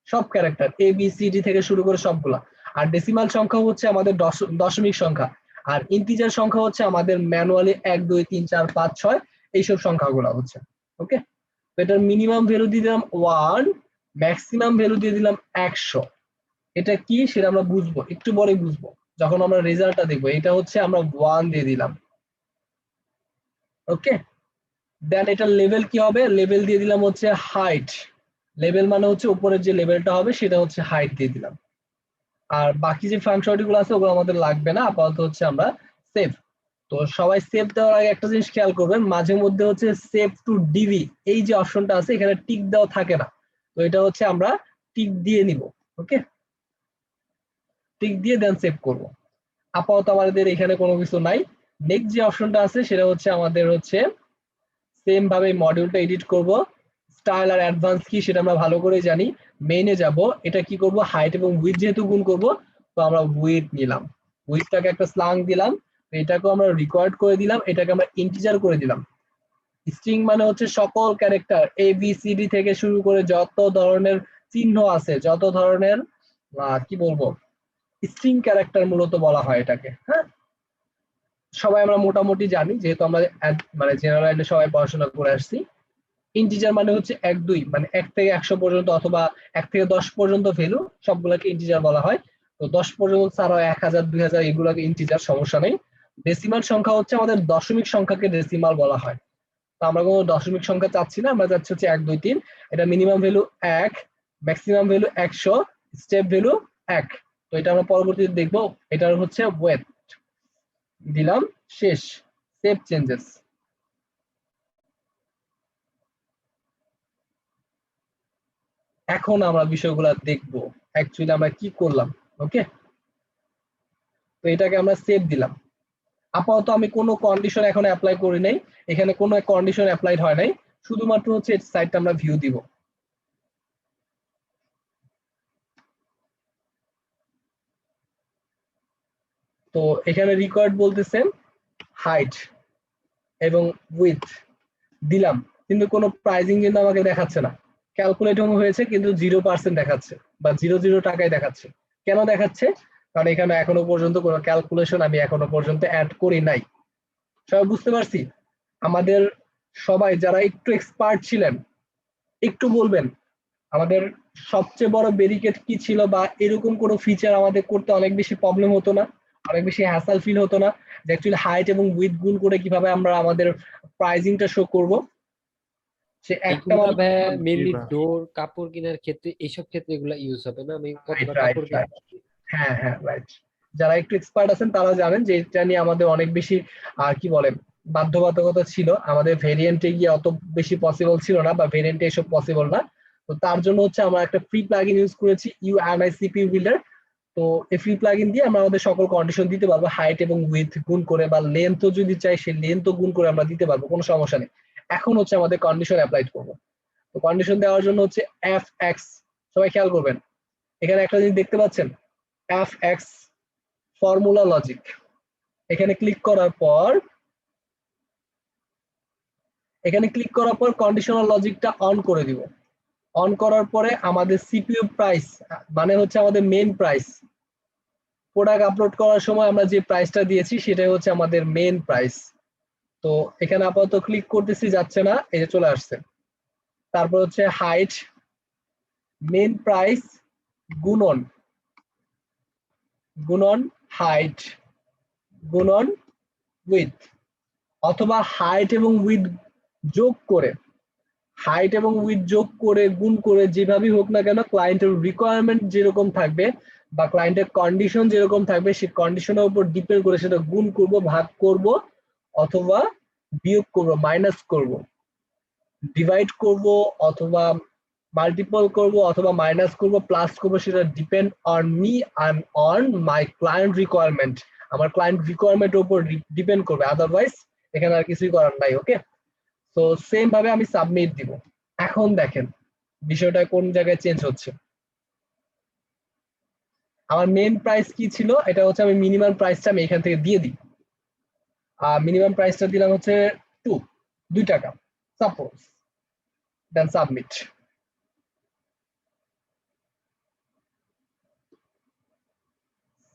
Speaker 1: সব character A B C D থেকে শুরু করে সবগুলা। আর ডেসিমাল সংখ্যা হচ্ছে আমাদের দশমিক সংখ্যা। আর ইন্টিজার সংখ্যা হচ্ছে আমাদের ম্যানুয়ালি 1 2 3 4 5 6 এইসব সংখ্যাগুলো হচ্ছে। ওকে, তো এটার মিনিমাম ভ্যালু দিয়ে দিলাম 1, ম্যাক্সিমাম ভ্যালু দিয়ে দিলাম 100। এটা কি সেটা আমরা বুঝবো, একটু পরে বুঝবো যখন আমরা রেজাল্টটা দেখবো। এটা হচ্ছে আমরা 1 দিয়ে দিলাম। ওকে, দেন এটার লেভেল কি হবে, লেভেল দিয়ে দিলাম হচ্ছে হাইট। লেভেল মানে হচ্ছে উপরের যে লেভেলটা হবে সেটা হচ্ছে হাইট দিয়ে দিলাম। আর বাকি যে ফাংশনালিটি গুলো আছে ওগুলো আমাদের লাগবে না, আপাতত হচ্ছে আমরা সেভ। তো সবাই সেভ দেওয়ার আগে একটা জিনিস খেয়াল করবেন, মাঝে মধ্যে হচ্ছে সেভ টু ডিবি এই যে অপশনটা আছে এখানে টিক দেওয়া থাকে না। তো এটা হচ্ছে আমরা টিক দিয়ে নিব। ওকে, টিক দিয়ে দেন সেভ করব। আপাতত আমাদের এখানে কোনো কিছু নাই। নেক্সট যে অপশনটা আছে সেটা হচ্ছে আমাদের হচ্ছে সেম ভাবে মডিউলটা এডিট করব। স্টাইল আর অ্যাডভান্স কি সেটা আমরা ভালো করে জানি। মেইনে যাব, এটা কি করব, হাইট এবং উইথ যেহেতু গুণ করব, তো আমরা উইথ নিলাম। উইথটাকে একটা স্লাং দিলাম, এটাকে আমরা রিকোয়ার্ড করে দিলাম, এটাকে আমরা ইন্টিজার করে দিলাম। স্ট্রিং মানে হচ্ছে সকল character A B C D থেকে শুরু করে যত ধরনের চিহ্ন আছে, যত ধরনের কি বলবো স্ট্রিং ক্যারেক্টার মূলত বলা হয় এটাকে। হ্যাঁ, সবাই আমরা মোটামুটি জানি, যেহেতু আমরা মানে জেনারেল লাইনে সবাই পড়াশোনা করে আসছি। ইন্টিজার মানে হচ্ছে 1 2, মানে 1 থেকে 100 পর্যন্ত অথবা 1 থেকে 10 পর্যন্ত ভ্যালু সবগুলোকে ইন্টিজার বলা হয়। তো 10 পর্যন্ত ছাড়াও 1000 2000 এগুলোকে ইন্টিজার, সমস্যা নেই। ডেসিমাল সংখ্যা হচ্ছে আমাদের দশমিক সংখ্যাকে ডেসিমাল বলা হয়। তো আমরা কোনো দশমিক সংখ্যা চাচ্ছি না, আমরা চাচ্ছি হচ্ছে 1 2 3। এটা minimum value 1, maximum value 100, step value 1। তো এটা আমরা পরবর্তীতে দেখবো। এটার হচ্ছে ওয়েট দিলাম, শেষ, সেভ চেঞ্জেস। এখন আমরা বিষয়গুলো দেখবো অ্যাকচুয়ালি আমরা কি করলাম। ওকে, তো এটাকে আমরা সেভ দিলাম। আপাতত আমি কোনো কন্ডিশন এখন অ্যাপ্লাই করি নাই, এখানে কোনো কন্ডিশন অ্যাপ্লাইড হয় নাই, শুধুমাত্র হচ্ছে সাইটটা আমরা ভিউ দিব। তো এখানে রিকোয়ার্ড বলতেছে হাইট এবং উইথ দিলাম, কিন্তু কোনো প্রাইজিং কিন্তু আমাকে দেখাচ্ছে না। ক্যালকুলেট হয়েছে কিন্তু 0% দেখাচ্ছে বা 0 টাকায় দেখাচ্ছে। কেন দেখাচ্ছে, কারণ এখানে এখনো পর্যন্ত কোনো ক্যালকুলেশন আমি এখনো পর্যন্ত অ্যাড করি নাই। সবাই বুঝতে পারছি? আমাদের সবাই যারা একটু এক্সপার্ট ছিলেন একটু বলবেন আমাদের সবচেয়ে বড় ব্যারিকেড কি ছিল, বা এরকম কোনো ফিচার আমাদের করতে অনেক বেশি প্রবলেম হতো না, অনেক বেশি হ্যাসেল ফিল হতো না, যে অ্যাকচুয়ালি হাইট এবং উইথ গুণ করে কিভাবে আমরা আমাদের প্রাইজিংটা শো করব। সে একটা
Speaker 2: এগুলা
Speaker 1: মানুষ,
Speaker 2: মেইনলি ডোর কাপড় কেনার ক্ষেত্রে, এইসব ক্ষেত্রে এগুলা ইউজ হবে না? আমি
Speaker 1: রাইট
Speaker 2: কতটা
Speaker 1: রাইট
Speaker 2: কাপড়
Speaker 1: রাইট,
Speaker 2: কিনছি।
Speaker 1: হ্যাঁ হ্যাঁ রাইট। যারা একটু এক্সপার্ট আছেন তারা জানেন যে এটা নিয়ে আমাদের অনেক বেশি কি বলে বাধ্যবাধকতা ছিল, আমাদের ভেরিয়েন্টে গিয়ে অত বেশি পসিবল ছিল না, বা ভেরিয়েন্টে এসব পসিবল না। তো তার জন্য হচ্ছে আমরা একটা ফ্রি প্লাগইন ইউজ করেছি, ইউআরআইসিপি বিল্ডার। তো এই ফ্রি প্লাগইন দিয়ে আমরা আমাদের সকল কন্ডিশন দিতে পারবো, হাইট এবং উইথ গুণ করে, বা লেন্থও যদি চাই সেই লেন্থও গুণ করে আমরা দিতে পারবো, কোনো সমস্যা নেই। এখন হচ্ছে আমাদের কন্ডিশন অ্যাপ্লাই করবো। তো কন্ডিশন দেওয়ার জন্য হচ্ছে এফ এক্স, সবাই খেয়াল করবেন এখানে একটা জিনিস দেখতে পাচ্ছেন, এফ এক্স ফর্মুলা লজিক। এখানে ক্লিক করার পর কন্ডিশনাল লজিকটা অন করে দিব। অন করার পরে আমাদের সিপিইউ প্রাইস, মানে হচ্ছে আমাদের মেইন প্রাইস, প্রোডাক্ট আপলোড করার সময় আমরা যে প্রাইসটা দিয়েছি সেটাই হচ্ছে আমাদের মেইন প্রাইস। তো এখানে আপাতত ক্লিক করতেছি, যাচ্ছে না, এই যে চলে আসছে। তারপর হচ্ছে হাইট মেইন প্রাইস গুণন হাইট গুণন উইথ, অথবা হাইট এবং উইথ যোগ করে, হাইট এবং উইথ যোগ করে গুণ করে যেভাবেই হোক না কেন ক্লায়েন্টের রিকোয়ারমেন্ট যেরকম থাকবে বা ক্লায়েন্টের কন্ডিশন যেরকম থাকবে সেই কন্ডিশনের উপর ডিপেন্ড করে সেটা গুণ করব, ভাগ করব, অথবা বিয়োগ করব, মাইনাস করব, ডিভাইড করব, অথবা মাল্টিপল করব, অথবা মাইনাস করব, প্লাস করব, সেটা depend on me and on my client requirement. আমার ক্লায়েন্ট রিকোয়ারমেন্টের উপর ডিপেন্ড করবে, আদারওয়াইজ এখানে আর কিছুই করার নাই। ওকে, তো সেম ভাবে আমি সাবমিট দিব। এখন দেখেন বিষয়টা কোন জায়গায় চেঞ্জ হচ্ছে। আমার মেন প্রাইস কি ছিল, এটা হচ্ছে আমি মিনিমাম প্রাইসটা আমি এখান থেকে দিয়ে দিই। মিনিমাম প্রাইসটা দিলাম হচ্ছে 2 টাকা সাপোজ, দেন সাবমিট।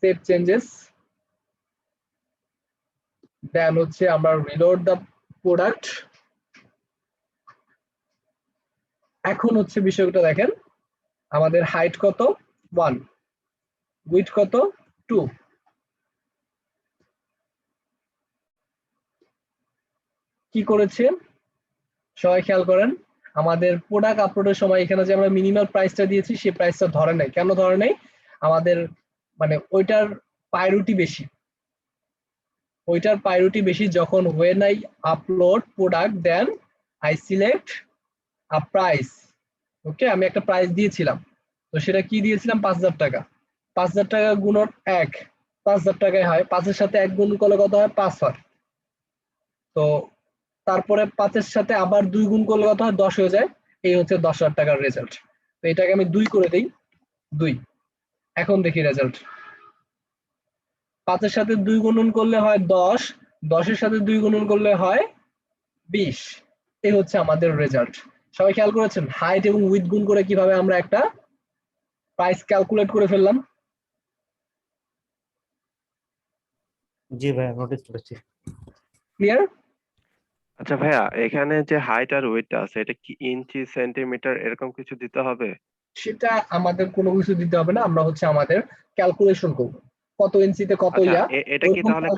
Speaker 1: সেভ চেঞ্জেস, দেন হচ্ছে আমরা রিলোড দ্য প্রোডাক্ট। এখন হচ্ছে বিষয়টা দেখেন, আমাদের হাইট কত 1, উইথ কত 2, কি করেছে সবাই খেয়াল করেন। আমাদের প্রোডাক্ট আপলোডের সময় এখানে যে আমরা মিনিমাম প্রাইসটা দিয়েছি সেই প্রাইসটা ধরে নাই। কেন ধরে নাই? আমাদের মানে ওইটার প্রায়োরিটি বেশি, ওইটার প্রায়োরিটি বেশি। যখন when I upload product then I select a price, ওকে, আমি একটা প্রাইস দিয়েছিলাম, তো সেটা কি দিয়েছিলাম 5,000 টাকা। 5,000 টাকা গুণন 1, 5,000 টাকায় হয়, 5-এর সাথে 1 গুণ করলে কত হয় 5 হয়। তো তারপরে 5-এর সাথে আবার 2 গুণ করলে কত হয় 10 হয়ে যায়। এই হচ্ছে 10,000 টাকার রেজাল্ট। তো এটাকে আমি 2 করে দেই, 2। এখন দেখি রেজাল্ট। 5-এর সাথে 2 গুণন করলে হয় 10, 10-এর সাথে 2 গুণন করলে হয় 20। এই হচ্ছে আমাদের রেজাল্ট। সবাই খেয়াল করেছেন হাইট এবং উইথ গুণ করে কিভাবে আমরা একটা প্রাইস ক্যালকুলেট করে ফেললাম।
Speaker 2: জি ভাইয়া, নোটিস করেছি।
Speaker 1: ক্লিয়ার?
Speaker 3: আচ্ছা ভাইয়া, এখানে যে হাইট আর ওয়েটটা আছে এটা কি ইঞ্চি, সেন্টিমিটার এরকম কিছু দিতে হবে?
Speaker 1: সেটা আমাদের কোনো কিছু দিতে হবে না, আমরা হচ্ছে আমাদের ক্যালকুলেশন করব কত ইঞ্চিতে কত
Speaker 3: আচ্ছা,
Speaker 1: ইয়া
Speaker 3: এটা কি
Speaker 1: ওরকম
Speaker 3: তাহলে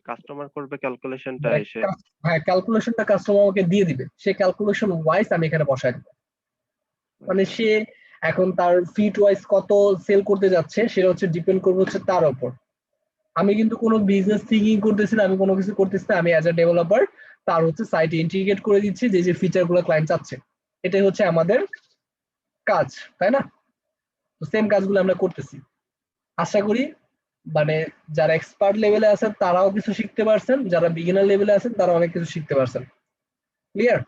Speaker 3: কাস্টমার করবে ক্যালকুলেশনটা
Speaker 1: মানে
Speaker 3: এসে?
Speaker 1: হ্যাঁ, ক্যালকুলেশনটা কাস্টমার আমাকে দিয়ে দিবে, সেই ক্যালকুলেশন ওয়াইজ আমি এখানে বসাই দিব। মানে
Speaker 3: আচ্ছা,
Speaker 1: সে এখন তার ফিট ওয়াইজ কত সেল করতে যাচ্ছে সেটা হচ্ছে ডিপেন্ড করবে হচ্ছে তার উপর। আমি কিন্তু কোনো বিজনেস থিঙ্কিং করতেছি না, আমি কোনো কিছু করতেছি না, আমি অ্যাজ এ ডেভেলপার তার হচ্ছে সাইটে ইন্টিগ্রেট করে দিচ্ছি যে যে ফিচার গুলো ক্লায়েন্ট চাচ্ছে। এটাই হচ্ছে আমাদের কাজ, তাই না? তো সেম কাজগুলো আমরা করতেছি। আশা করি মানে যারা এক্সপার্ট লেভেলে আছেন তারাও কিছু শিখতে পারছেন, যারা বিগিনার লেভেলে আছেন তারা অনেক কিছু শিখতে পারছেন। ক্লিয়ার?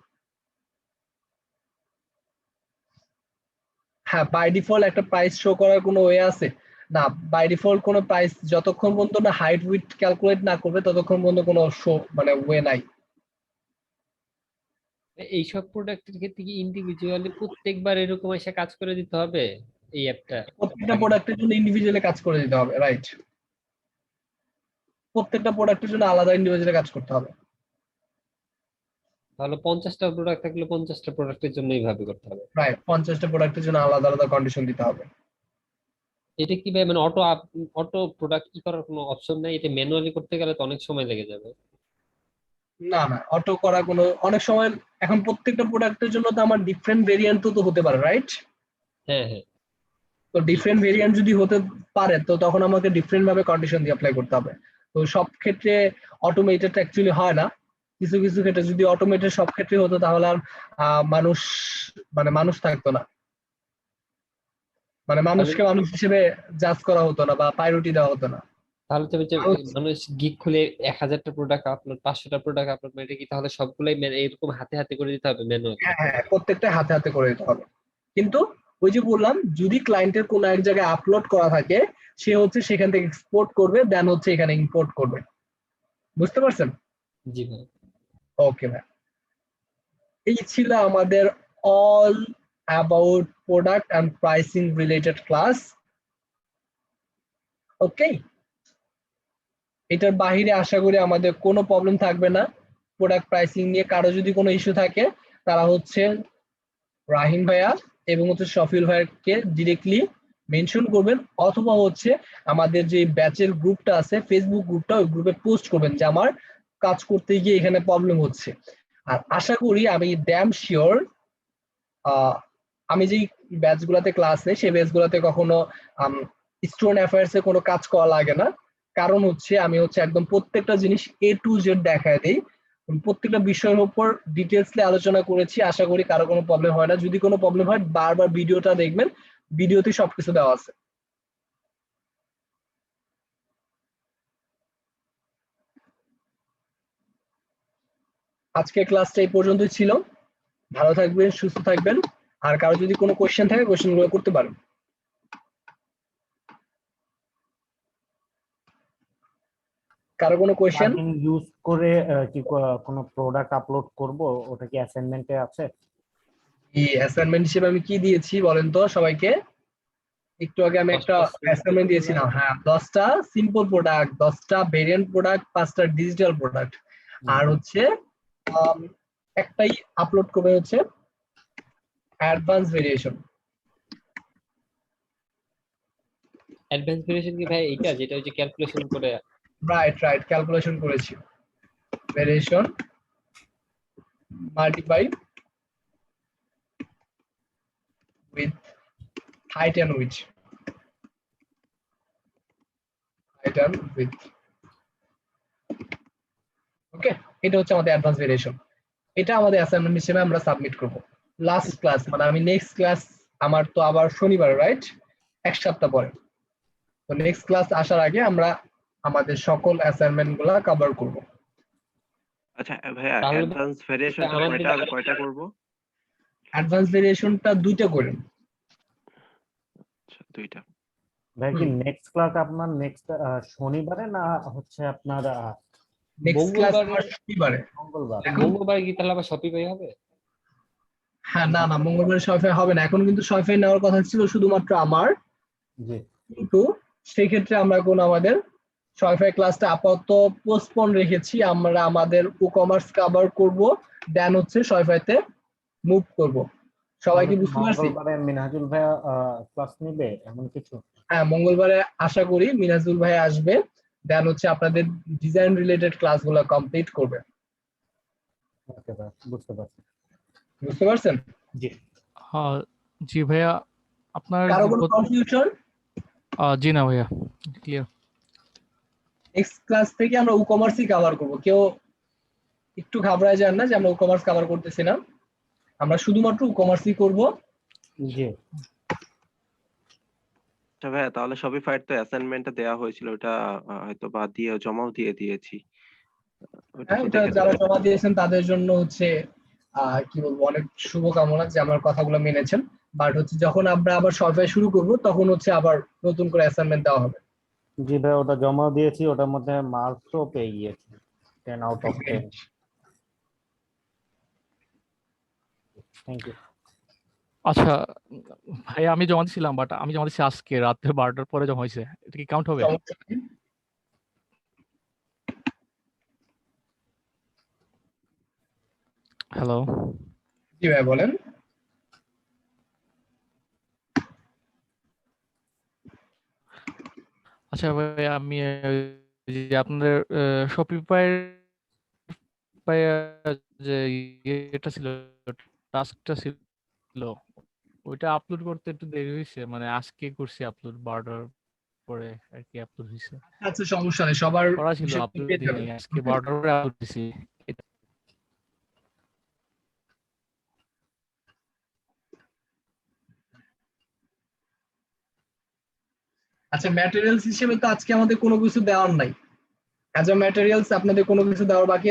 Speaker 1: হ্যাঁ, বাই ডিফল্ট একটা প্রাইস শো করার কোনো ওয়ে আছে না। বাই ডিফল্ট কোনো প্রাইস যতক্ষণ পর্যন্ত না হাইট উইথ ক্যালকুলেট না করবে ততক্ষণ পর্যন্ত কোনো শো মানে ওয়ে নাই।
Speaker 2: এইসব প্রোডাক্টের ক্ষেত্রে কি ইন্ডিভিজুয়ালি প্রত্যেকবার এরকম এসে কাজ করে দিতে হবে এই অ্যাপটা?
Speaker 1: প্রত্যেকটা প্রোডাক্টের জন্য ইন্ডিভিজুয়ালি কাজ করে দিতে হবে, রাইট? প্রত্যেকটা প্রোডাক্টের জন্য আলাদা ইন্ডিভিজুয়ালি কাজ করতে হবে।
Speaker 2: তাহলে 50টা প্রোডাক্ট থাকলে 50টা প্রোডাক্টের জন্য এইভাবে করতে হবে।
Speaker 1: রাইট, 50টা প্রোডাক্টের জন্য আলাদা আলাদা কন্ডিশন দিতে হবে।
Speaker 2: এটা কি ভাই মানে অটো প্রোডাক্ট কি করার কোনো অপশন নাই? এটা ম্যানুয়ালি করতে গেলে তো অনেক সময় লেগে যাবে।
Speaker 1: না না, অটো করা কোনো অনেক সময়, এখন প্রত্যেকটা প্রোডাক্টের জন্য তো আমার ডিফারেন্ট ভেরিয়েন্ট তো হতে পারে, রাইট?
Speaker 2: হ্যাঁ হ্যাঁ।
Speaker 1: তো ডিফারেন্ট ভেরিয়েন্ট যদি হতে পারে তো তখন আমাকে ডিফারেন্ট ভাবে কন্ডিশন দিয়ে অ্যাপ্লাই করতে হবে। তো সব ক্ষেত্রে অটোমেটেড অ্যাকচুয়ালি হয় না। কিছু কিছু ক্ষেত্রে যদি অটোমেটেড সব ক্ষেত্রে হতো তাহলে আর মানুষ মানুষ থাকতো না,
Speaker 2: তাহলে
Speaker 1: মানুষকে মানুষ হিসেবে জাজ করা হতো না বা প্রায়োরিটি দেওয়া হতো না।
Speaker 2: তাহলে তুমি যে
Speaker 1: মানুষ,
Speaker 2: মানুষ গিগ খুলে 1000টা প্রোডাক্ট আপলোড, 500টা প্রোডাক্ট আপলোড, এটা কি তাহলে সবগুলাই এরকম হাতে হাতে করে দিতে হবে ম্যানুয়ালি?
Speaker 1: হ্যাঁ হ্যাঁ, প্রত্যেকটা হাতে হাতে করে দিতে হবে। কিন্তু ওই যে বললাম, যদি ক্লায়েন্টের কোনো এক জায়গায় আপলোড করা থাকে সে হচ্ছে সেখান থেকে এক্সপোর্ট করবে, দেন হচ্ছে এখানে ইম্পোর্ট করবে। বুঝতে পারছেন?
Speaker 2: জি ভাই।
Speaker 1: ওকে ভাই, এই ছিল আমাদের all about product and pricing related class. Okay, এটার বাহিরে আশা করি আমাদের কোনো প্রবলেম থাকবে না। প্রোডাক্ট প্রাইসিং নিয়ে কারো যদি কোনো ইস্যু থাকে তারা হচ্ছে রাহিম ভাইয়া এবং হচ্ছে শফিউল ভাইয়াকে ডিরেক্টলি মেনশন করবেন, অথবা হচ্ছে আমাদের যে ব্যাচের গ্রুপটা আছে ফেসবুক গ্রুপটা, ওই গ্রুপে পোস্ট করবেন যে আমার কাজ করতে গিয়ে এখানে প্রবলেম হচ্ছে। আর আশা করি, আমি ড্যাম শিওর, আমি যেই ব্যাচগুলোতে ক্লাস নেই সেই ব্যাচগুলোতে কখনো স্টুডেন্ট অ্যাফেয়ার্স এ কোনো কাজ করা লাগে না। কারণ হচ্ছে আমি হচ্ছে একদম প্রত্যেকটা জিনিস A to Z দেখায় দেই, প্রত্যেকটা বিষয়ের উপর ডিটেলসলি আলোচনা করেছি। আশা করি কারো কোনো প্রবলেম হয় না। যদি কোনো প্রবলেম হয় বারবার ভিডিওটা দেখবেন, ভিডিওতে সবকিছু দেওয়া আছে। আজকের ক্লাসটা এই পর্যন্তই ছিল। ভালো থাকবেন, সুস্থ থাকবেন। আর কারো যদি কোনো কোয়েশ্চেন থাকে কোয়েশ্চেনগুলো করতে পারেন। কারো কোনো কোয়েশ্চেন?
Speaker 4: প্লাগইন ইউজ করে কি কোনো প্রোডাক্ট আপলোড করব, ওটা কি অ্যাসাইনমেন্টে আছে?
Speaker 1: এই অ্যাসাইনমেন্ট হিসেবে আমি কি দিয়েছি বলেন তো সবাইকে? একটু আগে আমি একটা
Speaker 2: 10টা simple
Speaker 1: অ্যাসাইনমেন্ট দিয়েছিলাম।
Speaker 2: product।
Speaker 1: হ্যাঁ, 10টা সিম্পল প্রোডাক্ট, 10টা ভেরিয়েন্ট প্রোডাক্ট, 5টা ডিজিটাল প্রোডাক্ট, আর হচ্ছে একটাই আপলোড করবে হচ্ছে অ্যাডভান্স ভেরিয়েশন।
Speaker 2: অ্যাডভান্স ভেরিয়েশন কি ভাই এইটা যেটা হচ্ছে ক্যালকুলেশন করে?
Speaker 1: রাইট, ক্যালকুলেশন করেছি। Variation multiplied with height and width, okay. এটা হচ্ছে আমাদের অ্যাডভান্স ভেরিয়েশন। এটা আমাদের অ্যাসাইনমেন্ট হিসেবে আমরা সাবমিট করব। লাস্ট ক্লাস মানে আমি নেক্সট ক্লাস, আমার তো আবার শনিবার, রাইট, এক সপ্তাহ পরে। তো নেক্সট ক্লাস আসার আগে আমরা আমাদের সকল অ্যাসাইনমেন্ট গুলা কভার করব।
Speaker 3: আচ্ছা ভাইয়া,
Speaker 2: তাহলে
Speaker 3: অ্যাডভান্স ভেরিয়েশনটা
Speaker 2: আমাদের
Speaker 3: কয়টা করব?
Speaker 1: অ্যাডভান্স ভেরিয়েশনটা 2টা করেন।
Speaker 3: আচ্ছা, 2টা।
Speaker 4: ভাই কি নেক্সট ক্লাস আপনার নেক্সট শনিবারে না হচ্ছে আপনার
Speaker 1: নেক্সট ক্লাস
Speaker 2: মঙ্গলবারে।
Speaker 1: আমার শনিবারে।
Speaker 4: মঙ্গলবার?
Speaker 2: মঙ্গলবার কি তাহলে আবার শপিফাই হবে?
Speaker 1: হ্যাঁ, না মঙ্গলবারে শফে হবে না। এখন কিন্তু শফে নেওয়ার কথা ছিল শুধুমাত্র আমার,
Speaker 4: জি।
Speaker 1: কিন্তু সেই ক্ষেত্রে আমরা কোন আমাদের শফে ক্লাসটা আপাতত পোস্টপোন রেখেছি। আমরা আমাদের ই-কমার্স কভার করব, দেন হচ্ছে শফেতে মুভ করব। সবাই কি বুঝতে পারছি?
Speaker 4: মঙ্গলবারে মিনহাজুল ভাইয়া ক্লাস নেবে এমন কিছু?
Speaker 1: হ্যাঁ, মঙ্গলবারে আশা করি মিনাজুল ভাই আসবে, দেন হচ্ছে আপনাদের ডিজাইন রিলেটেড ক্লাসগুলো কমপ্লিট করবে।
Speaker 4: ওকে ভাই, বুঝতে পারছি।
Speaker 1: বুঝতে পারছেন?
Speaker 4: জি।
Speaker 5: হ্যাঁ জি ভাইয়া, আপনার
Speaker 1: কারো কোনো কনফিউশন?
Speaker 5: জি না ভাইয়া, ক্লিয়ার।
Speaker 1: নেক্সট ক্লাস থেকে আমরা ই-কমার্সই কভার করব। কেউ একটু ঘাবড়ায় যান না যে আমরা ই-কমার্স কভার করতেছি না, আমরা শুধুমাত্র ই-কমার্সই করব।
Speaker 4: জি।
Speaker 3: আচ্ছা ভাইয়া, তাহলে শপিফাইয়ের তো অ্যাসাইনমেন্টটা দেওয়া হয়েছিল, ওটা হয়তো বা দিয়ে জমাও দিয়ে দিয়েছি। ওটা
Speaker 1: হ্যাঁ,
Speaker 3: একটু
Speaker 1: এটা
Speaker 3: দেখে
Speaker 1: যারা
Speaker 3: দেবেন।
Speaker 1: জমা দিয়েছেন তাদের জন্য হচ্ছে কি বলবো, অনেক শুভকামনা যে আমার কথাগুলো মেনেছেন। বাট হচ্ছে যখন আমরা আবার সরফাই শুরু করব তখন হচ্ছে আবার নতুন করে অ্যাসাইনমেন্ট দেওয়া হবে।
Speaker 4: জি ভাই, ওটা জমা দিয়েছি, ওটার মধ্যে মার্কসও পেয়ে গিয়েছি, 10 আউট অফ 10। Thank you.
Speaker 5: আচ্ছা ভাইয়া, আমি জমা দিছিলাম, বাট আমি জমা দিচ্ছি আজকে রাতে 12টার পরে জমা হয়েছে। এটা কি কাউন্ট হবে?
Speaker 1: সমস্যা নেই।
Speaker 5: হ্যালো,
Speaker 1: জি ভাই বলেন।
Speaker 5: আচ্ছা ভাইয়া, আমি যে আপনাদের শপিফাই যে এটা ছিল, টাস্কটা ছিল, ওইটা আপলোড করতে একটু দেরি হয়েছে। মানে আজকে করছি আপলোড, 12টার পরে আর কি আপলোড হয়েছে।
Speaker 1: আচ্ছা, সমস্যা নেই, সবার
Speaker 5: করা ছিল,
Speaker 1: বিষয়
Speaker 5: আপলোড
Speaker 1: পেয়ে
Speaker 5: দিই
Speaker 1: যাবেন।
Speaker 5: আজকে 12টার পরে আপলোড দিছি।
Speaker 1: আচ্ছা, ম্যাটেরিয়ালস হিসেবে তো আজকে আমাদের কোনো কিছু দেওয়ার নাই। অ্যাজ আ ম্যাটেরিয়ালস আপনাদের কোনো কিছু দেওয়ার বাকি আছে?